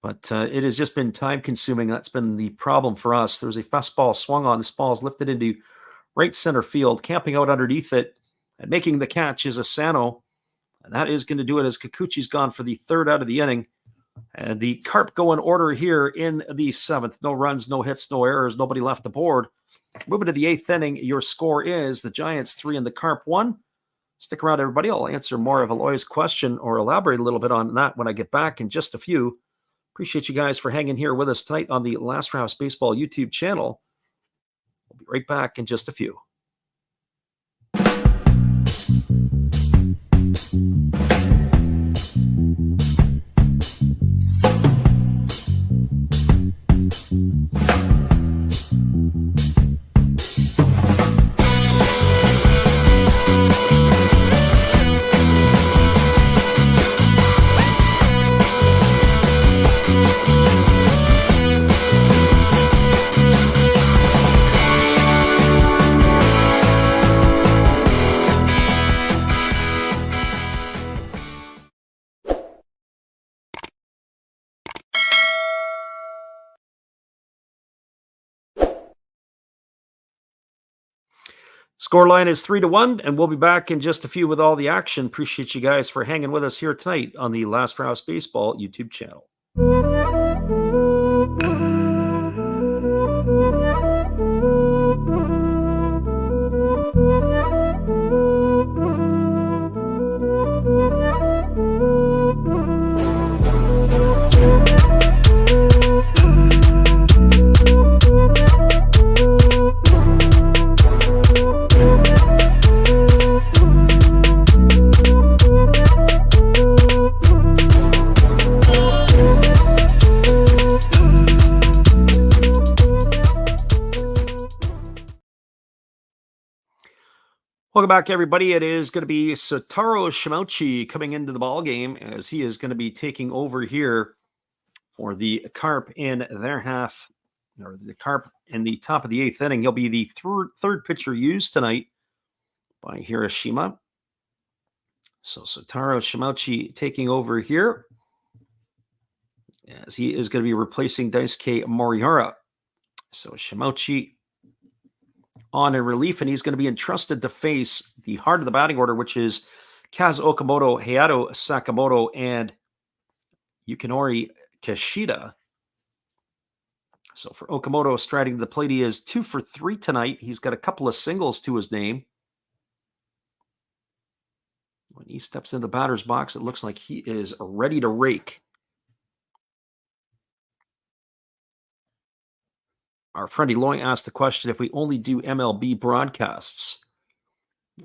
But it has just been time-consuming. That's been the problem for us. There's a fastball swung on. This ball is lifted into right center field. Camping out underneath it and making the catch is Asano. And that is going to do it as Kikuchi's gone for the 3rd out of the inning. And the Carp go in order here in the 7th. No runs, no hits, no errors, nobody left the board. Moving to the 8th inning, your score is the Giants 3 and the Carp 1. Stick around, everybody. I'll answer more of Eloy's question or elaborate a little bit on that when I get back in just a few. Appreciate you guys for hanging here with us tonight on the Last Rouse Baseball YouTube channel. We'll be right back in just a few. Scoreline is 3-1, and we'll be back in just a few with all the action. Appreciate you guys for hanging with us here tonight on the Last Rouse Baseball YouTube channel. Welcome back, everybody. It is going to be Sotaro Shimouchi coming into the ball game as he is going to be taking over here for the Carp in their half, or the Carp in the top of the 8th inning. He'll be the third pitcher used tonight by Hiroshima. So Sotaro Shimouchi taking over here as he is going to be replacing Daisuke Moriara. So Shimouchi on in relief, and he's going to be entrusted to face the heart of the batting order, which is Kaz Okamoto, Hayato Sakamoto, and Yukinori Kishida. So for Okamoto striding to the plate, he is 2 for 3 tonight. He's got a couple of singles to his name. When he steps into the batter's box, it looks like he is ready to rake. Our friend Eloy asked the question, if we only do MLB broadcasts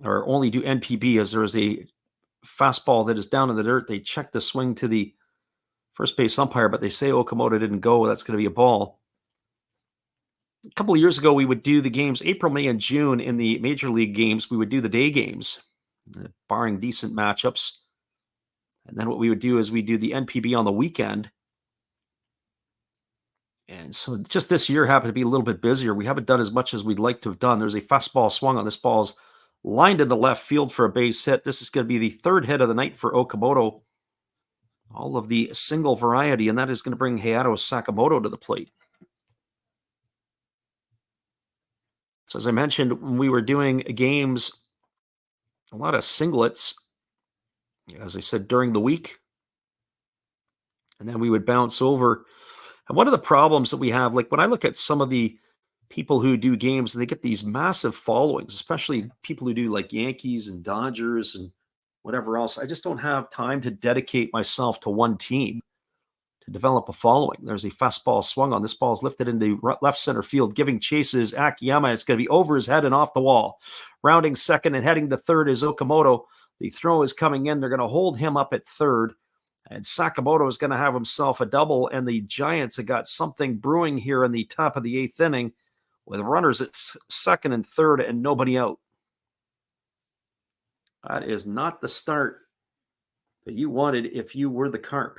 or only do NPB, as there is a fastball that is down in the dirt, they check the swing to the first base umpire, but they say Okamoto didn't go. That's going to be a ball. A couple of years ago, we would do the games April, May, and June in the major league games. We would do the day games, barring decent matchups. And then what we would do is we do the NPB on the weekend. And so just this year happened to be a little bit busier. We haven't done as much as we'd like to have done. There's a fastball swung on. This ball's lined into left field for a base hit. This is going to be the third hit of the night for Okamoto. All of the single variety, and that is going to bring Hayato Sakamoto to the plate. So as I mentioned, when we were doing games, a lot of singlets, as I said, during the week. And then we would bounce over. And one of the problems that we have, like when I look at some of the people who do games, they get these massive followings, especially people who do like Yankees and Dodgers and whatever else. I just don't have time to dedicate myself to one team to develop a following. There's a fastball swung on. This ball is lifted into left center field, giving chases Akiyama. It's going to be over his head and off the wall. Rounding second and heading to third is Okamoto. The throw is coming in. They're going to hold him up at third. And Sakamoto is going to have himself a double. And the Giants have got something brewing here in the top of the eighth inning with runners at second and third and nobody out. That is not the start that you wanted if you were the Carp.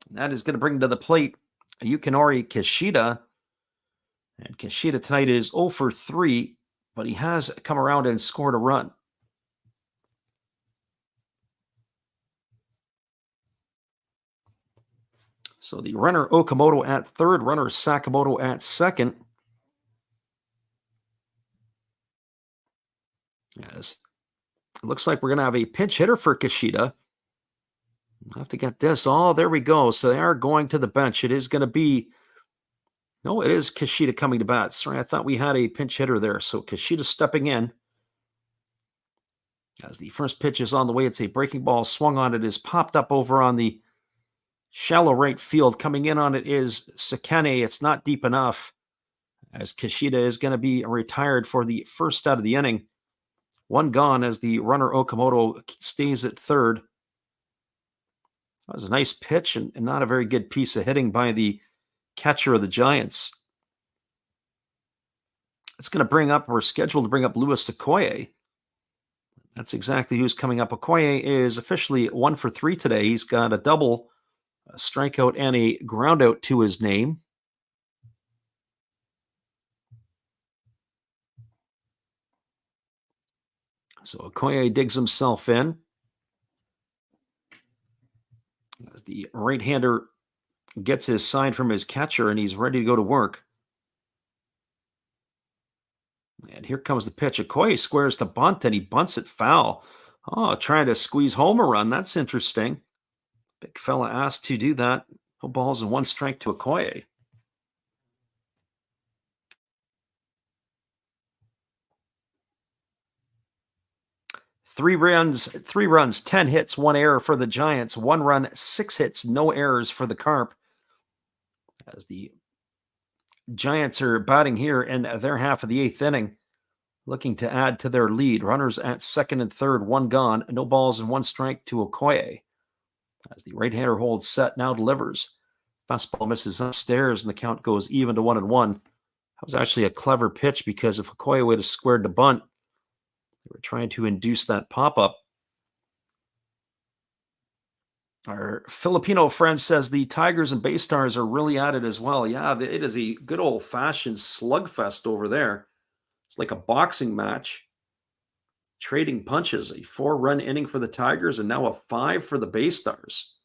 And that is going to bring to the plate Yukinori Kishida. And Kishida tonight is 0 for 3, but he has come around and scored a run. So the runner Okamoto at third, runner Sakamoto at second. Yes. It looks like we're going to have a pinch hitter for Kishida. I'll have to get this. Oh, there we go. So they are going to the bench. It is going to be, no, it is Kishida coming to bat. Sorry, I thought we had a pinch hitter there. So Kishida stepping in. As the first pitch is on the way, it's a breaking ball swung on. It is popped up over on the shallow right field. Coming in on it is Sakane. It's not deep enough, as Kishida is going to be retired for the first out of the inning. One gone as the runner Okamoto stays at third. That was a nice pitch and not a very good piece of hitting by the catcher of the Giants. It's going to bring up, we're scheduled to bring up Louis Okoye. That's exactly who's coming up. Okoye is officially 1 for 3 today. He's got a double, a strikeout, and a ground out to his name. So Okoye digs himself in. As the right-hander gets his sign from his catcher and he's ready to go to work. And here comes the pitch. Okoye squares to bunt and he bunts it foul. Oh, trying to squeeze home a run. That's interesting. Big fella asked to do that. No balls and 1 strike to Okoye. Three runs, 10 hits, 1 error for the Giants. 1 run, 6 hits, no errors for the Carp. As the Giants are batting here in their half of the 8th inning, looking to add to their lead. Runners at second and third, 1 gone, no balls and 1 strike to Okoye. As the right-hander holds set, now delivers. Fastball misses upstairs, and the count goes even to 1-1. That was actually a clever pitch because if Okoye would have squared the bunt, they were trying to induce that pop-up. Our Filipino friend says the Tigers and Bay Stars are really at it as well. Yeah, it is a good old-fashioned slugfest over there. It's like a boxing match. Trading punches. A 4-run inning for the Tigers and now a 5 for the Bay Stars.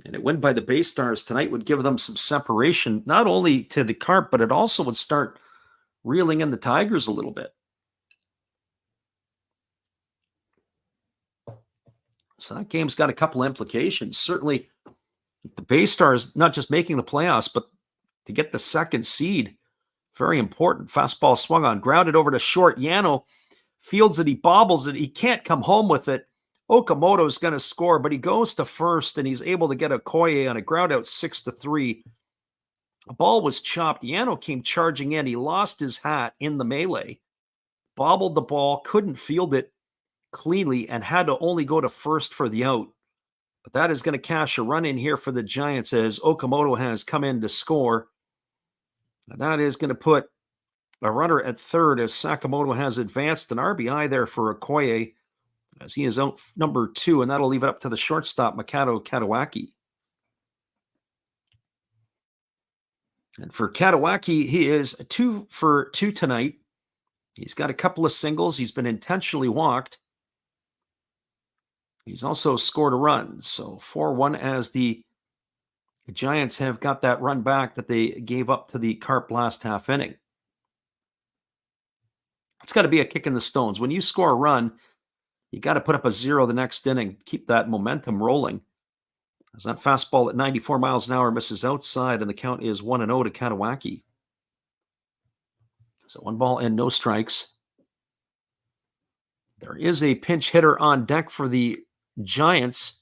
And a win by the Bay Stars tonight would give them some separation, not only to the Carp, but it also would start reeling in the Tigers a little bit. So that game's got a couple implications. Certainly, the Bay Stars not just making the playoffs, but to get the 2nd seed, very important. Fastball swung on, grounded over to short. Yano fields it, he bobbles it. He can't come home with it. Okamoto's going to score, but he goes to first, and he's able to get Okoye on a ground out 6-3. A ball was chopped. Yano came charging in. He lost his hat in the melee, bobbled the ball, couldn't field it cleanly, and had to only go to first for the out. But that is going to cash a run in here for the Giants as Okamoto has come in to score. And that is going to put a runner at third as Sakamoto has advanced. An RBI there for Okoye as he is out number 2, and that'll leave it up to the shortstop, Makoto Katawaki. And for Katawaki, he is 2 for 2 tonight. He's got a couple of singles. He's been intentionally walked. He's also scored a run. So 4-1 as the Giants have got that run back that they gave up to the Carp last half inning. It's got to be a kick in the stones. When you score a run, you got to put up a 0 the next inning, keep that momentum rolling. As that fastball at 94 miles an hour misses outside, and the count is 1-0 to Katawaki. So 1 ball and no strikes. There is a pinch hitter on deck for the Giants,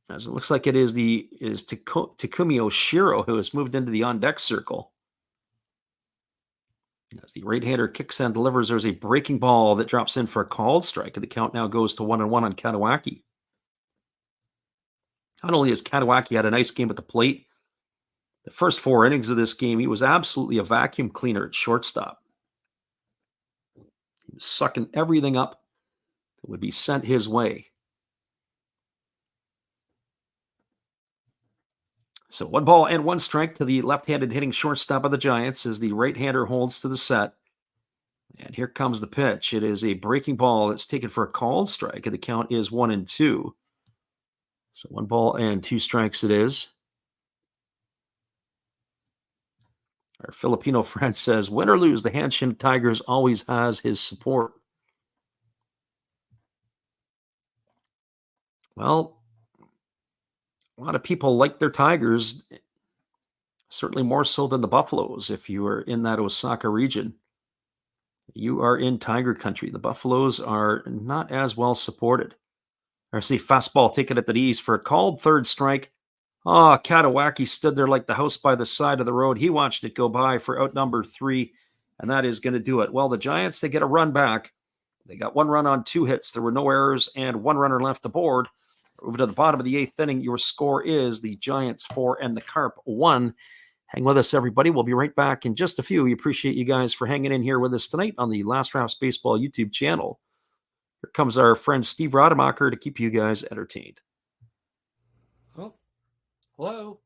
as it looks like it is Takumi Oshiro who has moved into the on-deck circle. As the right-hander kicks and delivers, there's a breaking ball that drops in for a called strike, and the count now goes to 1-1 on Katawaki. Not only has Katawaki had a nice game at the plate, the first 4 innings of this game, he was absolutely a vacuum cleaner at shortstop. He was sucking everything up that would be sent his way. So 1 ball and 1 strike to the left-handed hitting shortstop of the Giants as the right-hander holds to the set. And here comes the pitch. It is a breaking ball that's taken for a called strike, and the count is 1-2. So 1 ball and 2 strikes it is. Our Filipino friend says, win or lose, the Hanshin Tigers always has his support. Well, a lot of people like their Tigers, certainly more so than the Buffaloes. If you are in that Osaka region, you are in Tiger country. The Buffaloes are not as well supported. I see fastball taken at the knees for a called third strike. Oh, Katawaki stood there like the house by the side of the road. He watched it go by for out number 3, and that is going to do it. Well, the Giants, they get a run back. They got 1 run on 2 hits. There were no errors and 1 runner left aboard. Over to the bottom of the 8th inning, your score is the Giants 4 and the Carp 1. Hang with us, everybody. We'll be right back in just a few. We appreciate you guys for hanging in here with us tonight on the Last Drafts Baseball YouTube channel. Here comes our friend Steve Rademacher to keep you guys entertained. Oh, hello.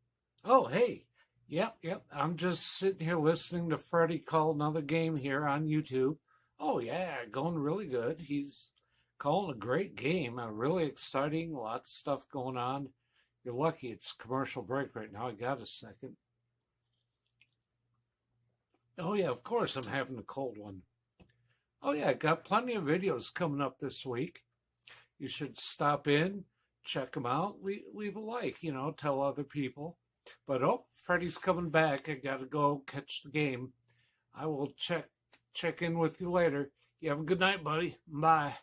Oh, hey. Yep. I'm just sitting here listening to Freddie call another game here on YouTube. Oh, yeah, going really good. He's calling a great game, really exciting, lots of stuff going on. You're lucky it's commercial break right now. I got a second. Oh, yeah, of course I'm having a cold one. Oh, yeah, got plenty of videos coming up this week. You should stop in, check them out, leave a like, tell other people. But, Freddie's coming back. I got to go catch the game. I will check in with you later. You have a good night, buddy. Bye.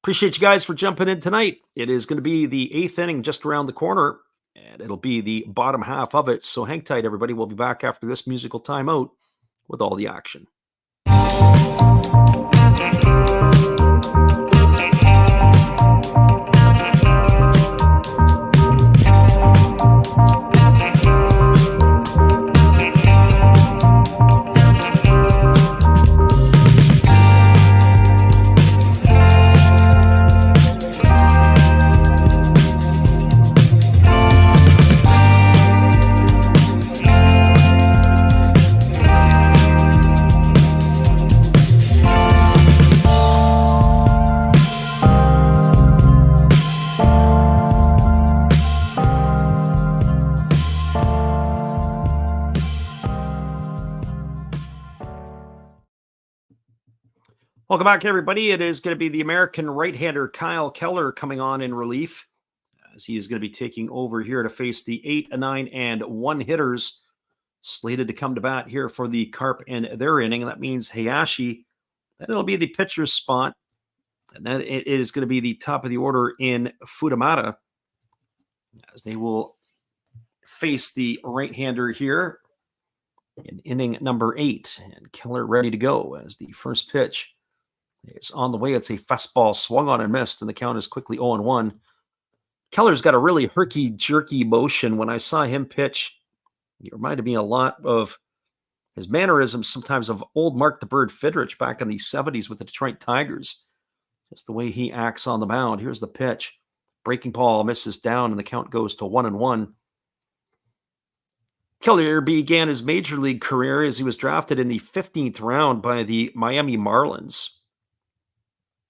Appreciate you guys for jumping in tonight. It is going to be the 8th inning just around the corner, and it'll be the bottom half of it. So hang tight, everybody. We'll be back after this musical timeout with all the action. Welcome back, everybody. It is going to be the American right-hander Kyle Keller coming on in relief, as he is going to be taking over here to face the 8, 9, and 1 hitters slated to come to bat here for the Carp in their inning. And that means Hayashi, then it'll be the pitcher's spot, and then it is going to be the top of the order in Futamata, as they will face the right-hander here in inning number 8. And Keller ready to go as the first pitch It's on the way. It's a fastball swung on and missed, and the count is quickly 0-1. Keller's got a really herky-jerky motion. When I saw him pitch, he reminded me a lot of his mannerisms, sometimes of old Mark the Bird Fidrich back in the 70s with the Detroit Tigers. Just the way he acts on the mound. Here's the pitch. Breaking ball misses down, and the count goes to 1-1. Keller began his major league career as he was drafted in the 15th round by the Miami Marlins.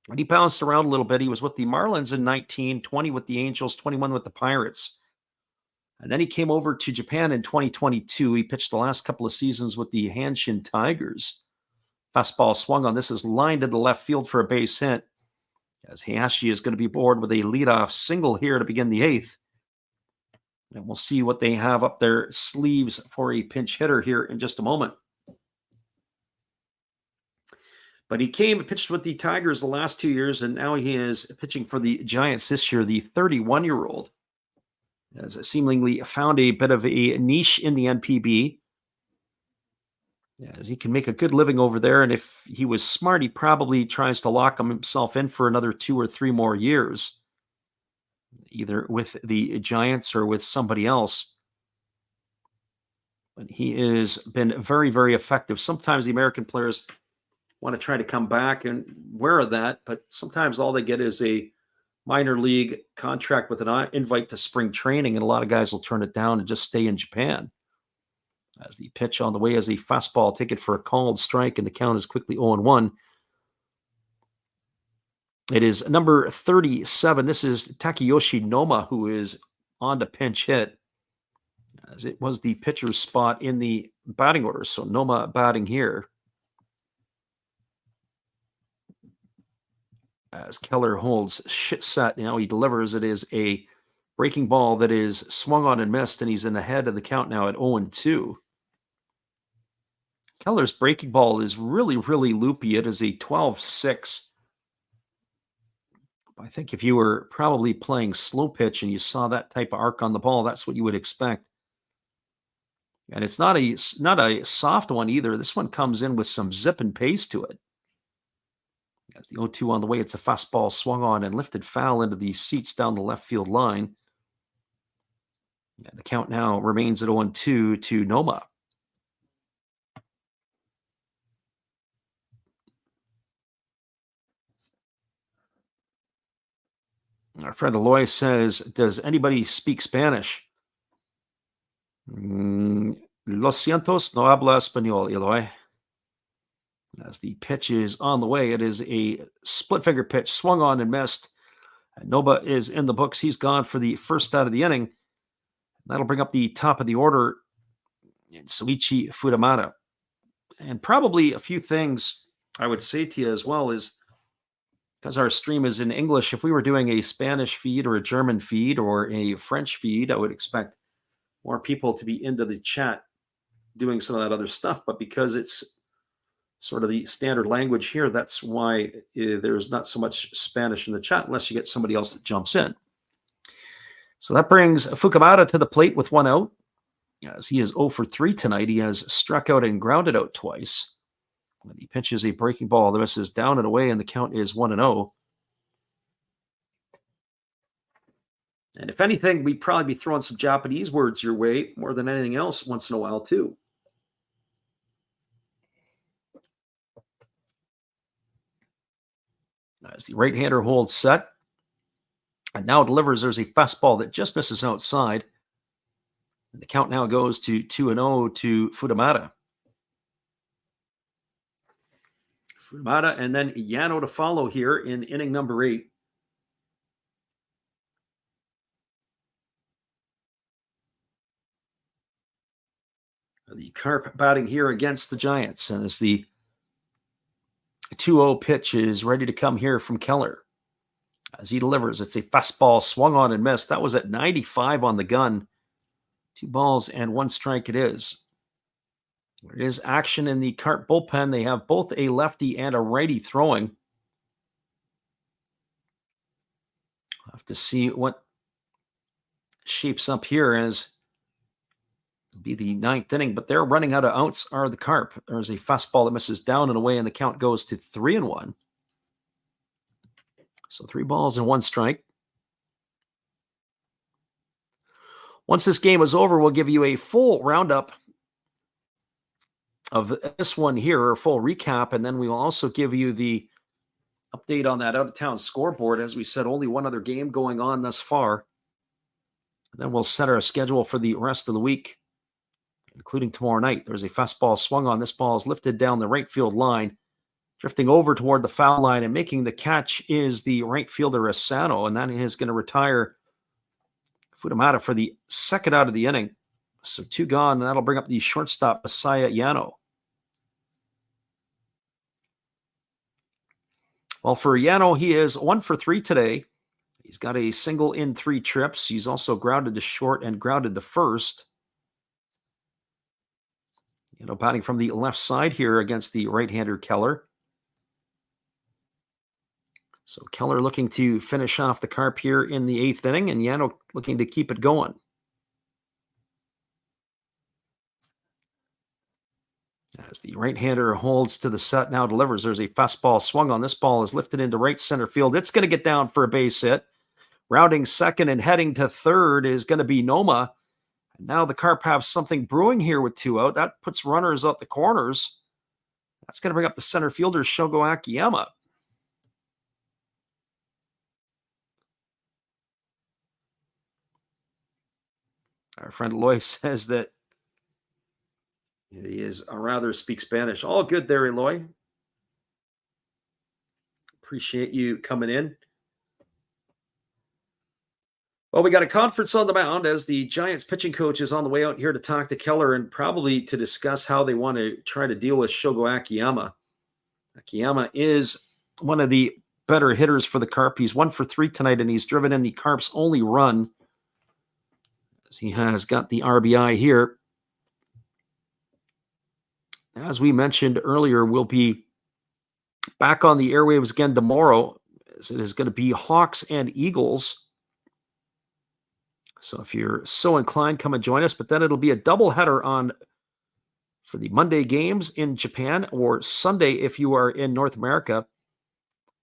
And he bounced around a little bit. He was with the Marlins in 19, 20 with the Angels, 21 with the Pirates. And then he came over to Japan in 2022. He pitched the last couple of seasons with the Hanshin Tigers. Fastball swung on. This is lined to the left field for a base hit, as Hayashi is going to be aboard with a leadoff single here to begin the 8th. And we'll see what they have up their sleeves for a pinch hitter here in just a moment. But he came and pitched with the Tigers the last 2 years, and now he is pitching for the Giants this year, the 31-year-old. Has seemingly found a bit of a niche in the NPB, as he can make a good living over there. And if he was smart, he probably tries to lock himself in for another 2 or 3 more years, either with the Giants or with somebody else. But he has been very, very effective. Sometimes the American players want to try to come back and wear that, but sometimes all they get is a minor league contract with an invite to spring training, and a lot of guys will turn it down and just stay in Japan. As the pitch on the way is a fastball, take it for a called strike, and the count is quickly 0-1. It is number 37. This is Takeyoshi Noma, who is on to pinch hit, as it was the pitcher's spot in the batting order. So Noma batting here, as Keller holds shit set. Now he delivers. It is a breaking ball that is swung on and missed, and he's in the head of the count now at 0-2. Keller's breaking ball is really, really loopy. It is a 12-6. I think if you were probably playing slow pitch and you saw that type of arc on the ball, that's what you would expect. And it's not a soft one either. This one comes in with some zip and pace to it. As the 0-2 on the way, it's a fastball swung on and lifted foul into the seats down the left field line. And the count now remains at 0-2 to Noma. Our friend Eloy says, does anybody speak Spanish? Lo sientos, no habla español, Eloy. As the pitch is on the way, it is a split finger pitch, swung on and missed. And Noma is in the books. He's gone for the first out of the inning. That'll bring up the top of the order in Soichi Fudamata. And probably a few things I would say to you as well is, because our stream is in English, if we were doing a Spanish feed or a German feed or a French feed, I would expect more people to be into the chat doing some of that other stuff. But because it's sort of the standard language here, that's why there's not so much Spanish in the chat unless you get somebody else that jumps in. So that brings Fukumata to the plate with 1 out. As he is 0 for 3 tonight, he has struck out and grounded out twice. And he pitches a breaking ball that misses down and away, and the count is 1-0. And if anything, we'd probably be throwing some Japanese words your way more than anything else once in a while, too. As the right-hander holds set, and now delivers, there's a fastball that just misses outside. And the count now goes to 2-0 to Fudamata. Fudamata and then Yano to follow here in inning number 8. The Carp batting here against the Giants, and as the 2-0 pitch is ready to come here from Keller. As he delivers, it's a fastball swung on and missed. That was at 95 on the gun. 2 balls and 1 strike it is. There is action in the Carp bullpen. They have both a lefty and a righty throwing. I'll have to see what shapes up here as it'll be the 9th inning, but they're running out of outs are the Carp. There's a fastball that misses down and away, and the count goes to 3-1. So 3 balls and 1 strike. Once this game is over, we'll give you a full roundup of this one here, a full recap, and then we will also give you the update on that out-of-town scoreboard. As we said, only one other game going on thus far. And then we'll set our schedule for the rest of the week, including tomorrow night. There's a fastball swung on. This ball is lifted down the right field line, drifting over toward the foul line, and making the catch is the right fielder Asano, and that is going to retire Futamata for the second out of the inning. So 2 gone, and that'll bring up the shortstop, Masaya Yano. Well, for Yano, he is 1 for 3 today. He's got a single in 3 trips. He's also grounded to short and grounded to first. Batting from the left side here against the right-hander Keller. So Keller looking to finish off the Carp here in the 8th inning, and Yano looking to keep it going. As the right-hander holds to the set, now delivers. There's a fastball swung on. This ball is lifted into right center field. It's going to get down for a base hit. Rounding second and heading to third is going to be Noma. And now the Carp have something brewing here with 2 out. That puts runners up the corners. That's going to bring up the center fielder, Shogo Akiyama. Our friend Eloy says that he is rather speaks Spanish. All good there, Eloy. Appreciate you coming in. Well, we got a conference on the mound as the Giants pitching coach is on the way out here to talk to Keller and probably to discuss how they want to try to deal with Shogo Akiyama. Akiyama is one of the better hitters for the Carp. He's 1 for 3 tonight, and he's driven in the Carp's only run, as he has got the RBI here. As we mentioned earlier, we'll be back on the airwaves again tomorrow, as it is going to be Hawks and Eagles. So if you're so inclined, come and join us. But then it'll be a doubleheader on for the Monday games in Japan, or Sunday if you are in North America.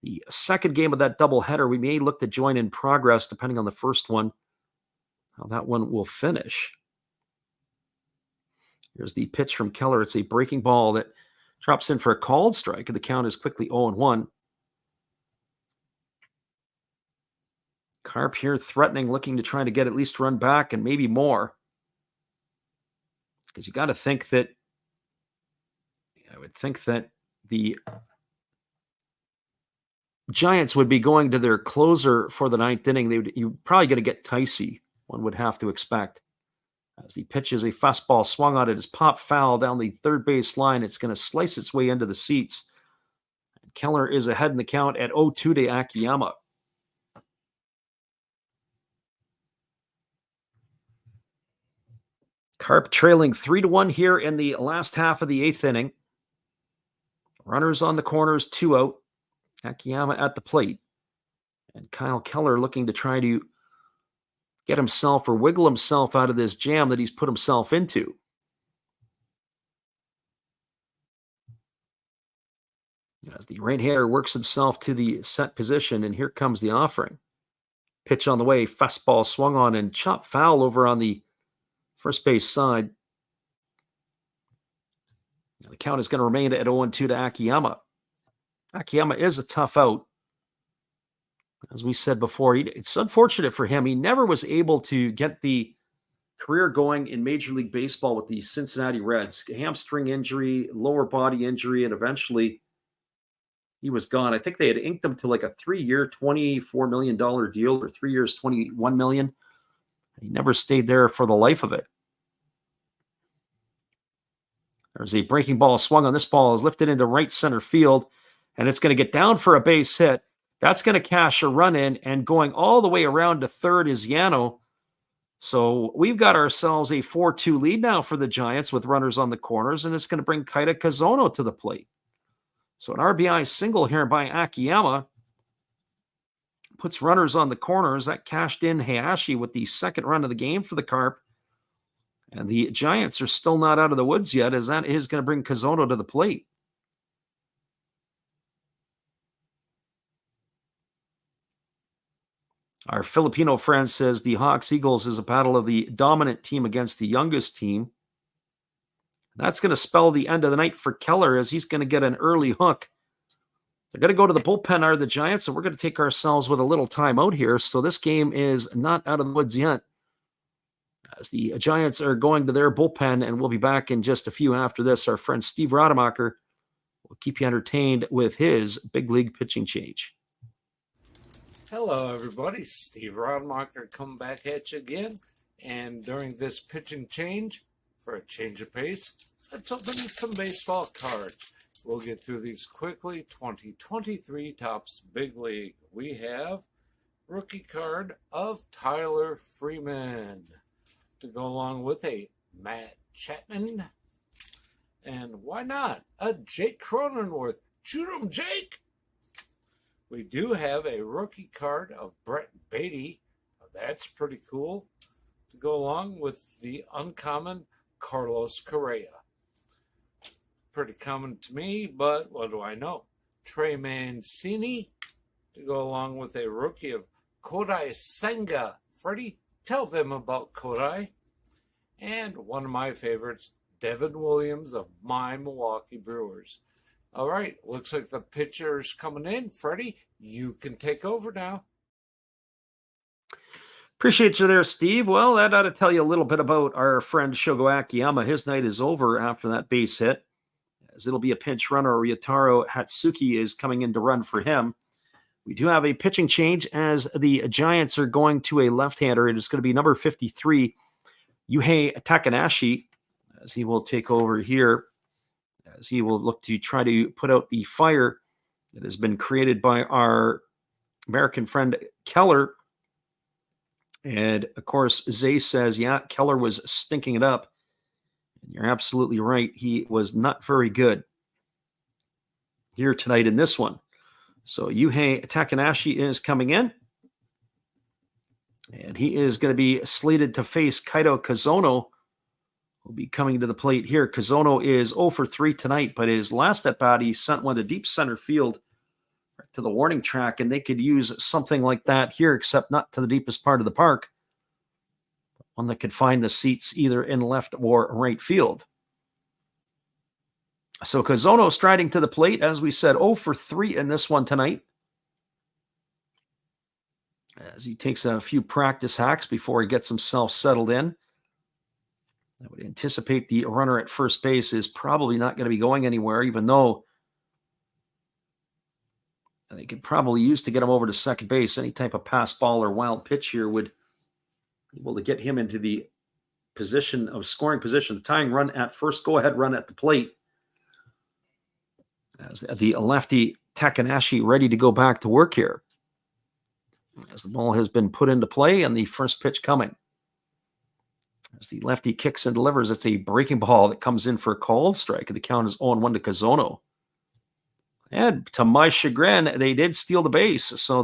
The second game of that doubleheader, we may look to join in progress, depending on the first one, how that one will finish. Here's the pitch from Keller. It's a breaking ball that drops in for a called strike, and the count is quickly 0-1. Carp here threatening, looking to try to get at least run back and maybe more. Because you got to think that, I would think that the Giants would be going to their closer for the 9th inning. You're probably going to get Ticey, one would have to expect. As the pitch is a fastball swung on, it is popped foul down the third base line. It's going to slice its way into the seats. And Keller is ahead in the count at 0-2 to Akiyama. Carp trailing 3-1 here in the last half of the 8th inning. Runners on the corners, 2 out. Akiyama at the plate. And Kyle Keller looking to try to get himself or wiggle himself out of this jam that he's put himself into. As the right-hander works himself to the set position, and here comes the offering. Pitch on the way, fastball swung on and chopped foul over on the first base side. Now the count is going to remain at 0-2 to Akiyama. Akiyama is a tough out. As we said before, it's unfortunate for him. He never was able to get the career going in Major League Baseball with the Cincinnati Reds. Hamstring injury, lower body injury, and eventually he was gone. I think they had inked him to like a 3-year, $24 million deal, or 3 years, $21 million. He never stayed there for the life of it. There's a breaking ball swung on. This ball is lifted into right center field, and it's going to get down for a base hit. That's going to cash a run in, and going all the way around to third is Yano. So we've got ourselves a 4-2 lead now for the Giants with runners on the corners, and it's going to bring Kaita Kazono to the plate. So an RBI single here by Akiyama puts runners on the corners. That cashed in Hayashi with the second run of the game for the Carp. And the Giants are still not out of the woods yet, as that is going to bring Kazono to the plate. Our Filipino friend says the Hawks-Eagles is a battle of the dominant team against the youngest team. That's going to spell the end of the night for Keller, as he's going to get an early hook. They're going to go to the bullpen, are the Giants, and we're going to take ourselves with a little timeout here. So this game is not out of the woods yet, as the Giants are going to their bullpen, and we'll be back in just a few after this. Our friend Steve Rademacher will keep you entertained with his big league pitching change. Hello, everybody. Steve Rademacher coming back at you again. And during this pitching change, for a change of pace, let's open some baseball cards. We'll get through these quickly. 2023 Topps Big League. We have rookie card of Tyler Freeman to go along with a Matt Chapman. And why not a Jake Cronenworth? Shoot 'em, Jake! We do have a rookie card of Brett Beatty. That's pretty cool. To go along with the uncommon Carlos Correa. Pretty common to me, but what do I know? Trey Mancini to go along with a rookie of Kodai Senga. Freddie, tell them about Kodai. And one of my favorites, Devin Williams of my Milwaukee Brewers. All right, looks like the pitcher's coming in. Freddie, you can take over now. Appreciate you there, Steve. Well, that ought to tell you a little bit about our friend Shogo Akiyama. His night is over after that base hit, as it'll be a pinch runner. Ryutaro Hatsuki is coming in to run for him. We do have a pitching change, as the Giants are going to a left-hander. It is going to be number 53, Yuhei Takanashi, as he will take over here, as he will look to try to put out the fire that has been created by our American friend Keller. And of course, Zay says, yeah, Keller was stinking it up. And you're absolutely right. He was not very good here tonight in this one. So Yuhei Takanashi is coming in. And he is going to be slated to face Kaito Kazono, will be coming to the plate here. Kazono is 0 for 3 tonight, but his last at bat, he sent one to deep center field right to the warning track, and they could use something like that here, except not to the deepest part of the park. One that could find the seats either in left or right field. So Kazono striding to the plate, as we said, 0 for 3 in this one tonight, as he takes a few practice hacks before he gets himself settled in. I would anticipate the runner at first base is probably not going to be going anywhere, even though they could probably use to get him over to second base. Any type of pass ball or wild pitch here would be able to get him into the position of scoring position. The tying run at first, go-ahead run at the plate, as the lefty Takanashi ready to go back to work here, as the ball has been put into play and the first pitch coming. As the lefty kicks and delivers, it's a breaking ball that comes in for a called strike. The count is 0-1 to Kazono. And to my chagrin, they did steal the base. So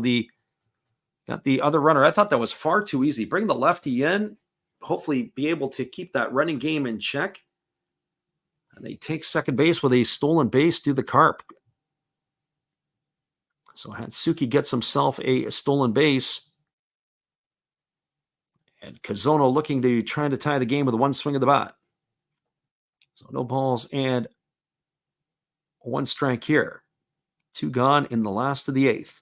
got the other runner. I thought that was far too easy. Bring the lefty in, hopefully be able to keep that running game in check. And they take second base with a stolen base to the Carp. So Hatsuki gets himself a stolen base. And Kazono looking to try to tie the game with one swing of the bat. So no balls and one strike here. 2 gone in the last of the 8th.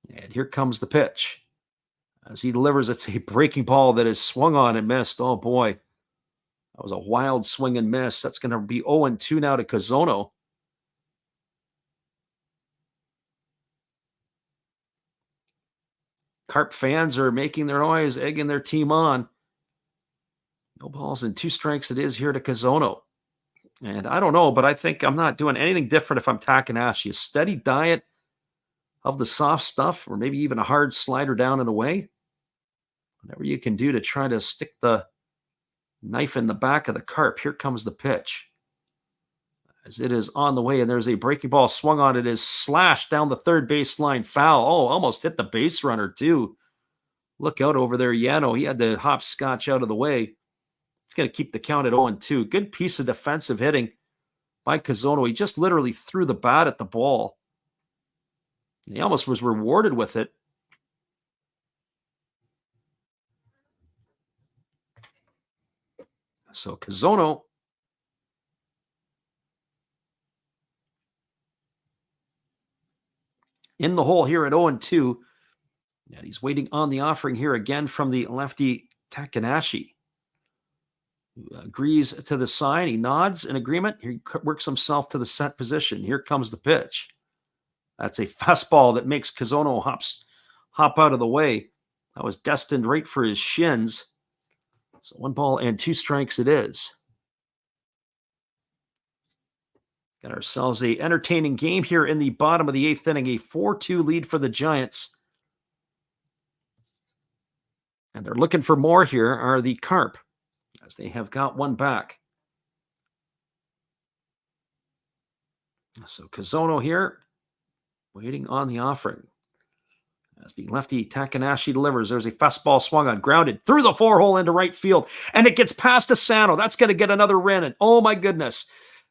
And here comes the pitch. As he delivers, it's a breaking ball that is swung on and missed. Oh boy. That was a wild swing and miss. That's going to be 0-2 now to Kazono. Carp fans are making their noise, egging their team on. No balls and 2 strikes it is here to Kazono. And I don't know, but I think I'm not doing anything different if I'm Takanashi. A steady diet of the soft stuff, or maybe even a hard slider down and away. Whatever you can do to try to stick the knife in the back of the Carp. Here comes the pitch, as it is on the way, and there's a breaking ball swung on. It is slashed down the third baseline, foul. Oh, almost hit the base runner too. Look out over there, Yano. He had to hopscotch out of the way. It's going to keep the count at 0-2. Good piece of defensive hitting by Kazono. He just literally threw the bat at the ball. He almost was rewarded with it. So Kazono in the hole here at 0-2. And he's waiting on the offering here again from the lefty Takanashi. Who agrees to the sign. He nods in agreement. He works himself to the set position. Here comes the pitch. That's a fastball that makes Kazono hop out of the way. That was destined right for his shins. So 1-2 strikes it is. Got ourselves a entertaining game here in the bottom of the 8th inning. A 4-2 lead for the Giants. And they're looking for more here are the Carp, as they have got one back. So Kazono here, waiting on the offering. As the lefty Takanashi delivers, there's a fastball swung on, grounded through the 4-hole into right field, and it gets past Asano. That's going to get another run in. Oh my goodness.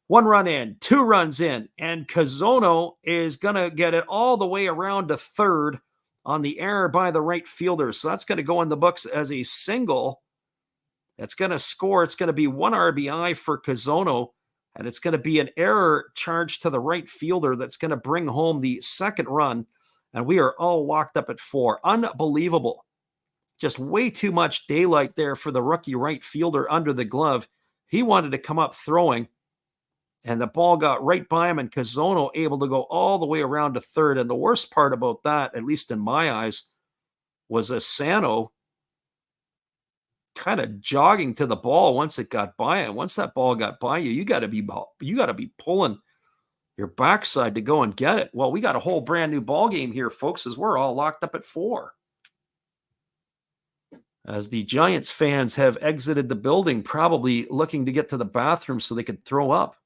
1 run in, 2 runs in, and Kazono is going to get it all the way around to third on the error by the right fielder. So that's going to go in the books as a single. That's going to score. It's going to be 1 RBI for Kazono, and it's going to be an error charged to the right fielder that's going to bring home the second run. And we are all locked up at 4. Unbelievable. Just way too much daylight there for the rookie right fielder under the glove. He wanted to come up throwing, and the ball got right by him, and Kazono able to go all the way around to third. And the worst part about that, at least in my eyes, was Asano kind of jogging to the ball once it got by him. Once that ball got by you, you got to be pulling your backside to go and get it. Well, we got a whole brand new ball game here, folks, as we're all locked up at 4. As the Giants fans have exited the building, probably looking to get to the bathroom so they could throw up.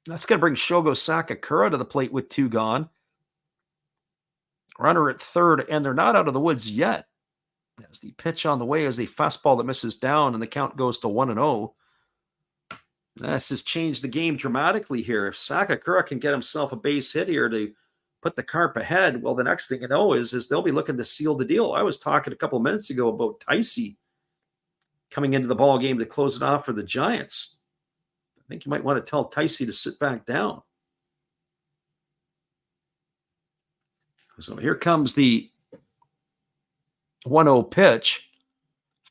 That's going to bring Shogo Sakakura to the plate with 2 gone. Runner at third, and they're not out of the woods yet. As the pitch on the way is a fastball that misses down, and the count goes to 1-0. This has changed the game dramatically here. If Sakakura can get himself a base hit here to put the Carp ahead, well, the next thing you know is they'll be looking to seal the deal. I was talking a couple of minutes ago about Taisi coming into the ball game to close it off for the Giants. I think you might want to tell Taisi to sit back down. So here comes the 1-0 pitch.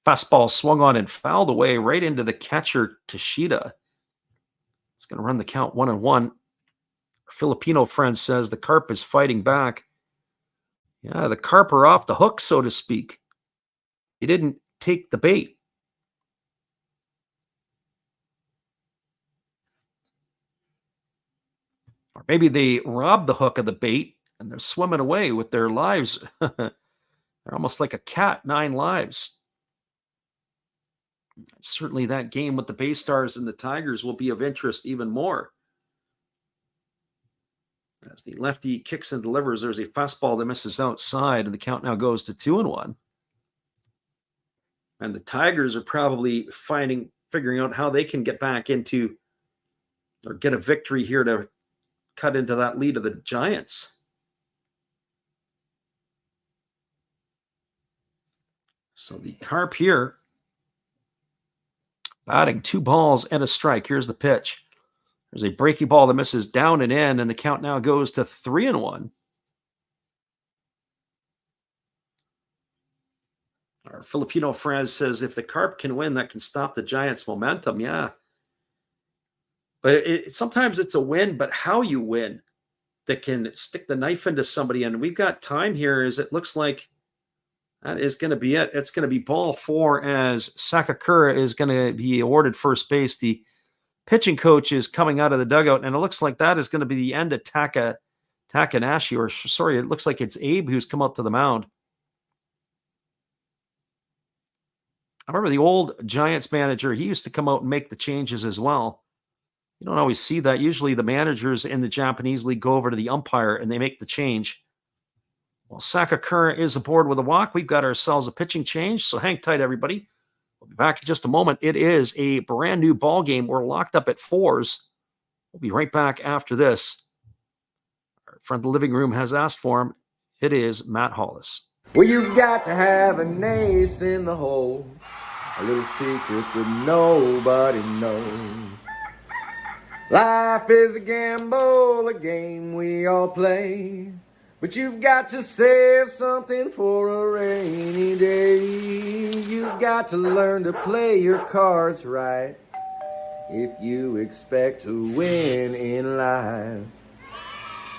Fastball swung on and fouled away right into the catcher, Kishida. It's going to run the count 1-1. Our Filipino friend says the Carp is fighting back. Yeah, the Carp are off the hook, so to speak. He didn't take the bait. Or maybe they robbed the hook of the bait and they're swimming away with their lives. They're almost like a cat, 9 lives. Certainly that game with the Bay Stars and the Tigers will be of interest even more. As the lefty kicks and delivers, there's a fastball that misses outside, and the count now goes to 2-1. And the Tigers are probably figuring out how they can get back into or get a victory here to cut into that lead of the Giants. So the Carp here, batting 2 balls and a strike. Here's the pitch. There's a breaking ball that misses down and in, and the count now goes to 3-1. Our Filipino friend says if the Carp can win, that can stop the Giants' momentum. Yeah. But sometimes it's a win, but how you win that can stick the knife into somebody. And we've got time here as it looks like that is going to be it. It's going to be ball 4 as Sakakura is going to be awarded first base. The pitching coach is coming out of the dugout, and it looks like that is going to be the end of Takanashi. Or sorry, it looks like it's Abe who's come up to the mound. I remember the old Giants manager. He used to come out and make the changes as well. You don't always see that. Usually the managers in the Japanese league go over to the umpire and they make the change. Well, Sakakura is aboard with a walk. We've got ourselves a pitching change, so hang tight, everybody. We'll be back in just a moment. It is a brand new ball game. We're locked up at 4s. We'll be right back after this. Our friend in the living room has asked for him. It is Matt Hollis. Well, you got to have an ace in the hole, a little secret that nobody knows. Life is a gamble, a game we all play, but you've got to save something for a rainy day. You've got to learn to play your cards right if you expect to win in life.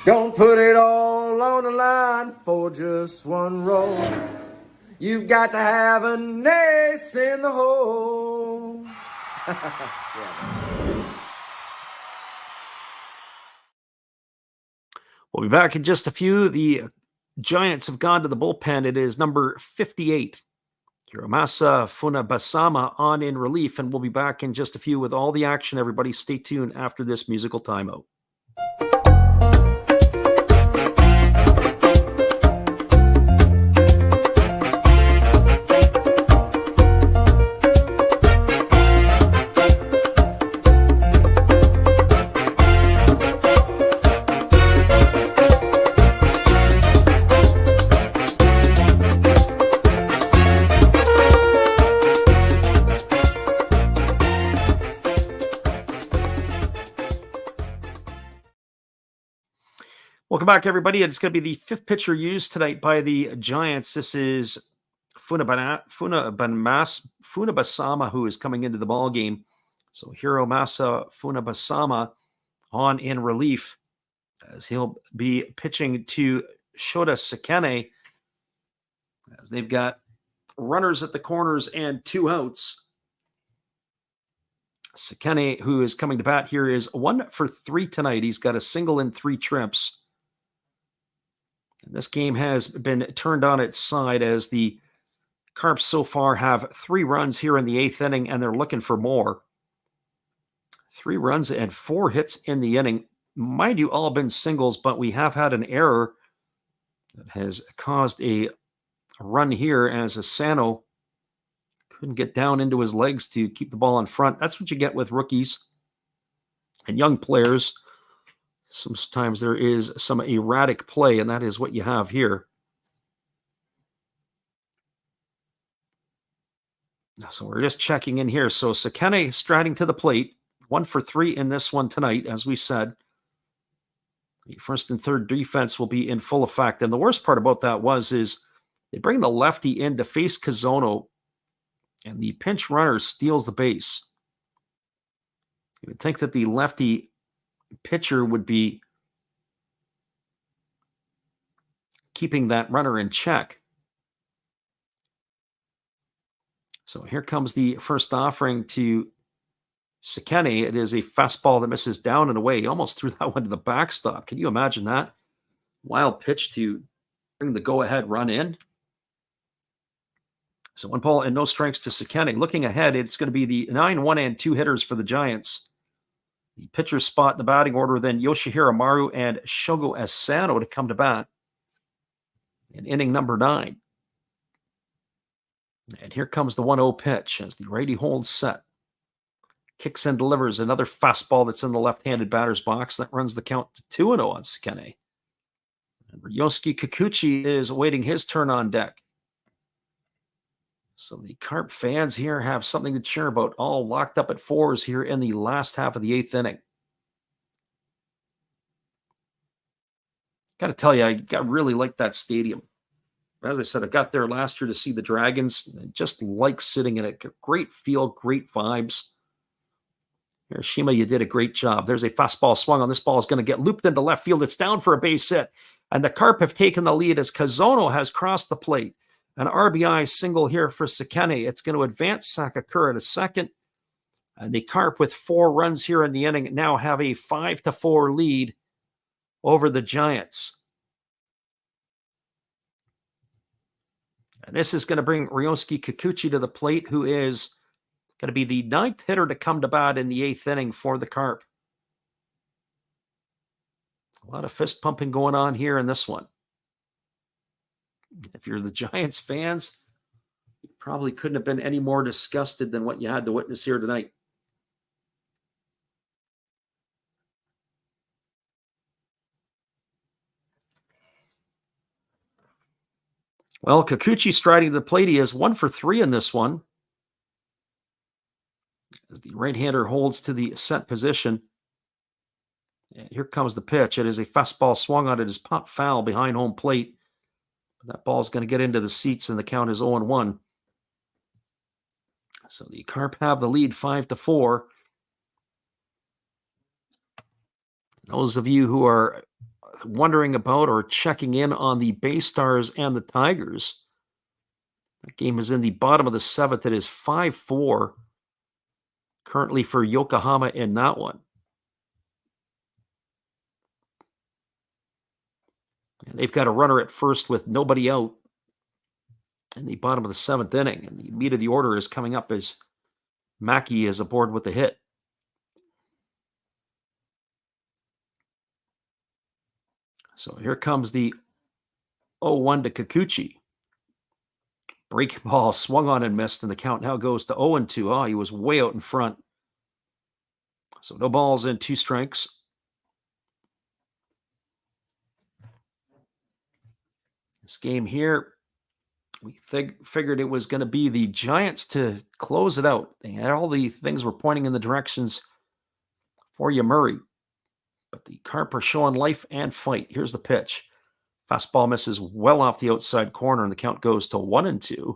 Don't put it all on the line for just one roll. You've got to have an ace in the hole. We'll be back in just a few. The Giants have gone to the bullpen. It is number 58, Hiroshima Funabasama, on in relief, and we'll be back in just a few with all the action. Everybody stay tuned after this musical timeout. Welcome back, everybody. It's going to be the fifth pitcher used tonight by the Giants. This is Funabasama, who is coming into the ball game. So Hiroshima Funabasama on in relief, as he'll be pitching to Shota Sekine, as they've got runners at the corners and 2 outs. Sekine, who is coming to bat here, is 1 for 3 tonight. He's got a single in 3 trips. This game has been turned on its side, as the Carps so far have 3 runs here in the 8th inning, and they're looking for more. 3 runs and 4 hits in the inning. Mind you, all been singles, but we have had an error that has caused a run here, as Asano couldn't get down into his legs to keep the ball in front. That's what you get with rookies and young players. Sometimes there is some erratic play, and that is what you have here. So we're just checking in here. So Sekine striding to the plate, 1 for 3 in this one tonight, as we said. The first and third defense will be in full effect. And the worst part about that is they bring the lefty in to face Kazono, and the pinch runner steals the base. You would think that the lefty pitcher would be keeping that runner in check. So here comes the first offering to Sekine. It is a fastball that misses down and away. He almost threw that one to the backstop. Can you imagine that? Wild pitch to bring the go-ahead run in. So 1 ball and no strikes to Sekine. Looking ahead, it's going to be the 9, 1, and 2 hitters for the Giants. The pitcher's spot in the batting order, then Yoshihiro Maru and Shogo Asano to come to bat in inning number 9. And here comes the 1-0 pitch as the righty holds set. Kicks and delivers another fastball that's in the left-handed batter's box. That runs the count to 2-0 on Sekine. And Ryosuke Kikuchi is awaiting his turn on deck. So the Carp fans here have something to cheer about, all locked up at 4s here in the last half of the 8th inning. Got to tell you, I really like that stadium. As I said, I got there last year to see the Dragons. I just like sitting in it. Great feel, great vibes. Hiroshima, you did a great job. There's a fastball swung on. This ball is going to get looped into left field. It's down for a base hit. And the Carp have taken the lead as Kazono has crossed the plate. An RBI single here for Sekine. It's going to advance Sakakura to second. And the Carp, with 4 runs here in the inning, now have a 5-4 lead over the Giants. And this is going to bring Ryosuke Kikuchi to the plate, who is going to be the 9th hitter to come to bat in the 8th inning for the Carp. A lot of fist pumping going on here in this one. If you're the Giants fans, you probably couldn't have been any more disgusted than what you had to witness here tonight. Well, Kikuchi striding to the plate. He is 1 for 3 in this one. As the right-hander holds to the set position. And here comes the pitch. It is a fastball swung on. It is pop foul behind home plate. That ball is going to get into the seats, and the count is 0-1. So the Carp have the lead 5-4. Those of you who are wondering about or checking in on the Bay Stars and the Tigers, that game is in the bottom of the 7th. It is 5-4 currently for Yokohama in that one. And they've got a runner at first with nobody out in the bottom of the 7th inning. And the meat of the order is coming up as Mackey is aboard with the hit. So here comes the 0-1 to Kikuchi. Breaking ball swung on and missed, and the count now goes to 0-2. Oh, he was way out in front. So no balls and 2 strikes. This game here, we figured it was going to be the Giants to close it out. They had all the things were pointing in the directions for Yomiuri. But the Carp are showing life and fight. Here's the pitch. Fastball misses well off the outside corner, and the count goes to 1-2.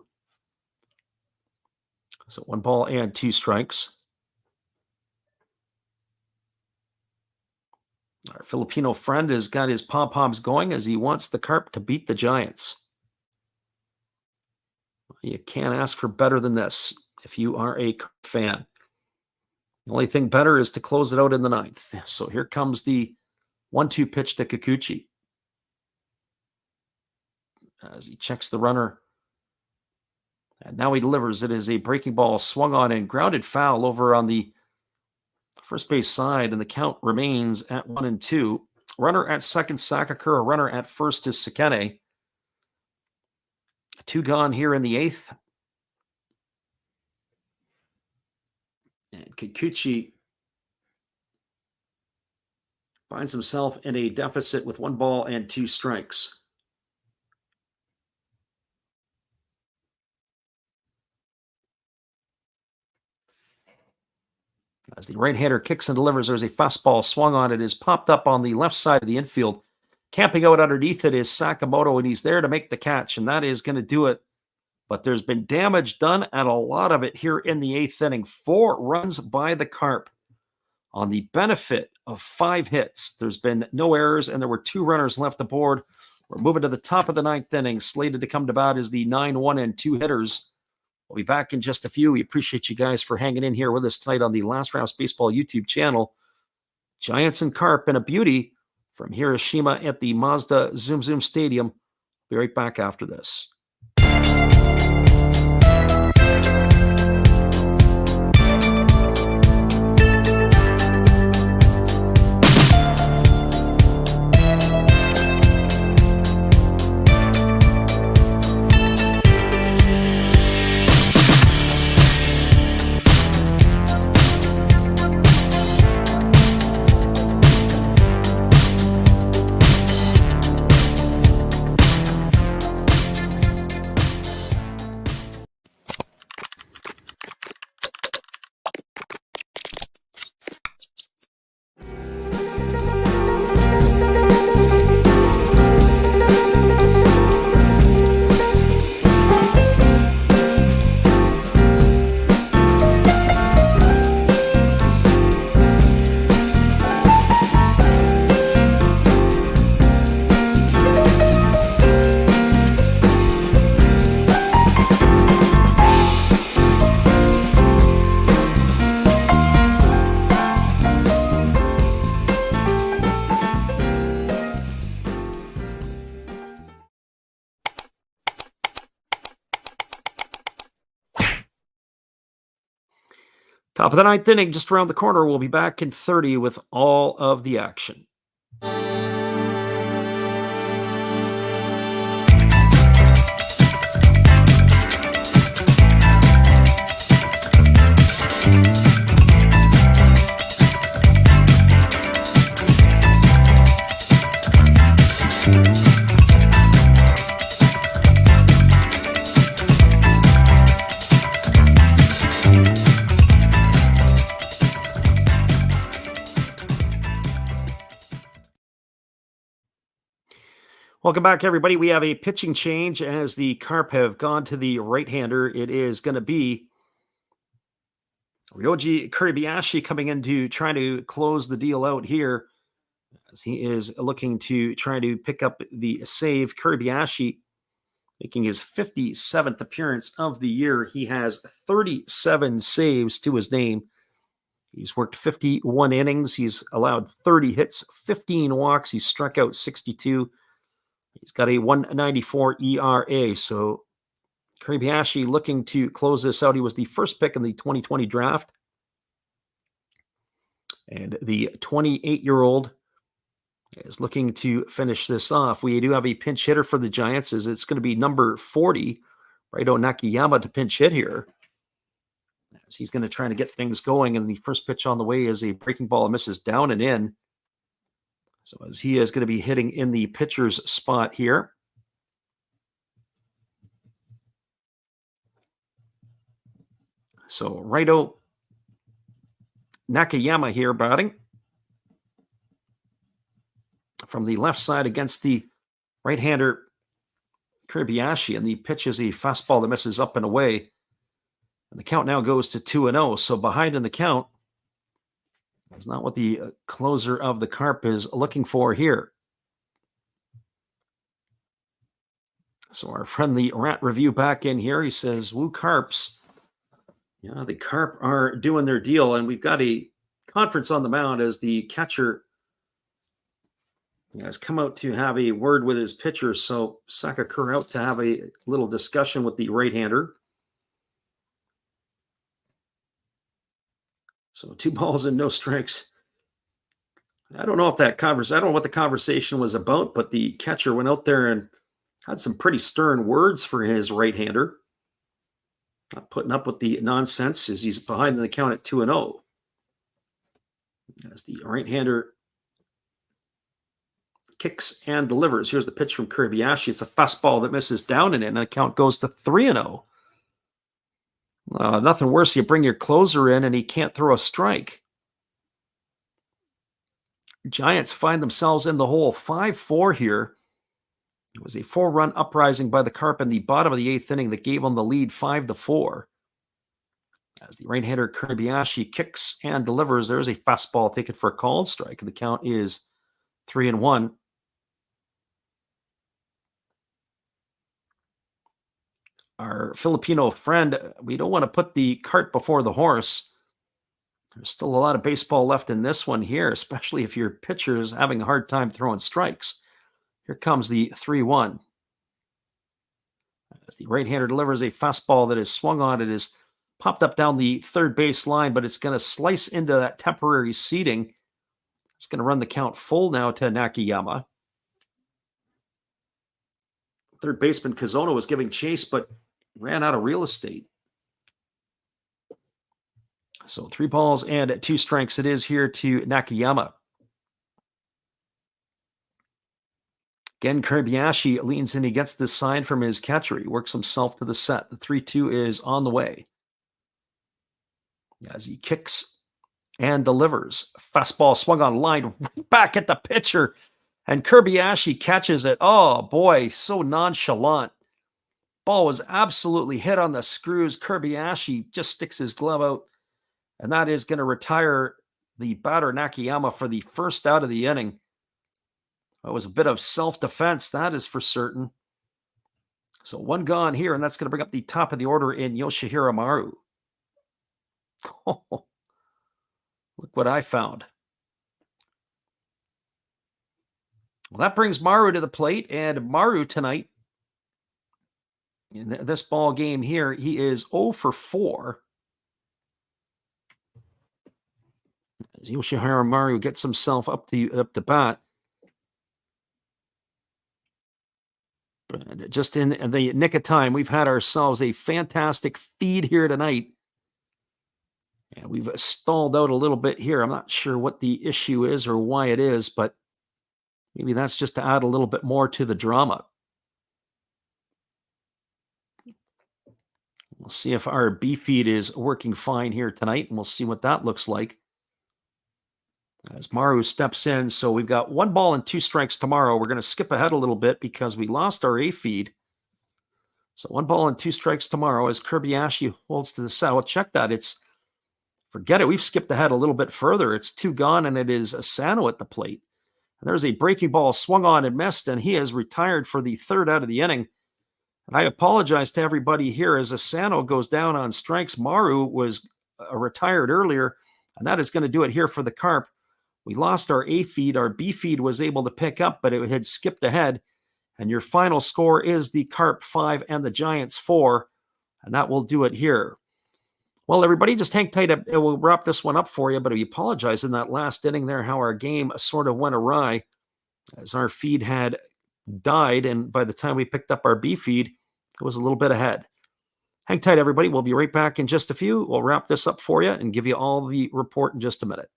So 1 ball and 2 strikes. Our Filipino friend has got his pom-poms going as he wants the Carp to beat the Giants. You can't ask for better than this if you are a Carp fan. The only thing better is to close it out in the 9th. So here comes the 1-2 pitch to Kikuchi. As he checks the runner. And now he delivers. It is a breaking ball swung on and grounded foul over on the first base side, and the count remains at 1-2. Runner at second, Sakakura. Runner at first is Sekene. 2 gone here in the 8th. And Kikuchi finds himself in a deficit with 1 ball and 2 strikes. As the right-hander kicks and delivers, there's a fastball swung on. It is popped up on the left side of the infield. Camping out underneath it is Sakamoto, and he's there to make the catch, and that is going to do it. But there's been damage done, and a lot of it here in the 8th inning. 4 runs by the Carp on the benefit of 5 hits. There's been no errors, and there were 2 runners left aboard. We're moving to the top of the 9th inning. Slated to come to bat is the 9-1 and 2 hitters. We'll be back in just a few. We appreciate you guys for hanging in here with us tonight on the Last Rouse Baseball YouTube channel. Giants and Carp in a beauty from Hiroshima at the Mazda Zoom Zoom Stadium. Be right back after this. Top of the 9th inning, just around the corner. We'll be back in 30 with all of the action. Welcome back, everybody. We have a pitching change as the Carp have gone to the right-hander. It is going to be Ryoji Kuribayashi coming in to try to close the deal out here, as he is looking to try to pick up the save. Kuribayashi making his 57th appearance of the year. He has 37 saves to his name. He's worked 51 innings. He's allowed 30 hits, 15 walks. He's struck out 62. He's got a 1.94 ERA. So Kuribayashi looking to close this out. He was the first pick in the 2020 draft. And the 28-year-old is looking to finish this off. We do have a pinch hitter for the Giants, as it's going to be number 40, Raito Nakayama, to pinch hit here, as he's going to try to get things going. And the first pitch on the way is a breaking ball, misses down and in. So as he is going to be hitting in the pitcher's spot here. So Raito Nakayama here batting from the left side against the right-hander Kuribayashi, and the pitch is a fastball that misses up and away. And the count now goes to 2-0. So behind in the count is not what the closer of the Carp is looking for here. So our friendly Rat Review back in here. He says, "Woo Carps." Yeah, the Carp are doing their deal, and we've got a conference on the mound as the catcher has come out to have a word with his pitcher. So Sakakura out to have a little discussion with the right-hander. So 2 balls and no strikes. I don't know what the conversation was about, but the catcher went out there and had some pretty stern words for his right-hander. Not putting up with the nonsense as he's behind in the count at 2-0. As the right-hander kicks and delivers. Here's the pitch from Kuribayashi. It's a fastball that misses down and in. The count goes to 3-0. Nothing worse. You bring your closer in and he can't throw a strike. Giants find themselves in the hole 5-4 here. It was a 4-run uprising by the Carp in the bottom of the 8th inning that gave them the lead 5-4. As the right-hander Kuribayashi kicks and delivers, there's a fastball taken for a called strike. The count is 3-1. Our Filipino friend, we don't want to put the cart before the horse. There's still a lot of baseball left in this one here, especially if your pitcher is having a hard time throwing strikes. Here comes the 3-1. As the right-hander delivers a fastball that is swung on, it is popped up down the third base line, but it's going to slice into that temporary seating. It's going to run the count full now to Nakayama. Third baseman Kazono was giving chase, but ran out of real estate. So 3 balls and 2 strikes it is here to Nakayama. Again, Kuribayashi leans in. He gets this sign from his catcher. He works himself to the set. The 3-2 is on the way. As he kicks and delivers. Fastball swung on line right back at the pitcher. And Kuribayashi catches it. Oh, boy, so nonchalant. Ball was absolutely hit on the screws. Kuribayashi just sticks his glove out. And that is going to retire the batter Nakayama for the first out of the inning. It was a bit of self-defense, that is for certain. So 1 gone here, and that's going to bring up the top of the order in Yoshihiro Maru. Oh, look what I found. Well, that brings Maru to the plate, and Maru tonight, in this ball game here, he is 0 for 4. As Yoshihiro Maru gets himself up to bat. But just in the nick of time, we've had ourselves a fantastic feed here tonight. And we've stalled out a little bit here. I'm not sure what the issue is or why it is, but maybe that's just to add a little bit more to the drama. We'll see if our B feed is working fine here tonight, and we'll see what that looks like. as Maru steps in. So we've got 1 ball and 2 strikes tomorrow. We're going to skip ahead a little bit because we lost our A feed. So 1 ball and 2 strikes tomorrow as Kirby holds to the south. Check that. Forget it. We've skipped ahead a little bit further. It's 2 gone, and it is Asano at the plate. And there's a breaking ball swung on and missed, and he has retired for the 3rd out of the inning. And I apologize to everybody here as Asano goes down on strikes. Maru was retired earlier, and that is going to do it here for the Carp. We lost our A feed. Our B feed was able to pick up, but it had skipped ahead. And your final score is the Carp 5 and the Giants 4. And that will do it here. Well, everybody, just hang tight. We'll wrap this one up for you, but we apologize in that last inning there how our game sort of went awry as our feed had died. And by the time we picked up our B feed, it was a little bit ahead. Hang tight, everybody. We'll be right back in just a few. We'll wrap this up for you and give you all the report in just a minute.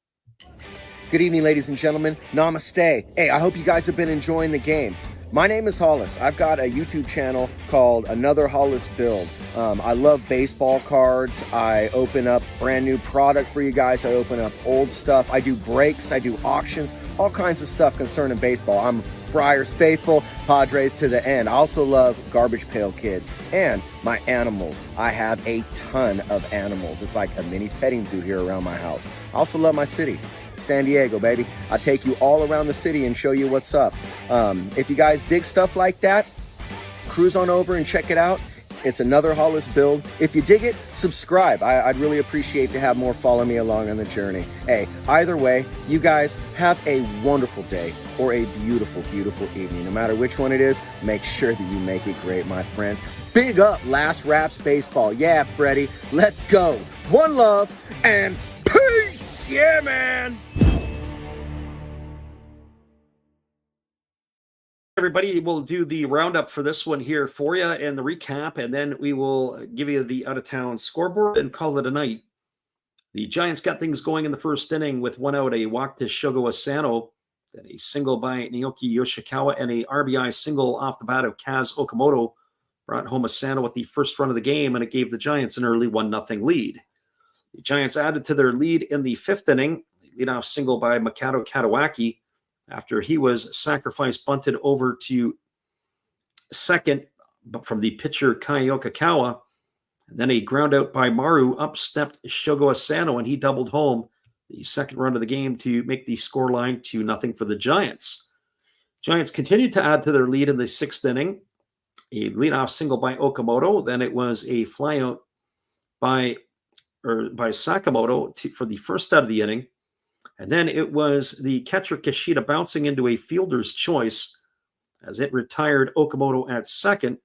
Good evening, ladies and gentlemen. Namaste. Hey, I hope you guys have been enjoying the game. My name is Hollis. I've got a YouTube channel called Another Hollis Build. I love baseball cards. I open up brand new product for you guys. I open up old stuff. I do breaks. I do auctions. All kinds of stuff concerning baseball. I'm Friars faithful, Padres to the end. I also love Garbage Pail Kids and my animals. I have a ton of animals. It's like a mini petting zoo here around my house. I also love my city. San Diego, baby. I'll take you all around the city and show you what's up. If you guys dig stuff like that, cruise on over and check it out. It's Another Hollis Build. If you dig it, subscribe. I'd really appreciate to have more follow me along on the journey. Hey, either way, you guys have a wonderful day or a beautiful, beautiful evening. No matter which one it is, make sure that you make it great, my friends. Big up Last Raps Baseball. Yeah, Freddie, let's go. One love and peace. Yeah, man. Everybody, we'll do the roundup for this one here for you and the recap, and then we will give you the out-of-town scoreboard and call it a night. The Giants got things going in the first inning with 1 out, a walk to Shogo Asano, then a single by Naoki Yoshikawa, and a RBI single off the bat of Kaz Okamoto brought home Asano with the first run of the game, and it gave the Giants an early 1-0 lead. The Giants added to their lead in the 5th inning, a leadoff single by Makoto Katawaki, after he was sacrifice bunted over to second from the pitcher Kai Okakawa. And then a ground out by Maru, up stepped Shogo Asano, and he doubled home the second run of the game to make the scoreline 2-0 for the Giants. Giants continued to add to their lead in the 6th inning. A leadoff single by Okamoto. Then it was a flyout by Sakamoto for the first out of the inning. And then it was the catcher Kishida bouncing into a fielder's choice as it retired Okamoto at second.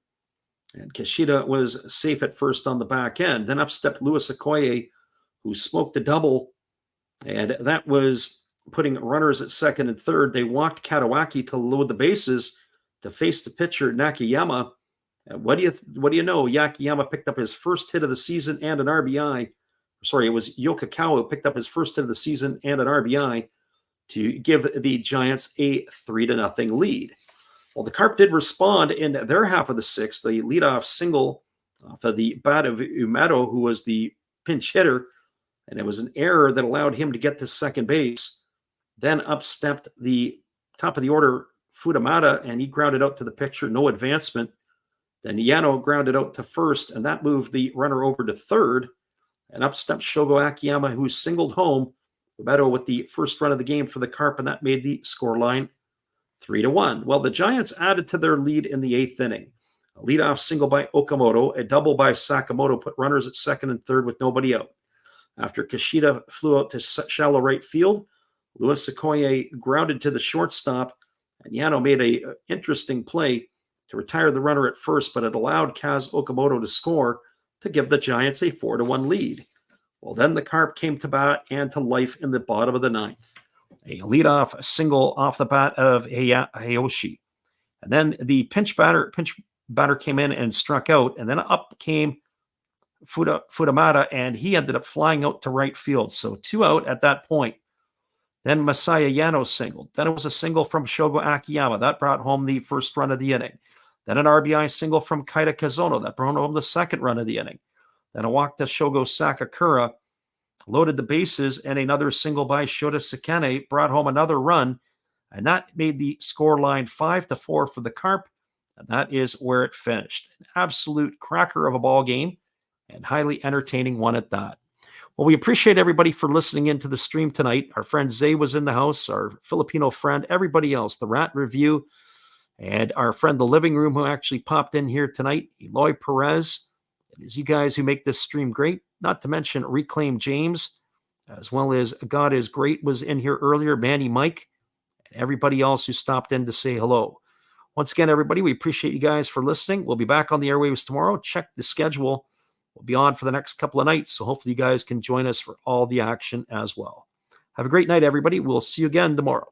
And Kishida was safe at first on the back end. Then up stepped Luis Okoye, who smoked a double. And that was putting runners at second and third. They walked Katawaki to load the bases to face the pitcher Nakayama. And what do you know? Nakayama picked up his first hit of the season and an RBI. Sorry, it was Yokikawa who picked up his first hit of the season and an RBI to give the Giants a 3-0 lead. Well, the Carp did respond in their half of the 6th. The leadoff single off of the bat of Umato, who was the pinch hitter, and it was an error that allowed him to get to second base. Then up stepped the top of the order Futamata, and he grounded out to the pitcher, no advancement. Then Yano grounded out to first, and that moved the runner over to third. And up stepped Shogo Akiyama, who singled home Umato with the first run of the game for the Carp, and that made the scoreline 3-1. Well, the Giants added to their lead in the 8th inning. A leadoff single by Okamoto, a double by Sakamoto put runners at second and third with nobody out. After Kishida flew out to shallow right field, Luis Okoye grounded to the shortstop, and Yano made an interesting play to retire the runner at first, but it allowed Kaz Okamoto to score to give the Giants a 4-1 lead. Well, then the Carp came to bat and to life in the bottom of the 9th. A leadoff single off the bat of Hayoshi. And then the pinch batter came in and struck out, and then up came Futamata, and he ended up flying out to right field. So 2 out at that point. Then Masaya Yano singled. Then it was a single from Shogo Akiyama. That brought home the first run of the inning. Then an RBI single from Kaita Kazono. That brought home the second run of the inning. Then a walk to Shogo Sakakura. loaded the bases, and another single by Shota Sekene brought home another run, and that made the score line 5-4 for the Carp, and that is where it finished. An absolute cracker of a ball game, and highly entertaining one at that. Well, we appreciate everybody for listening into the stream tonight. Our friend Zay was in the house, our Filipino friend, everybody else, the Rat Review, and our friend The Living Room, who actually popped in here tonight, Eloy Perez. It is you guys who make this stream great, not to mention Reclaim James, as well as God is Great was in here earlier, Manny Mike, and everybody else who stopped in to say hello. Once again, everybody, we appreciate you guys for listening. We'll be back on the airwaves tomorrow. Check the schedule. We'll be on for the next couple of nights, so hopefully you guys can join us for all the action as well. Have a great night, everybody. We'll see you again tomorrow.